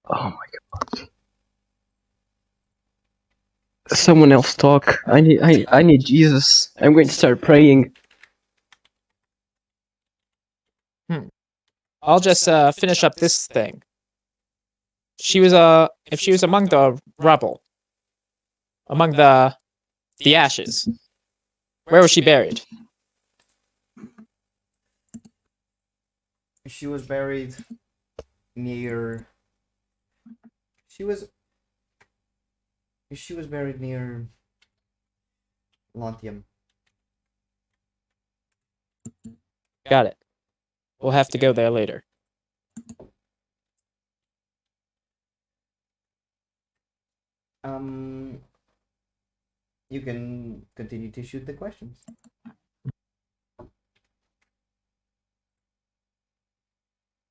Oh my god. Someone else talk. I need Jesus. I'm going to start praying. I'll just finish up this thing. If she was among the rubble, among the ashes, where was she buried? She was buried near. She was buried near Lantium. Got it. We'll have to go there later. You can continue to shoot the questions.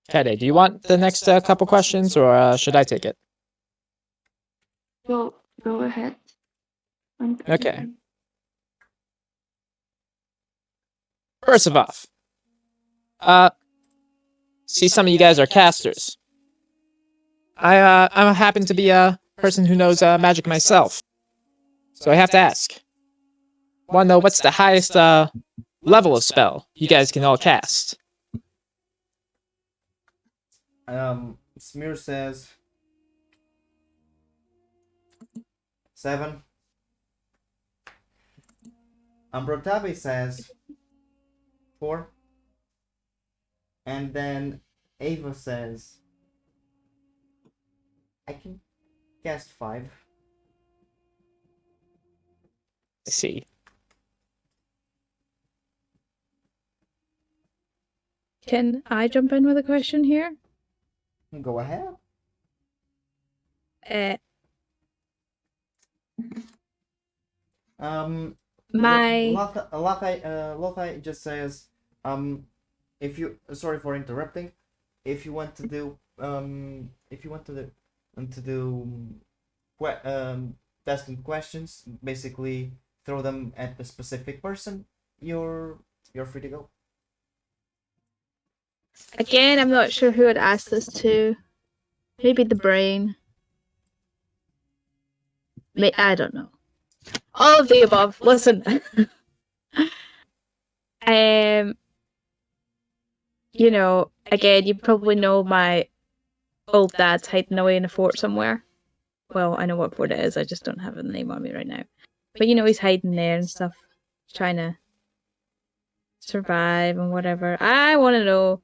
Kade, do you want the next couple questions, or should I take it? Well, go ahead. Okay. First of all, see, some of you guys are casters. I happen to be a person who knows magic myself, so I have to ask. Want to know what's the highest level of spell you guys can all cast? Smear says 7. Ambrotabe says 4. And then Ava says I can cast 5. I see. Can I jump in with a question here? Go ahead. Uh, my Lothai just says, if you, sorry for interrupting, if you want to do, testing questions, basically throw them at a specific person, you're free to go. again, I'm not sure who I'd ask this to. Maybe the brain. I don't know. All of the above. Listen. You know, again, you probably know my old dad's hiding away in a fort somewhere. Well, I know what fort it is, I just don't have the name on me right now. But you know, he's hiding there and stuff, trying to survive and whatever. I want to know,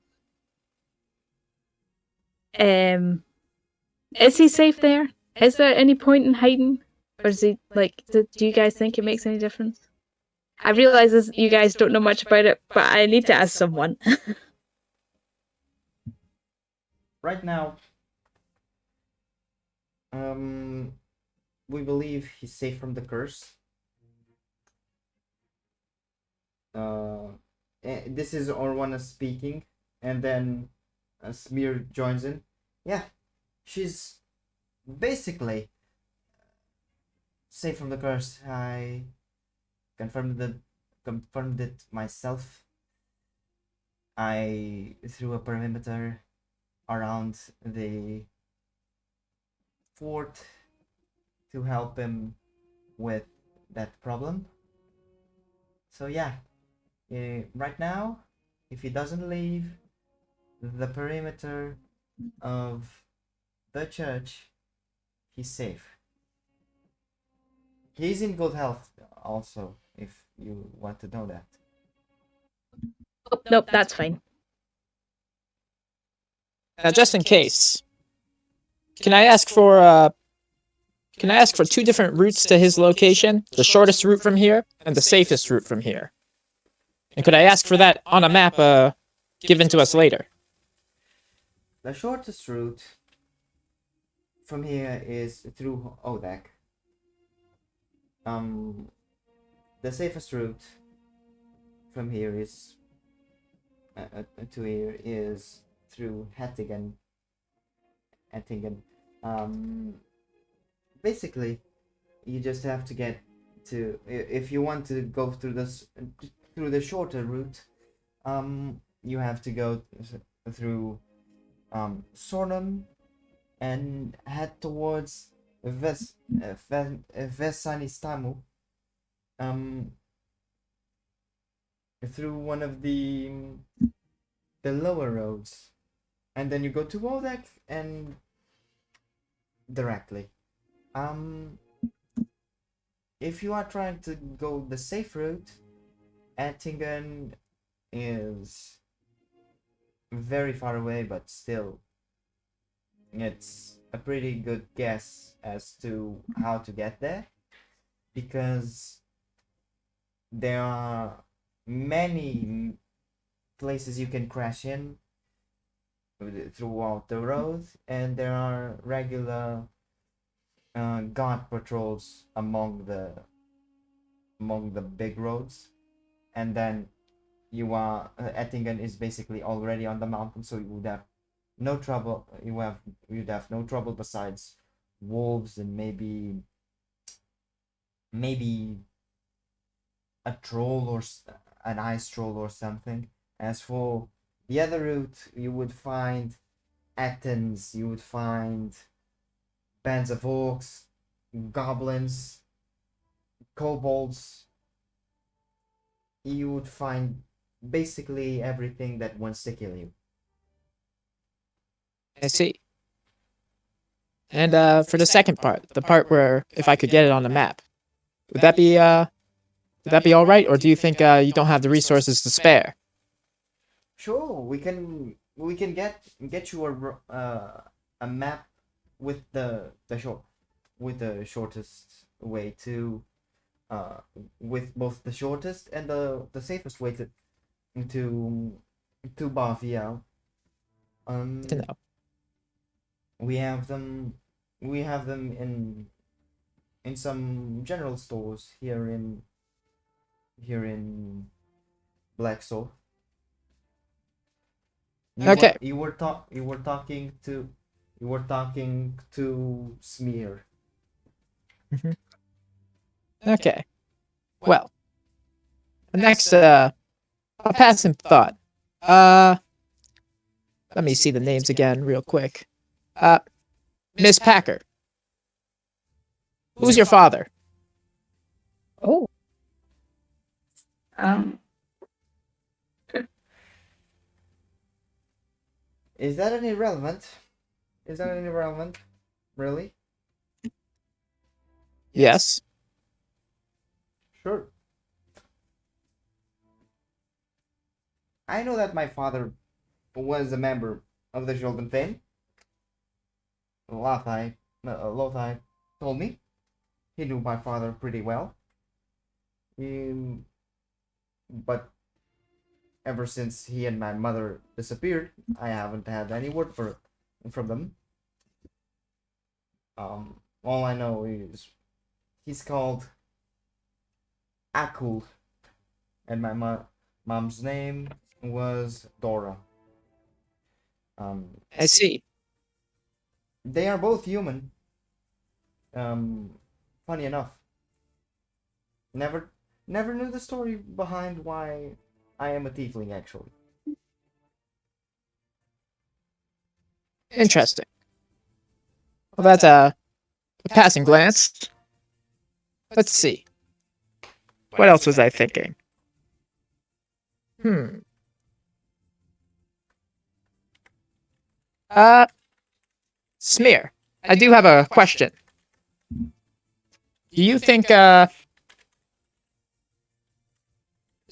is he safe there? Is there any point in hiding? Or is he, like, do you guys think it makes any difference? I realize you guys don't know much about it, but I need to ask someone. Right now, we believe he's safe from the curse. This is Orwana speaking, and then Smear joins in. Yeah, she's basically safe from the curse. I confirmed it myself. I threw a perimeter around the fort to help him with that problem. So yeah, right now, if he doesn't leave the perimeter of the church, he's safe. He's in good health also, if you want to know that. Oh, nope, that's fine. Now, just in case, can I ask for 2 different routes to his location? The shortest route from here and the safest route from here. And could I ask for that on a map given to us later? The shortest route from here is through Odak. The safest route from here is to here is through Hattingen. Basically, you just have to get to, if you want to go through the shorter route, you have to go through Sornum and head towards Vesanistamu, through one of the lower roads, and then you go to Wodak and directly. If you are trying to go the safe route, Ettingen is very far away, but still, it's a pretty good guess as to how to get there, because there are many places you can crash in throughout the road, and there are regular guard patrols among the big roads, and then you are Ettingen is basically already on the mountain, so you would have no trouble. You'd have no trouble besides wolves and maybe a troll or an ice troll or something. As for the other route, you would find Attons, you would find bands of orcs, goblins, kobolds. You would find basically everything that wants to kill you. I see. And for the second part, the part where if I could get it on the map, would that be all right, or do you think you don't have the resources to spare? Sure, we can get you a map with the shortest way to with both the shortest and the safest way to to Bavia. To know. We have them in some general stores here in Blacksaw. Okay. You were talking to Smear. Okay. Well, next, a passing thought. Let me see the names again real quick. Miss Packer. Who's your father? Oh, Um, Is that any relevant? Really? Yes. Sure. I know that my father was a member of the Golden Fame. Lothai told me. He knew my father pretty well. But ever since he and my mother disappeared, I haven't had any word from them. All I know is he's called Akul, and my mom's name was Dora. I see. They are both human. Funny enough. Never knew the story behind why I am a tiefling, actually. Interesting. Well, that's a passing glance. Let's see. What else was I thinking? Smear. I do have a question. Do you think, is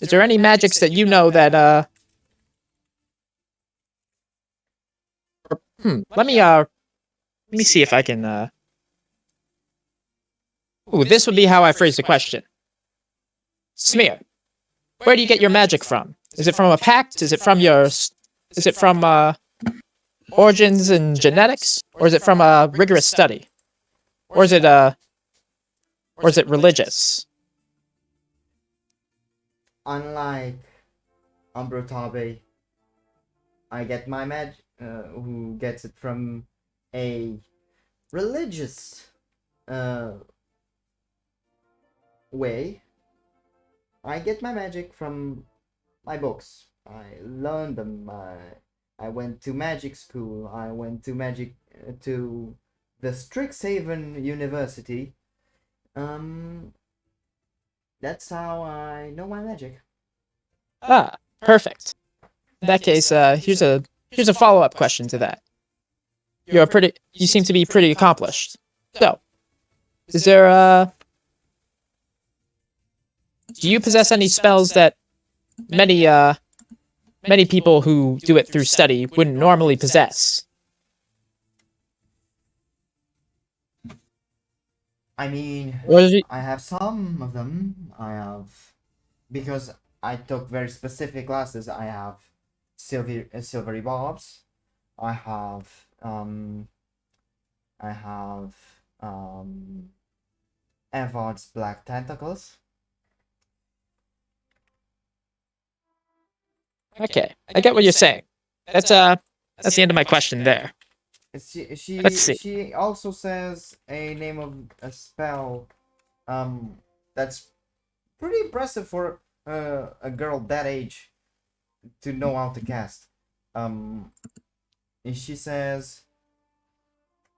there any magics that you know that, let me see if I can, ooh, this would be how I phrase the question. Smear, where do you get your magic from? Is it from a pact? Is it from origins and genetics? Or is it from a rigorous study? Or is it religious? Unlike Umbrotabe, I get my magic, who gets it from a religious way. I get my magic from my books. I learned them. I went to magic school. I went to to the Strixhaven University. Um, that's how I know my magic. Ah, perfect. In that case, here's a follow-up question to that. You seem to be pretty accomplished. So, is there do you possess any spells that many people who do it through study wouldn't normally possess? I mean, Or is it, I have some of them. Because I took very specific classes. I have silvery bobs. I have I have Evard's black tentacles. okay, I get what you're saying. That's That's the end of my question there. Let's see. She also says a name of a spell that's pretty impressive for a girl that age to know how to cast. And she says,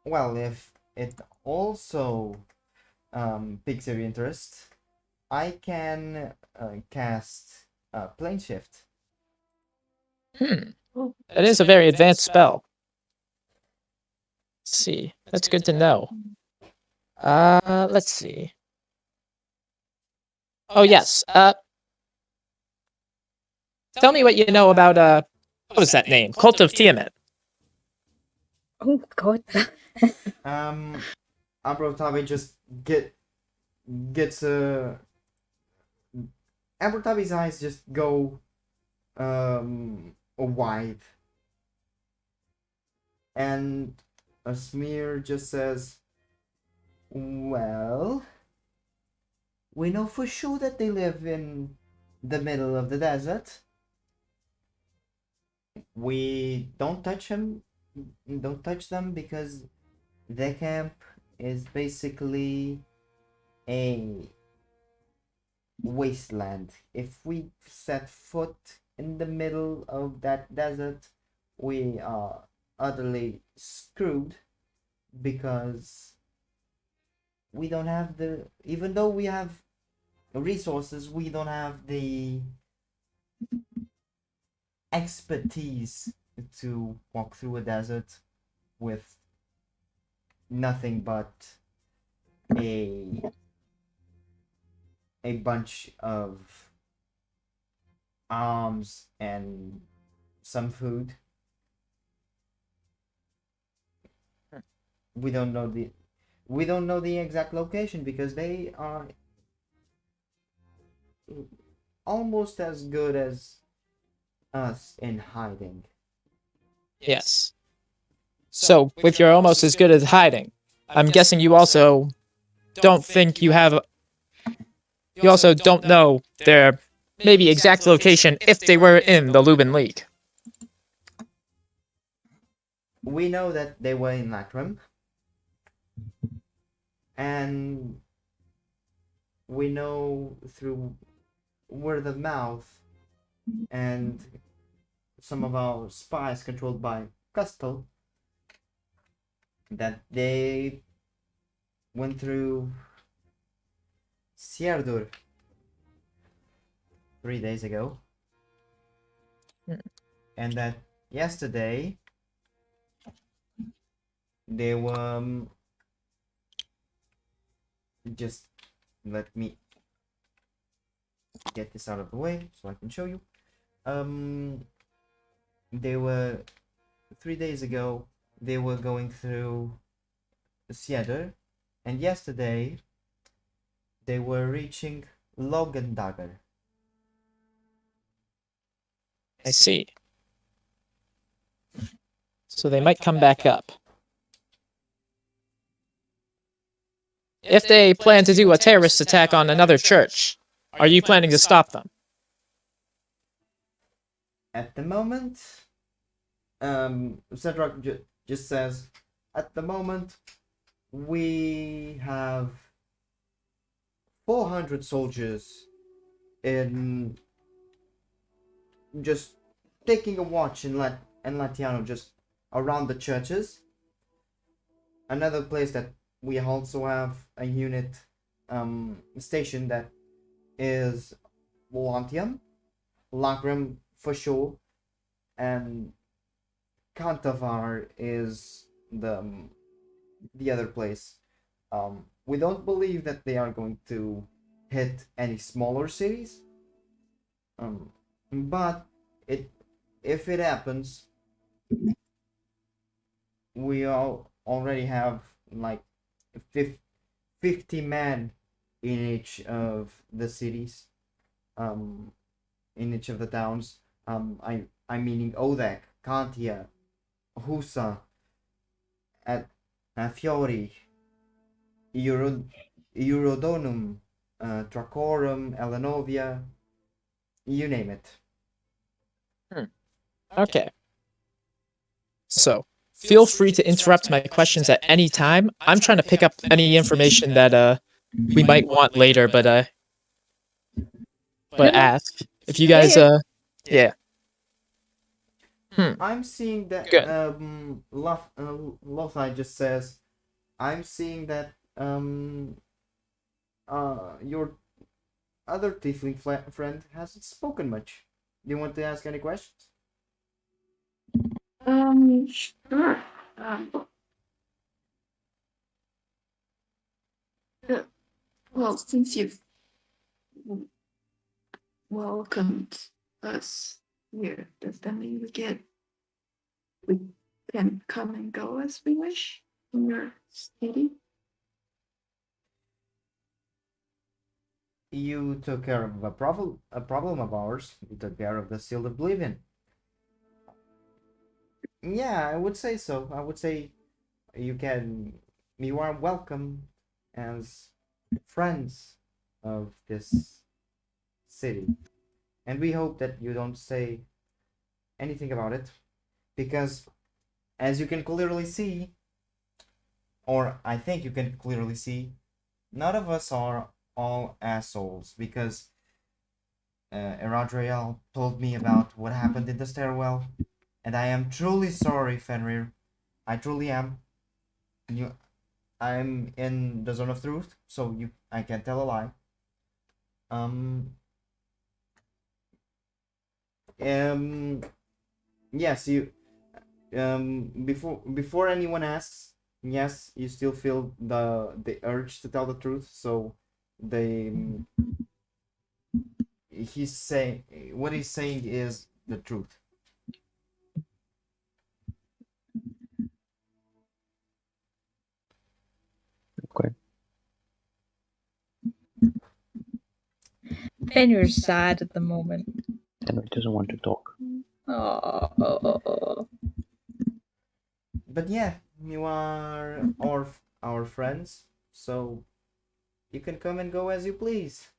well, if it also piques your interest, I can cast plane shift. That is a very advanced spell. Let's see. That's good to know. Let's see. Oh yes. Tell me what you know about what is that name? Cult of Tiamat. Oh God. Ambrotabi just gets Ambrotabi's eyes just go wide, and a smear just says, well, we know for sure that they live in the middle of the desert. We don't touch them because their camp is basically a wasteland. If we set foot in the middle of that desert, we are utterly screwed because we don't have even though we have resources, we don't have the expertise to walk through a desert with nothing but a bunch of arms and some food. We don't know the exact location because they are almost as good as us in hiding. Yes. So, with your almost as good as hiding, I'm guessing you also don't think you have. You also don't know their maybe exact location if they were in the Lubin League. We know that they were in Lakram, and we know through word of mouth and some of our spies controlled by Custal that they went through Sierdur 3 days ago, and that yesterday they were just let me get this out of the way so I can show you. They were 3 days ago. They were going through Sierdur, and yesterday they were reaching Logandagger. I see. So they might come back up. If they plan to do a terrorist attack on another church, are you planning to stop them? At the moment, Cedric just says, at the moment, we have 400 soldiers in just taking a watch in Latiano, just around the churches. Another place that we also have a unit station that is Volantium, Lagram for sure, and Kantavar is the other place. We don't believe that they are going to hit any smaller cities. But if it happens, we all already have like 50 men in each of the cities, in each of the towns. I'm meaning Odek, Kantia, Husa, at Fiori, Eurodonum, Tracorum, Elenovia, you name it. Okay. So feel free to interrupt my questions at any time. I'm trying to pick up any information that we might want later, but Yeah. ask if you Yeah, guys yeah. yeah. Hmm. I'm seeing that Good. Lothai just says, I'm seeing that your other tiefling friend hasn't spoken much. Do you want to ask any questions? Sure. Well, since you've welcomed us here, does that mean we can come and go as we wish in your city? You took care of a problem of ours. You took care of the Seal of Oblivion. Yeah, I would say so. I would say you are welcome as friends of this city. And we hope that you don't say anything about it, because as you can clearly see, or I think you can clearly see, none of us are all assholes, because Eradriel told me about what happened in the stairwell, and I am truly sorry, Fenrir. I truly am. You, I'm in the zone of truth, so I can't tell a lie. Um, um, yes, before anyone asks, yes, you still feel the urge to tell the truth. So the he's saying what he's saying is the truth. Okay. Fenrir's sad at the moment. Henry doesn't want to talk. Oh. But yeah, you are our friends, so you can come and go as you please.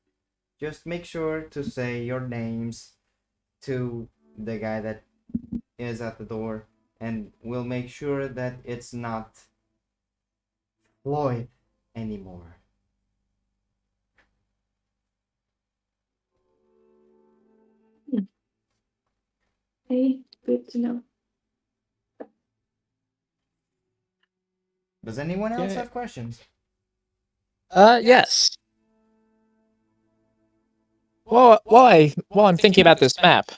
Just make sure to say your names to the guy that is at the door, and we'll make sure that it's not Floyd anymore. Hey, good to know. Does anyone else Yeah. have questions? Yes. Well, while I'm thinking about this map,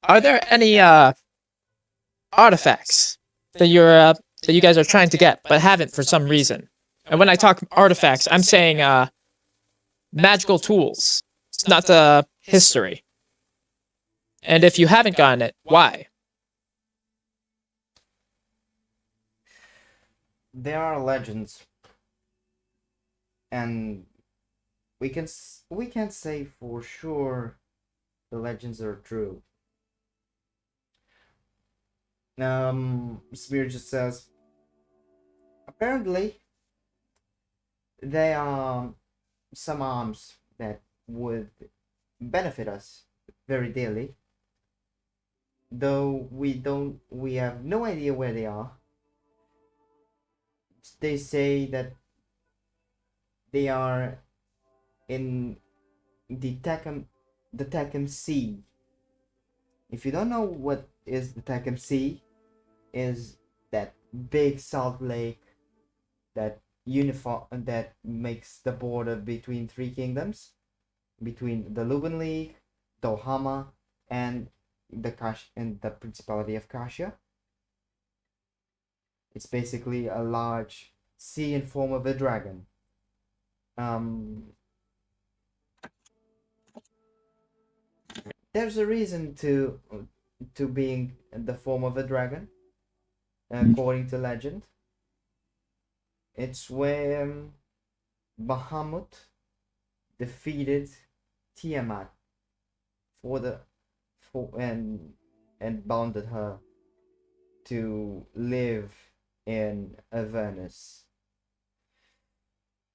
are there any artifacts that you guys are trying to get but haven't for some reason? And when I talk artifacts, I'm saying magical tools. It's not history. And if you haven't gotten it, why? There are legends, and we can't say for sure the legends are true. Spear just says apparently they are some arms that would benefit us very dearly, though we have no idea where they are. They say that they are in the Tecum Sea. If you don't know what is the Tecum Sea, is that big salt lake that that makes the border between three kingdoms, between the Luban League, Dohama, and the Principality of Kasha. It's basically a large sea in form of a dragon. There's a reason to being the form of a dragon, according to legend. It's where Bahamut defeated Tiamat for the for and bounded her to live in Avernus.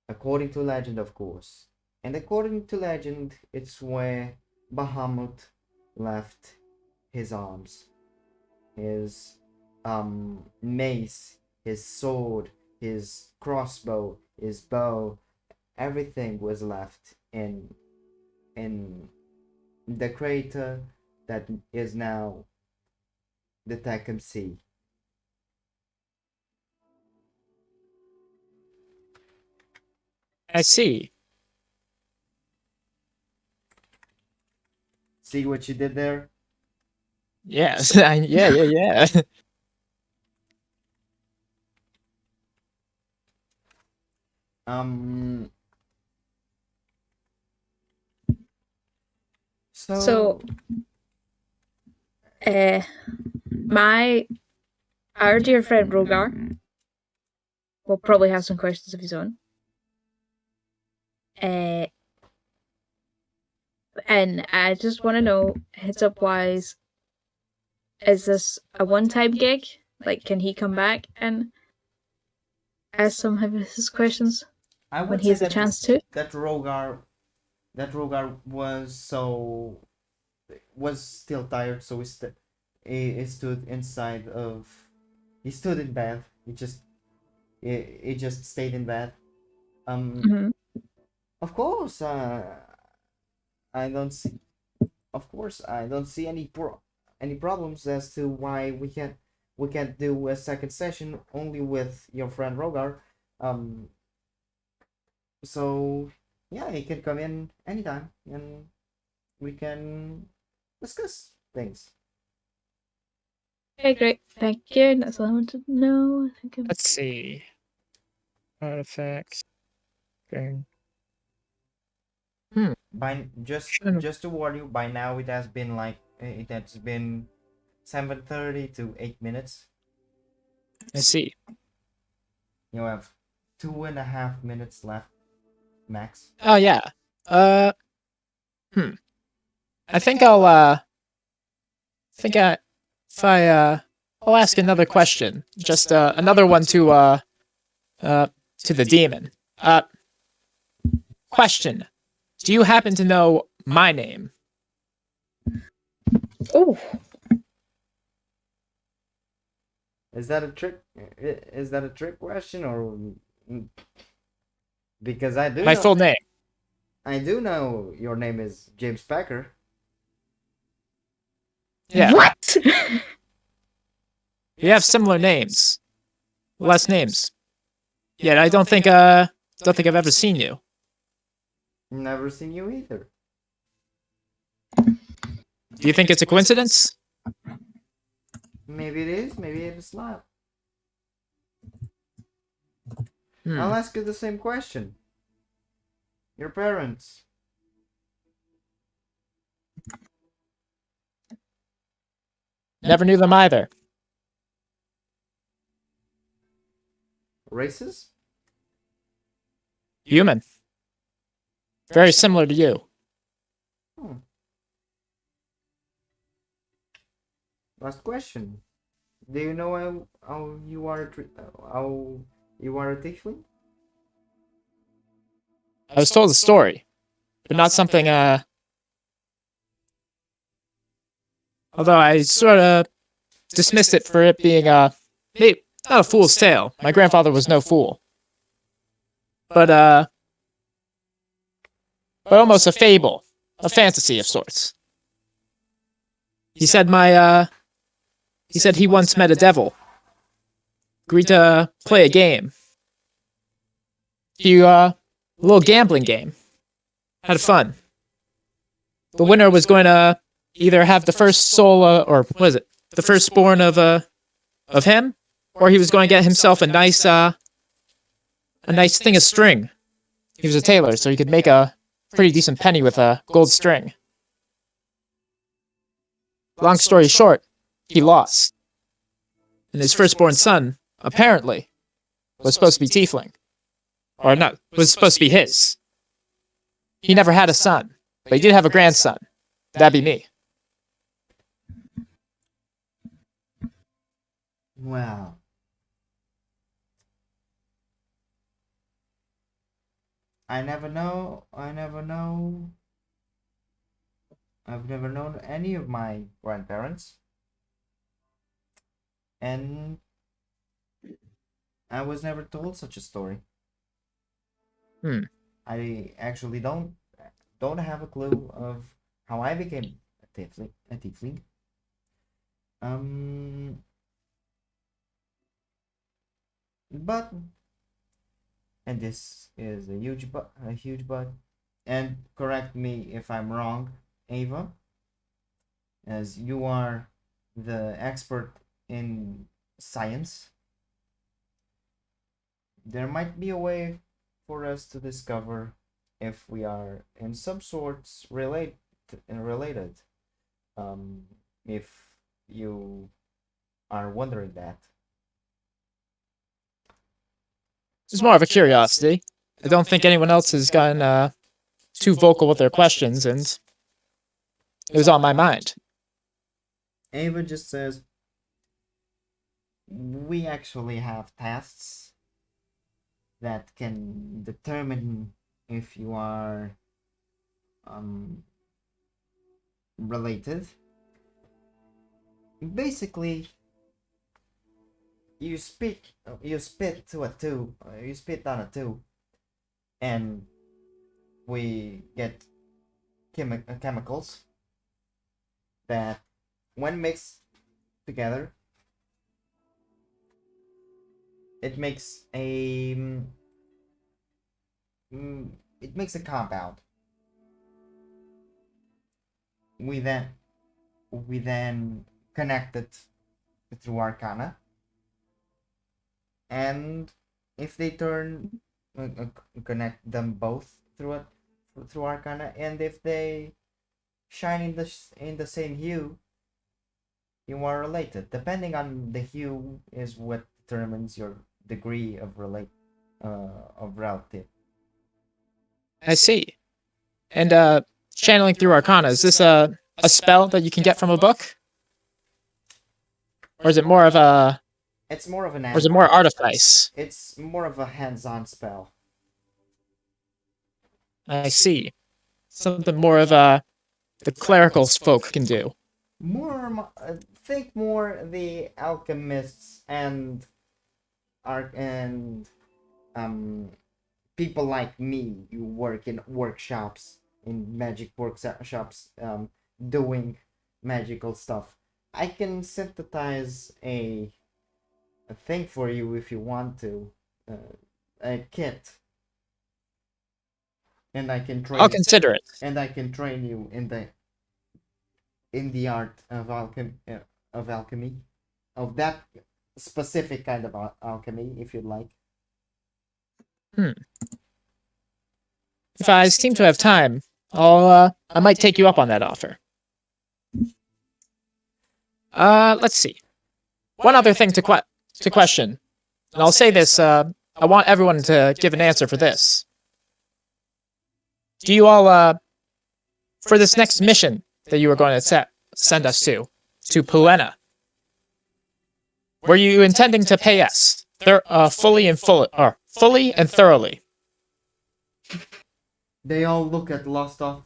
According to legend, of course. And according to legend, it's where Bahamut left his arms. his mace, his sword, his crossbow, his bow, everything was left in the crater that is now the Tecum Sea. I see. See what you did there? Yes. Yeah. Um. So, my our dear friend Rogar will probably have some questions of his own. And I just want to know, heads up wise, is this a one-time gig? Like, can he come back and ask some of his questions I when would he say has a chance to? that Rogar was still tired, so he stood inside of he stood in bed. He just stayed in bed. Mm-hmm. Of course, I don't see. Of course, I don't see any problems as to why we can't do a second session only with your friend Rogar. Um. So yeah, he can come in anytime, and we can discuss things. Okay, great. Thank you. That's all I wanted to know. I think Let's see. Artifacts. Okay. By Kind of- just to warn you, by now it has been 7:30 to 8 minutes. I see. You have 2.5 minutes left, max. Oh yeah. Uh. I think if I'll ask another question. Just another one to the demon. Question. Do you happen to know my name? Oh, Is that a trick? Is that a trick question or because My full name. I do know your name is James Packer. Yeah. what? We have similar names. Less names. Yet I don't think I've ever seen you. Never seen you either. Do you think it's a coincidence? Maybe it is, maybe it is not. Hmm. I'll ask you the same question. Your parents. Never knew them either. Races? Human. Very similar to you. Hmm. Last question. Do you know how you are how you are a tiefling? I was told a story, but not something although I sort of dismissed it for it being maybe not a fool's tale. My grandfather was no fool. But almost a fable, a fantasy of sorts. He said he once met a devil, agreed to play a game. A little gambling game. Had fun. The winner was going to either have the first soul, or what is it? The firstborn of him, or he was going to get himself a nice thing of string. He was a tailor, so he could make a pretty decent penny with a gold string. Long story short, he lost. And his firstborn son, apparently, was supposed to be tiefling. Or not, was supposed to be his. He never had a son, but he did have a grandson. That'd be me. Well, I never know. I've never known any of my grandparents. And I was never told such a story. I actually don't have a clue of how I became a tiefling. But, and this is a huge but, and correct me if I'm wrong, Ava, as you are the expert in science. There might be a way for us to discover if we are in some sorts related. If you are wondering that. It's more of a curiosity. I don't think anyone else has gotten too vocal with their questions, and it was on my mind. Ava just says, we actually have tests that can determine if you are related. Basically, you spit to a tube, you spit down a tube, and we get chemicals that, when mixed together, it makes a compound. We then connect it through Arcana, and if they connect them both through Arcana, and if they shine in the same hue, you are related. Depending on the hue is what determines your degree of relative. I see. And channeling through Arcana, is this a spell that you can get from a book? Or is it more of a... It's more of an... Or is it more artifice? It's more of a hands-on spell. I see. Something more of the clerical folk can do. Think more the alchemists and people like me. You work in workshops, in magic workshops, doing magical stuff. I can synthesize a thing for you if you want to, a kit, and I can train. I'll consider it. And I can train you in the art of alchemy, of that specific kind of alchemy, if you'd like. If I seem to have time, I might take you up on that offer. Let's see. One other thing to question, and I'll say this. I want everyone to give an answer for this. Do you all, for this next mission that you were going to send us to Puena, were you intending to pay us fully and thoroughly? They all look at Lostoff.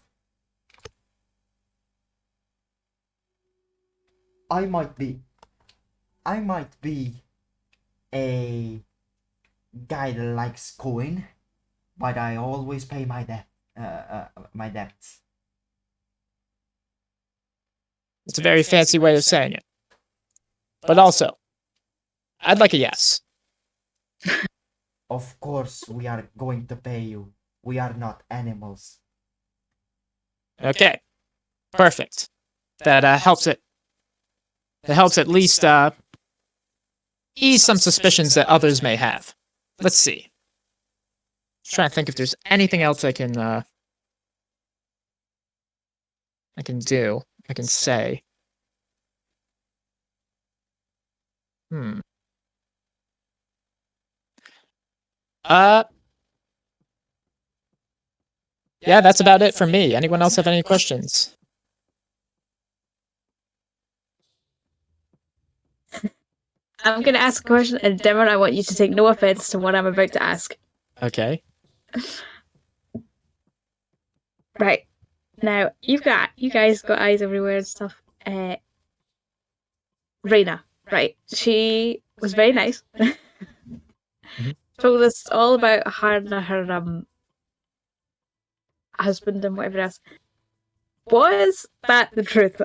I might be a guy that likes coin, but I always pay my debts. It's a very fancy way of saying it. But also, I'd like a yes. Of course, we are going to pay you. We are not animals. Okay, perfect. That helps it. It helps at least ease some suspicions that others may have. Let's see. Trying to think if there's anything else I can do. I can say. Yeah, that's about it for me. Anyone else have any questions? I'm going to ask a question, and Devon, I want you to take no offense to what I'm about to ask. Okay. Right. Now, you guys got eyes everywhere and stuff. Reina, right? She was very nice. Told us all about her husband and whatever else. Was that the truth?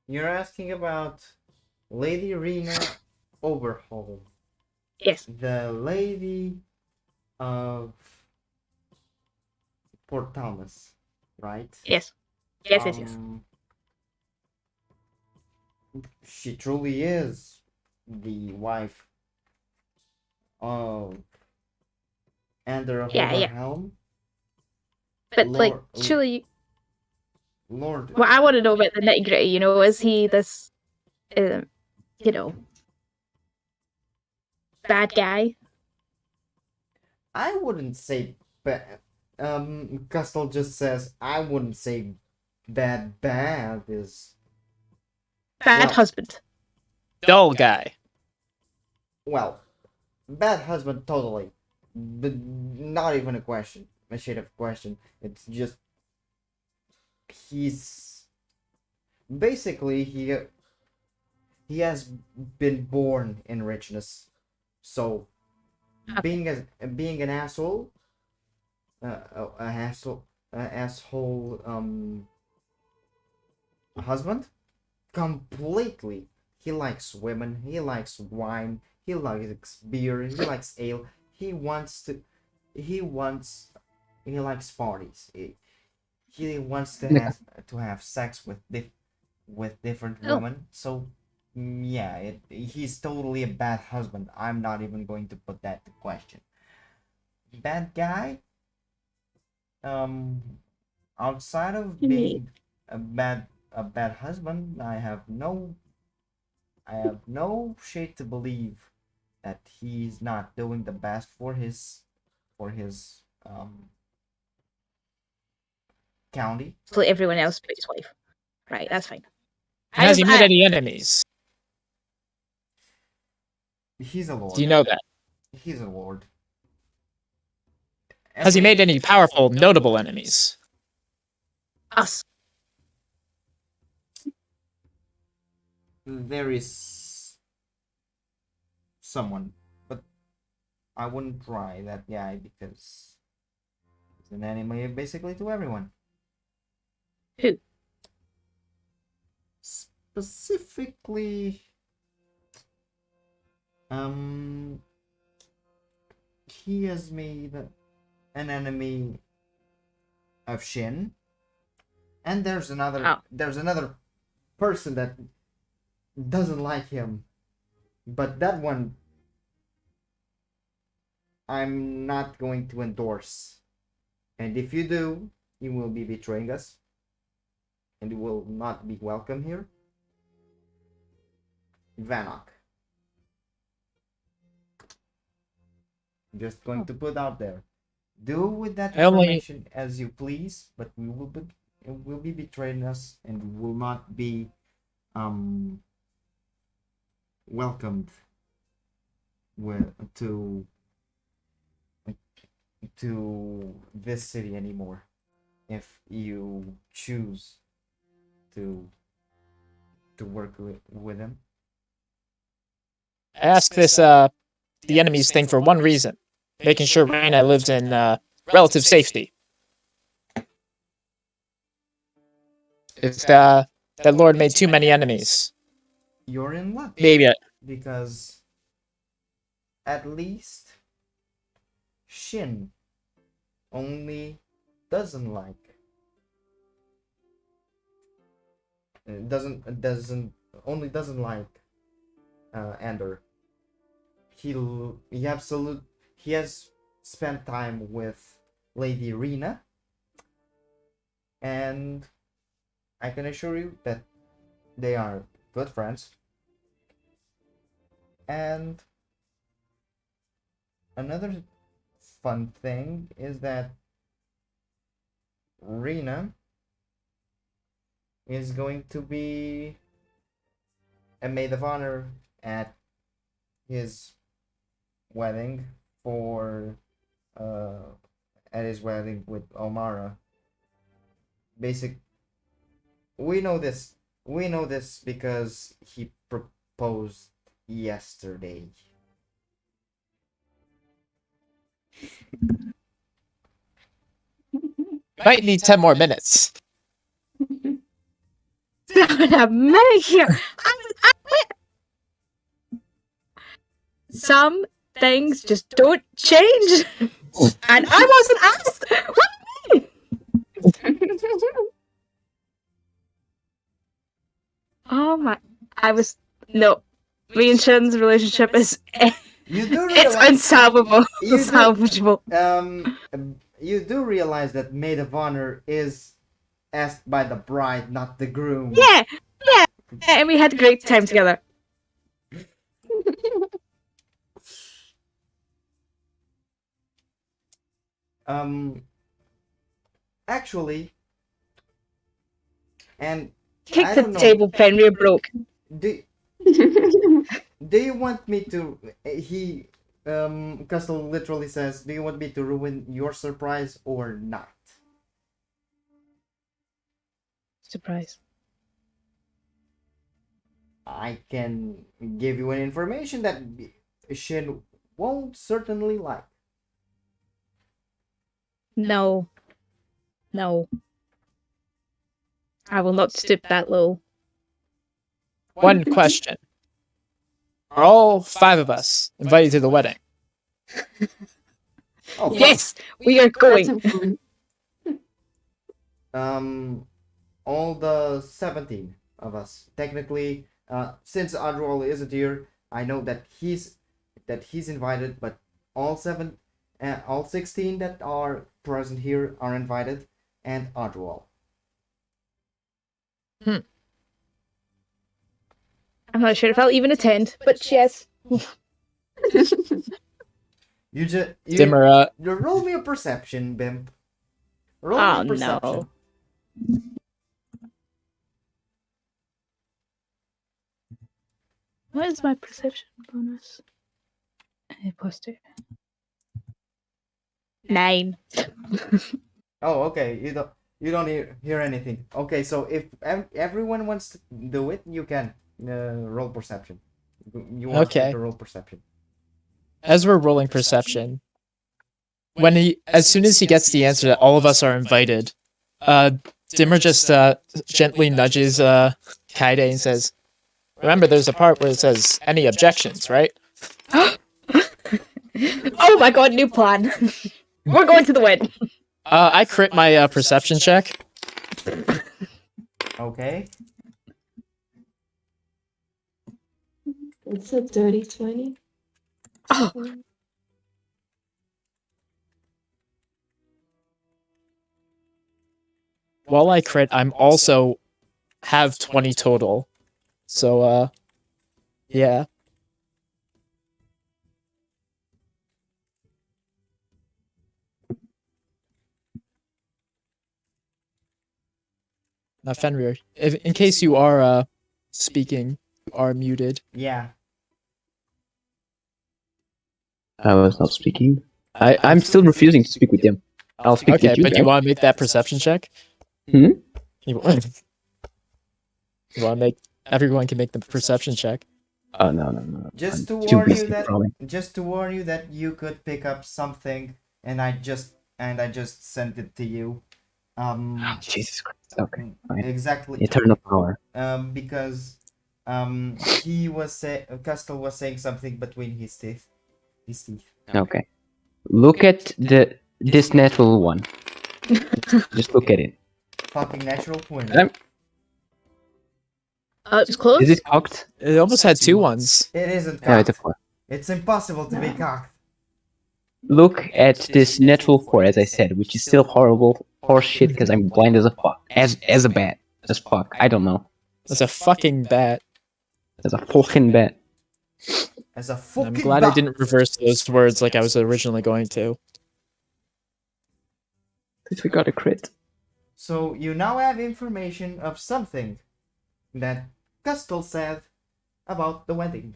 You're asking about Lady Rena Overhaul, Yes. the lady of Port Thomas, right? Yes. Yes. Yes. She truly is the wife of Ander Yeah. Yeah. Hoverhelm. But like, Lord, surely, Lord. what I want to know about the nitty gritty. You know, is he this, you know, bad guy? I wouldn't say bad. Custle just says I wouldn't say that bad is Bad well, husband. Dull guy. well, bad husband totally, but not even a question, a shade of question. It's just he's basically he has been born in richness, so being an asshole, a asshole husband completely. He likes women, he likes wine, he likes beer, he likes ale. He wants to he wants he likes parties. He wants to have sex with different Oh. women. So yeah, he's totally a bad husband. I'm not even going to put that to question. Bad guy, um outside of You mean being a bad husband, I have no shade to believe that he's not doing the best for his county. let everyone else but his wife? Right. That's fine. Has he made any enemies? He's a Do lord. you know that? He's a lord. Has he made any powerful, notable enemies? us? There is someone, but I wouldn't try that guy because he's an enemy basically to everyone. Who? Specifically, he has made an enemy of Shin, and there's another person that doesn't like him, but that one I'm not going to endorse. And if you do, you will be betraying us, and you will not be welcome here. Vanok. Just going to put out there. Do with that information as you please, but will be betraying us and will not be welcomed to this city anymore if you choose to work with him. I ask this, the enemies thing for one reason. Making sure Raina lives in, relative safety. If, that Lord made too many enemies, You're in luck maybe because at least Shin only doesn't like doesn't only doesn't like Ander. He absolute he has spent time with Lady Rena, and I can assure you that they are good friends. And another fun thing is that Rena is going to be a maid of honor at his wedding for at his wedding with Omara. We know this We know this because he proposed yesterday. Might need 10 more minutes. A minute here. Some things just don't change. And I wasn't asked. What do you mean? Oh my. No. Me and Shin's relationship is. You do It's realize. unsalvageable. You do- Unsalvageable. You do realize that maid of honor is asked by the bride, not the groom. Yeah. And we had a great time together. Actually, and Kick I the don't know. table, Fenrir broke. Do you want me to? He Castle literally says, "Do you want me to ruin your surprise or not?" Surprise. I can give you an information that Shin won't certainly like. No. I will not stoop that low. One question. Are all 5 of us invited to the wedding? Oh, Yes, we are That's going. important. All the 17 of us. Technically, since Adrol isn't here, I know that he's invited, but all 16 that are present here are invited, and Adrol. I'm not sure if I'll even attend, but yes. You Dimmer, roll me a perception, Bimp. Roll me a perception. No. What is my perception bonus? +2. 9. Oh, okay. You don't hear anything. Okay, so if everyone wants to do it, you can roll perception. You are free Okay. to roll perception. as we're rolling perception, as soon as he gets the answer that all of us are invited, Dimmer just gently nudges Kaide and says, "Remember, there's a part where it says any objections, right?" Oh my god, new plan. We're going to the wedding. I crit my perception check. Okay. It's a dirty 20. Oh. While I crit, I'm also have 20 total. So yeah. Now Fenrir, in case you are speaking, you are muted. Yeah. I was not speaking. I'm still refusing to speak with them. I'll speak Okay, with you but you guys. want to make that perception check? Hmm? You want to make everyone can make the perception check. Oh no. Just I'm to too warn you busy that crawling. you could pick up something, and I just sent it to you. Oh, Jesus Christ. Okay, fine. Exactly. Eternal power. Because Castle was saying something between his teeth. Okay. Look at this natural one. Just look at it. Fucking natural 20. I'm- It was close. Is it cocked? It almost had 2 ones. It isn't No, it's a cocked. 4. It's impossible to be cocked. Look at this natural 4, as I said, which is still horrible horse shit because I'm blind as a fuck. As a bat. As fuck. I don't know. That's a fucking bat. As a fucking bat. As a I'm fucking glad I bat. didn't reverse those words like I was originally going to. At least we got a crit. So you now have information of something that Castle said about the wedding.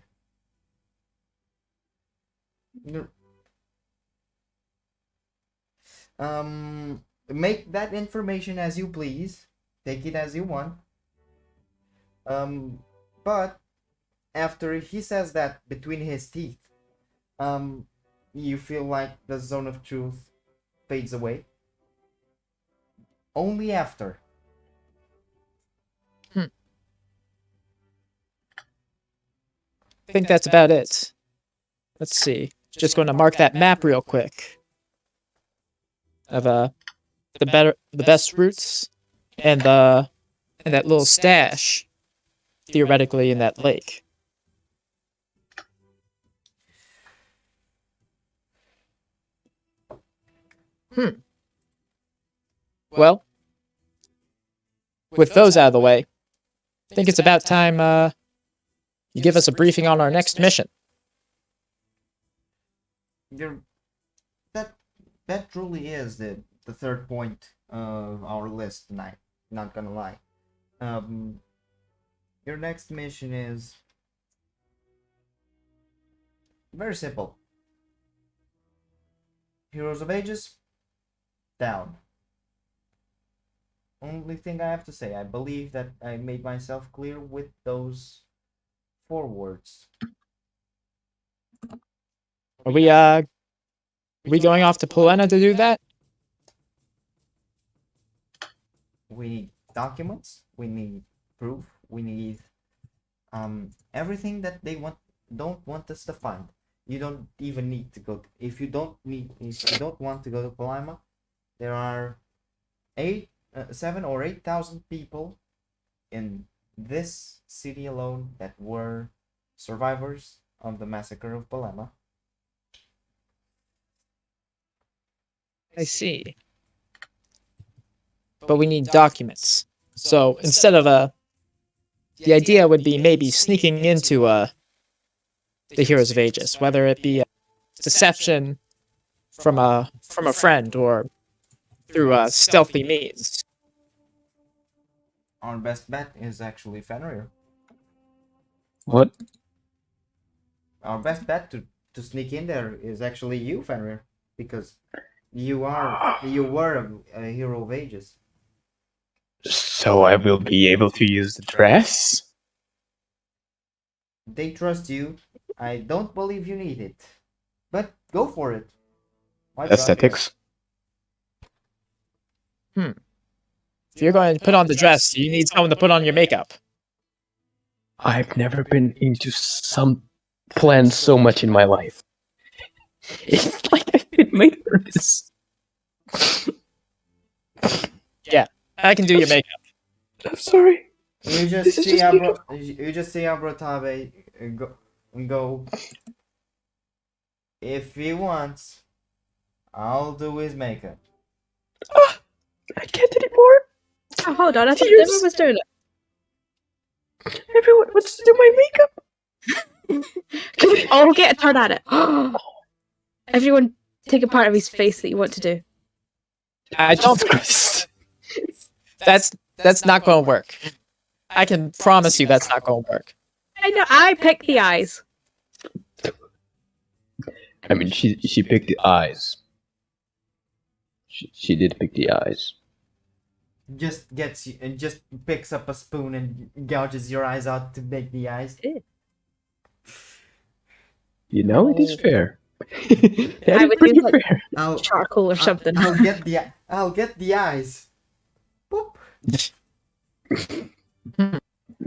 Make that information as you please. Take it as you want. But after he says that between his teeth, you feel like the zone of truth fades away. Only after. I think that's about it. Let's see. Just going to mark that map real quick of the best routes and that little stash theoretically in that lake. Well, with those out of the way, I think it's about time you give us a briefing on our next mission. You're that truly is the third point of our list tonight. Not gonna lie. Your next mission is very simple. Heroes of Ages, down. Only thing I have to say, I believe that I made myself clear with those 4 words. Are we going off to Polena to do that? We need documents, we need proof, we need everything that they don't want us to find. You don't even need to go if you don't want to go to Polima, there are 7 or 8,000 people in this city alone that were survivors of the massacre of Polema. I see. But we need documents. So instead of the idea would be maybe sneaking into the Heroes of Ages, whether it be deception from a friend or through stealthy means. Our best bet is actually Fenrir. What? Our best bet to sneak in there is actually you, Fenrir, because you were a hero of ages. So I will be able to use the dress? They trust you. I don't believe you need it, but go for it. Why try? Aesthetics. If you're going to put on the dress, you need someone to put on your makeup. I've never been into some plan so much in my life. It's like I've been made for this. I can do your makeup. I'm sorry. You just This is see just makeup. you just see Abrotabe go. If he wants, I'll do his makeup. I can't anymore. Oh, hold on, I thought Tears. everyone was doing it. Everyone wants to do my makeup. Can we all get a turn at it? Everyone take a part of his face that you want to do. I don't. That's not going to work. I can promise you that's not going to work. I know, I picked the eyes. I mean, she picked the eyes. She did pick the eyes. Just gets you and just picks up a spoon and gouges your eyes out to make the eyes. You know, it is fair. I That is would pretty use, like, fair. Charcoal or something. I'll get the eyes. Boop.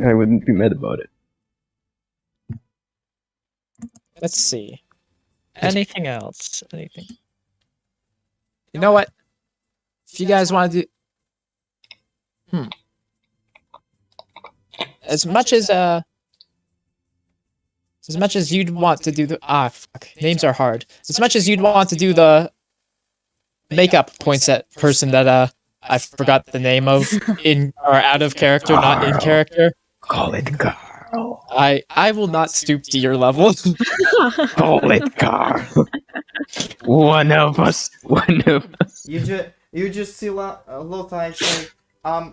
I wouldn't be mad about it. Let's see. Anything else? Anything? You know what? If you guys want to do, as much as you'd want to do the names are hard. As much as you'd want to do the makeup points at person that I forgot the name of in or out of character, not in character. Call it Carl. I will not stoop to your level. Call it Carl. One of us. You just see Lothai say,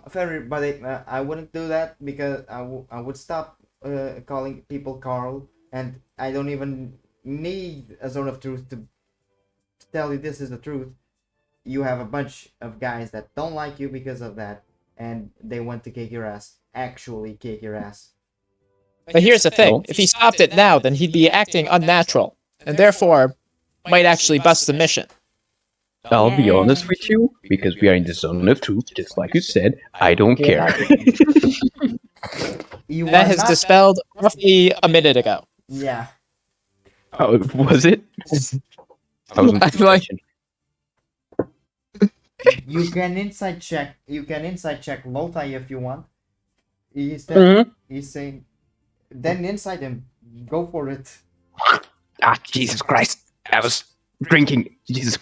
Ferry, but I wouldn't do that because I would stop calling people Carl, and I don't even need a zone of truth to tell you this is the truth. You have a bunch of guys that don't like you because of that, and they want to kick your ass. actually kick your ass. But here's the thing: Well- if he stopped it now, then he'd be acting unnatural, and therefore might actually bust the mission. I'll be honest with you, because we are in the zone of truth, just like you said. I don't care. You That are has not. dispelled roughly a minute ago. Yeah. Oh, was it? I wasn't I'm like- attention. You can insight check. You can insight check Lothai if you want. He's saying. Then inside him. Go for it. Ah, Jesus Christ! I was drinking. Jesus.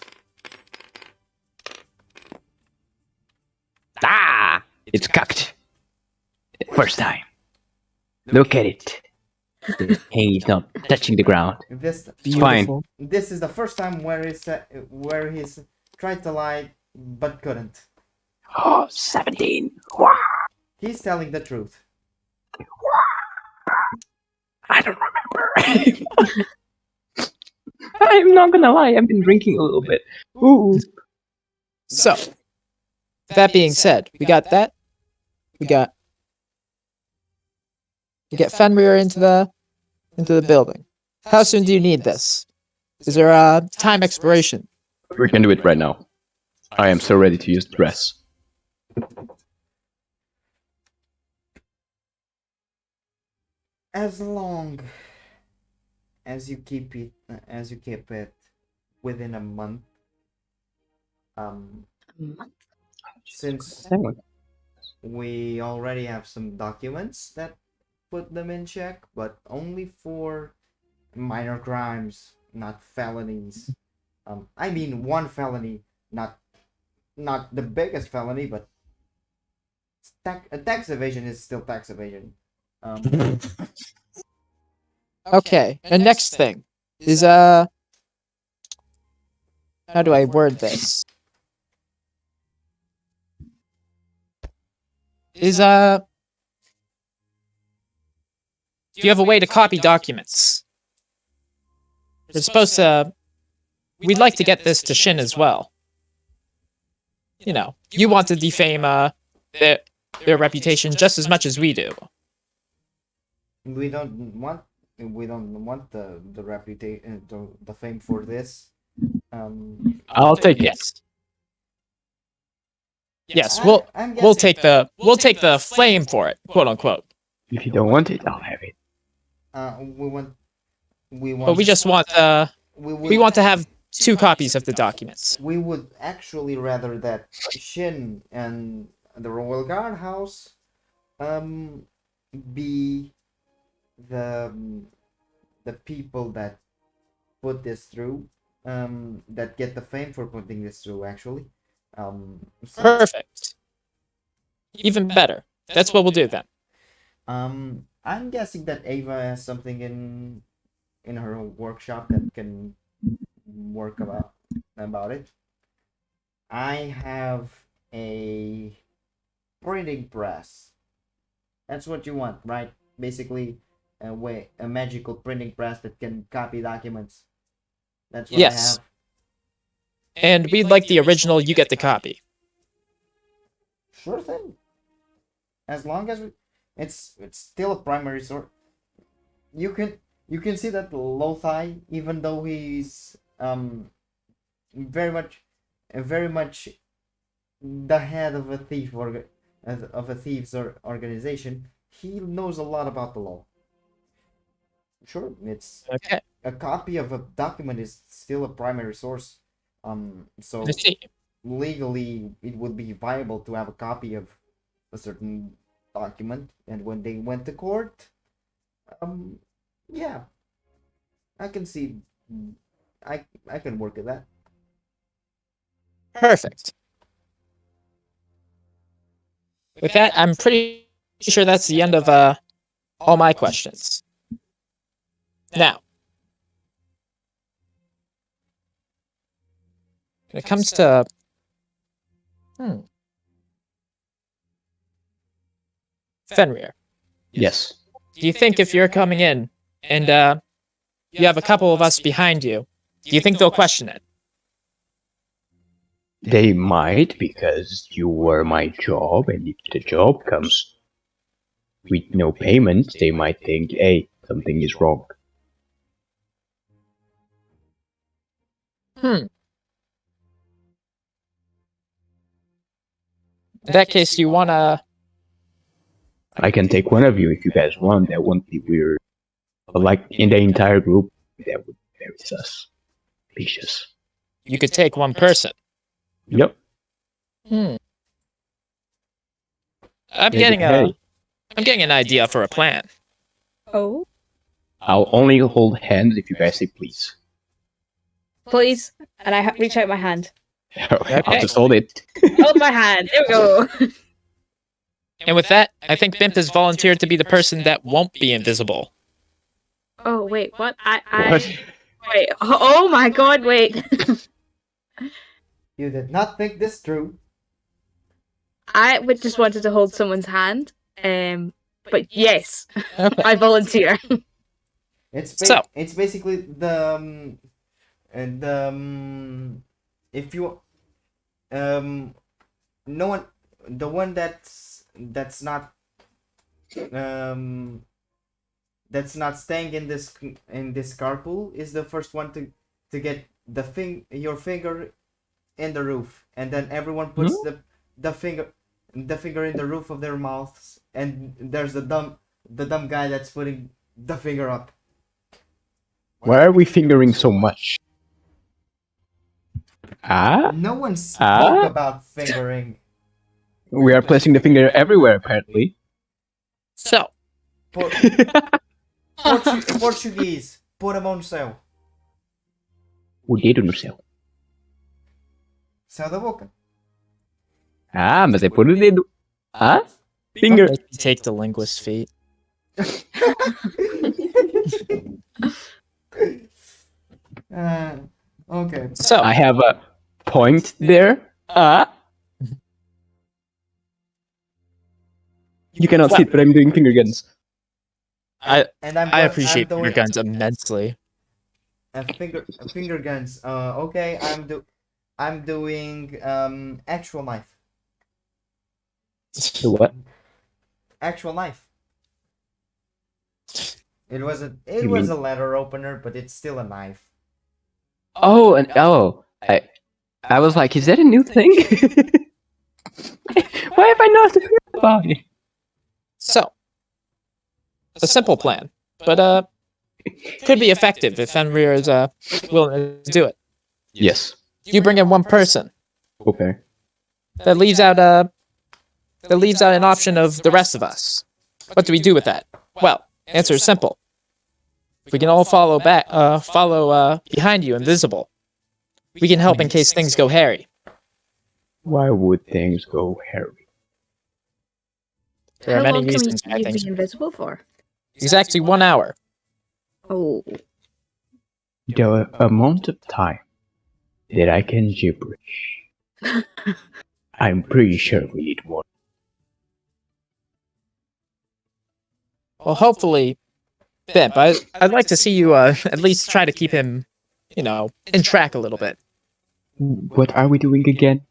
Ah! It's cocked. First time. Look at it. The he's not touching the ground. This It's fine. this is the first time where he's tried to lie but couldn't. Oh, 17. He's telling the truth. I don't remember. I'm not gonna lie, I've been drinking a little bit. Ooh. So, that being said, we got that. We get Fenrir into the building. How soon do you need this? Is there a time expiration? We can do it right now. I am so ready to use the dress. As long as you keep it within a month. Since we already have some documents that put them in check, but only for minor crimes, not felonies. I mean one felony, not the biggest felony, but tax evasion is still tax evasion. Okay, and next thing is how do I word this? Is do you have a way to copy documents? We're supposed to. We'd like to get this to Shin as well. You know, you want to defame their reputation just as much as we do. We don't want the reputation, the fame for this. I'll take it. Yes. Yes, we'll take the flame for it, quote unquote. If you don't want it, I'll have it. But we just want we want to have 2 copies of the documents. We would actually rather that Shin and the Royal Guard House be the people that put this through, that get the fame for putting this through actually. So, Perfect. Even better. That's what we'll do then. I'm guessing that Ava has something in her workshop that can work about it. I have a printing press. That's what you want, right? Basically, a magical printing press that can copy documents. That's what Yes. I have. And we'd like the original, you get the copy. Sure thing. As long as it's still a primary source. You can see that Lothai, even though he's very much the head of a thieves organization, he knows a lot about the law. Sure, it's Okay. a copy of a document is still a primary source. So I see. legally it would be viable to have a copy of a certain document, and when they went to court, yeah, I can see, I can work with that. Perfect. With that, I'm pretty sure that's the end of all my questions. Now, when it comes to Fenrir, Yes. do you think if you're coming in and you have a couple of us behind you, do you think they'll question it? They might, because you were my job, and if the job comes with no payment, they might think, hey, something is wrong. In that case, you wanna... I can take one of you if you guys want. That won't be weird. But like in the entire group, that would be very suspicious. You could take one person. Yep. I'm Maybe, getting hey, I'm getting an idea for a plan. Oh, I'll only hold hands if you guys say please. please. And I reach out my hand. I'll just hold it. Hold my hand. There we go. And with that, I think Bimp has volunteered to be the person that won't be invisible. Oh, wait, what? What? Wait. Oh my god, wait. You did not think this through. I would just wanted to hold someone's hand. But yes, Okay. I volunteer. It's basically if you no one, the one that's not staying in this carpool is the first one to get your finger in the roof, and then everyone puts the finger in the roof of their mouths, and there's the dumb guy that's putting the finger up. Why are we fingering so much? No one spoke about fingering. We are placing the finger everywhere, apparently. So, Português, pôr a mão no céu. O dedo no céu. Céu da boca. Mas é pôr o dedo. Finger. make me take the linguist's feet. Okay. So, I have a point there. You cannot see it, but I'm doing finger guns. I And appreciate your guns immensely. Finger guns. Okay, I'm doing actual knife. So what? Actual knife. It was a mean- a letter opener, but it's still a knife. I was like, is that a new thing? Why have I not heard about it? So, a simple plan, but could be effective if Fenrir is willing to do it. Yes. You bring in one person. Okay. That leaves out an option of the rest of us. What do we do with that? Well, answer is simple. We can all follow behind you, invisible. We can help in case things go hairy. Why would things go hairy? There are How many long can reasons why we things. be invisible for? Exactly 1 hour. Oh, The amount of time that I can gibberish. I'm pretty sure we need more. Well, hopefully, Bimp, I'd like to see you at least try to keep him, in track a little bit. What are we doing again?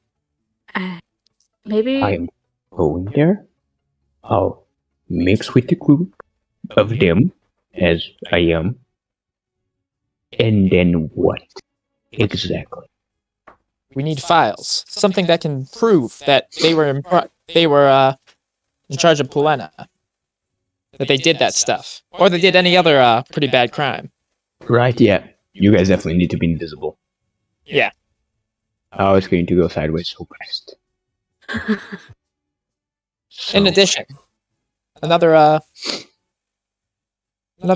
maybe. I am going there. I'll mix with the group of them as I am. And then what? Exactly. We need files, something that can prove that they were in charge of Polena, that they did that stuff, or they did any other pretty bad crime. Right, yeah. You guys definitely need to be invisible. Yeah. I was going to go sideways so fast. In addition, another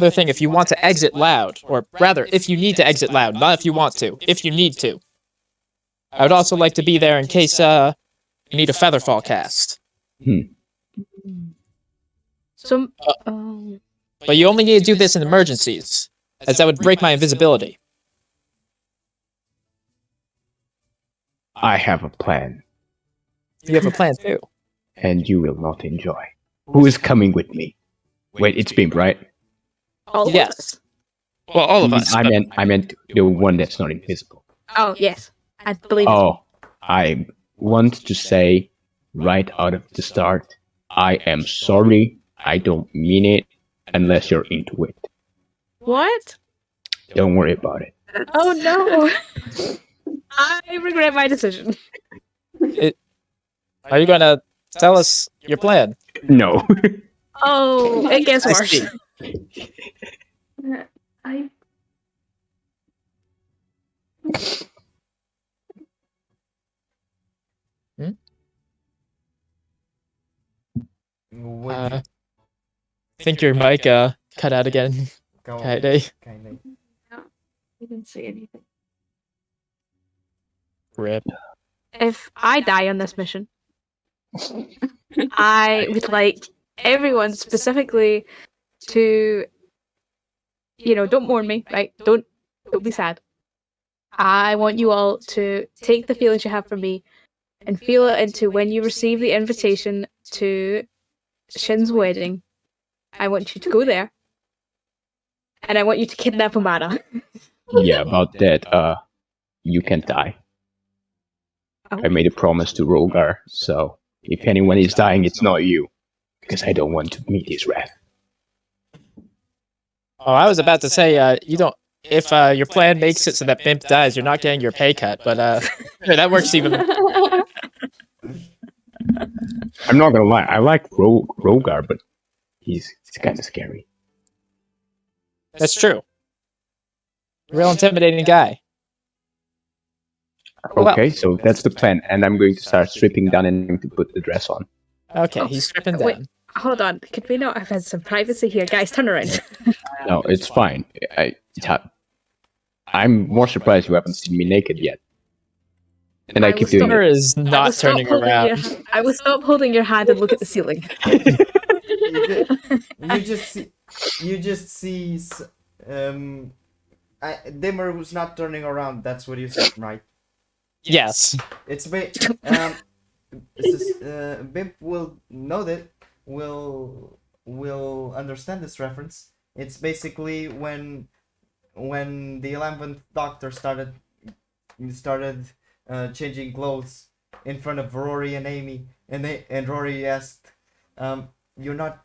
thing, if you want to exit loud, or rather, if you need to exit loud, not if you want to, if you need to. I would also like to be there in case you need a featherfall cast. Some. But you only need to do this in emergencies, as that would break my invisibility. I have a plan, You have a plan too. and you will not enjoy. Who is coming with me? Wait, it's Bimp, right? All of Yes. us. Well, all of us. I meant the one that's not invisible. Oh yes, I believe. Oh, I want to say right out of the start, I am sorry I don't mean it unless you're into it. What? Don't worry about it. Oh no! I regret my decision. Are you gonna tell us your plan? No. Oh, it gets I worse. see. I Would I think your mic cut out again. go Kinda. kindly? didn't say anything. Rip. If I die on this mission, I would like everyone specifically to, don't mourn me, right? Don't be sad. I want you all to take the feelings you have for me and feel it into when you receive the invitation to Shin's wedding. I want you to go there, and I want you to kidnap Umara. Yeah, about that, you can die. Oh. I made a promise to Rogar, so if anyone is dying, it's not you. Because I don't want to meet his wrath. Oh, I was about to say, you don't. If your plan makes it so that Bimp dies, you're not getting your pay cut. But sure, that works even. I'm not gonna lie, I like Rogar, but he's kind of scary. That's true. Real intimidating guy. Well- Okay, so that's the plan, and I'm going to start stripping down and going to put the dress on. Okay, he's stripping Wait. down. Hold on, could we not have had some privacy here? Guys, turn around. No, it's fine. I'm more surprised you haven't seen me naked yet. And I keep doing Summer it. is not turning around. I will stop holding your hand and look at the ceiling. You just see Dimmer was not turning around. That's what you said, right? Yes. It's Bimp will know that. Will understand this reference. It's basically when the 11th Doctor started changing clothes in front of Rory and Amy, and Rory asked, "You're not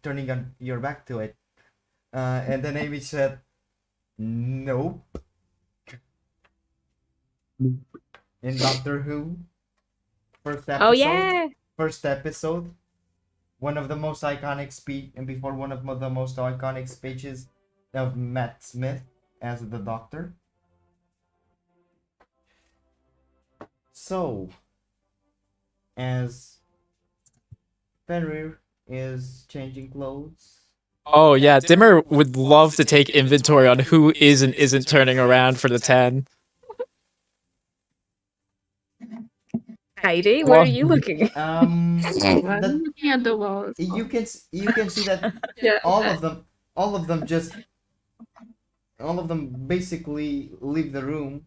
turning your back to it," and then Amy said, "Nope." In Doctor Who, first episode. Oh yeah. First episode, one of the most iconic one of the most iconic speeches of Matt Smith as the Doctor. So, as Fenrir is changing clothes. Oh yeah, Dimmer would love to take inventory on who is and isn't turning around for the 10. Heidi, where are you looking? I'm looking at the walls. You can see that Yeah. all of them basically leave the room,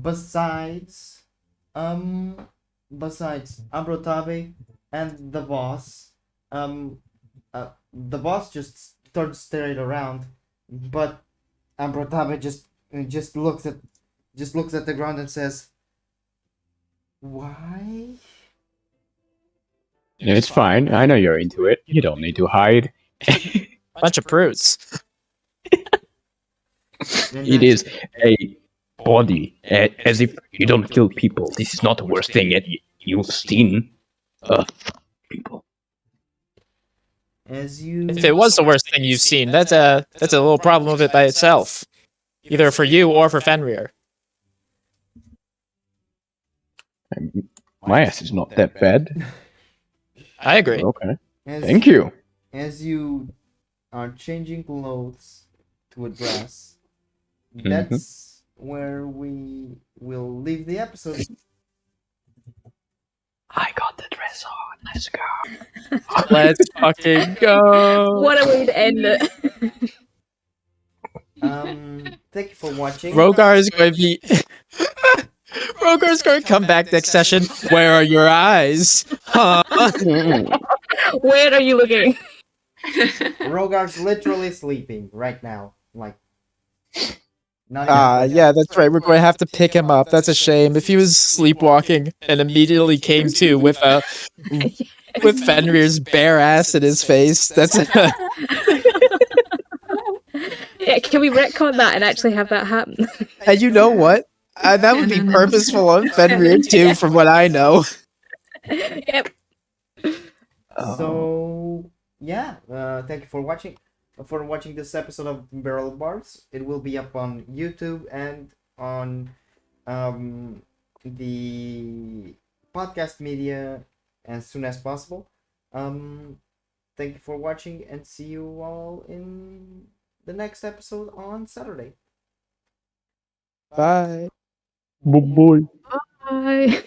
besides Ambrotabe and the boss. The boss just turns straight around, but Ambrotabe just looks at the ground and says, "Why?" It's fine. I know you're into it. You don't need to hide. Bunch of prudes. And It is a body, as if you don't kill people. This is not the worst thing you've seen. People. As you If it was the worst thing you've seen, that's a little problem of it by itself. Either for you or for Fenrir. My ass is not that bad. I agree. Okay. as Thank you. As you are changing clothes to a dress, Mhm. that's where we will leave the episode. I got the dress on. Let's go. Let's fucking go. What a way to end it. Thank you for watching. Rogar is going to be. Rogar's going to come back next session. Where are your eyes? Huh? Where are you looking? Rogar's literally sleeping right now. Like, not even- Yeah, that's right. We're going to have to pick him up. That's a shame. If he was sleepwalking and immediately came to with a With Fenrir's bare ass in his face. That's Yeah, can we retcon that and actually have that happen? and you know what? That would be Canon. purposeful of Fenrir too, from what I know. Yep. So yeah, thank you for watching this episode of Barrel of Bards. It will be up on YouTube and on the podcast media as soon as possible. Thank you for watching and see you all in the next episode on Saturday. Bye. Boy. Bye.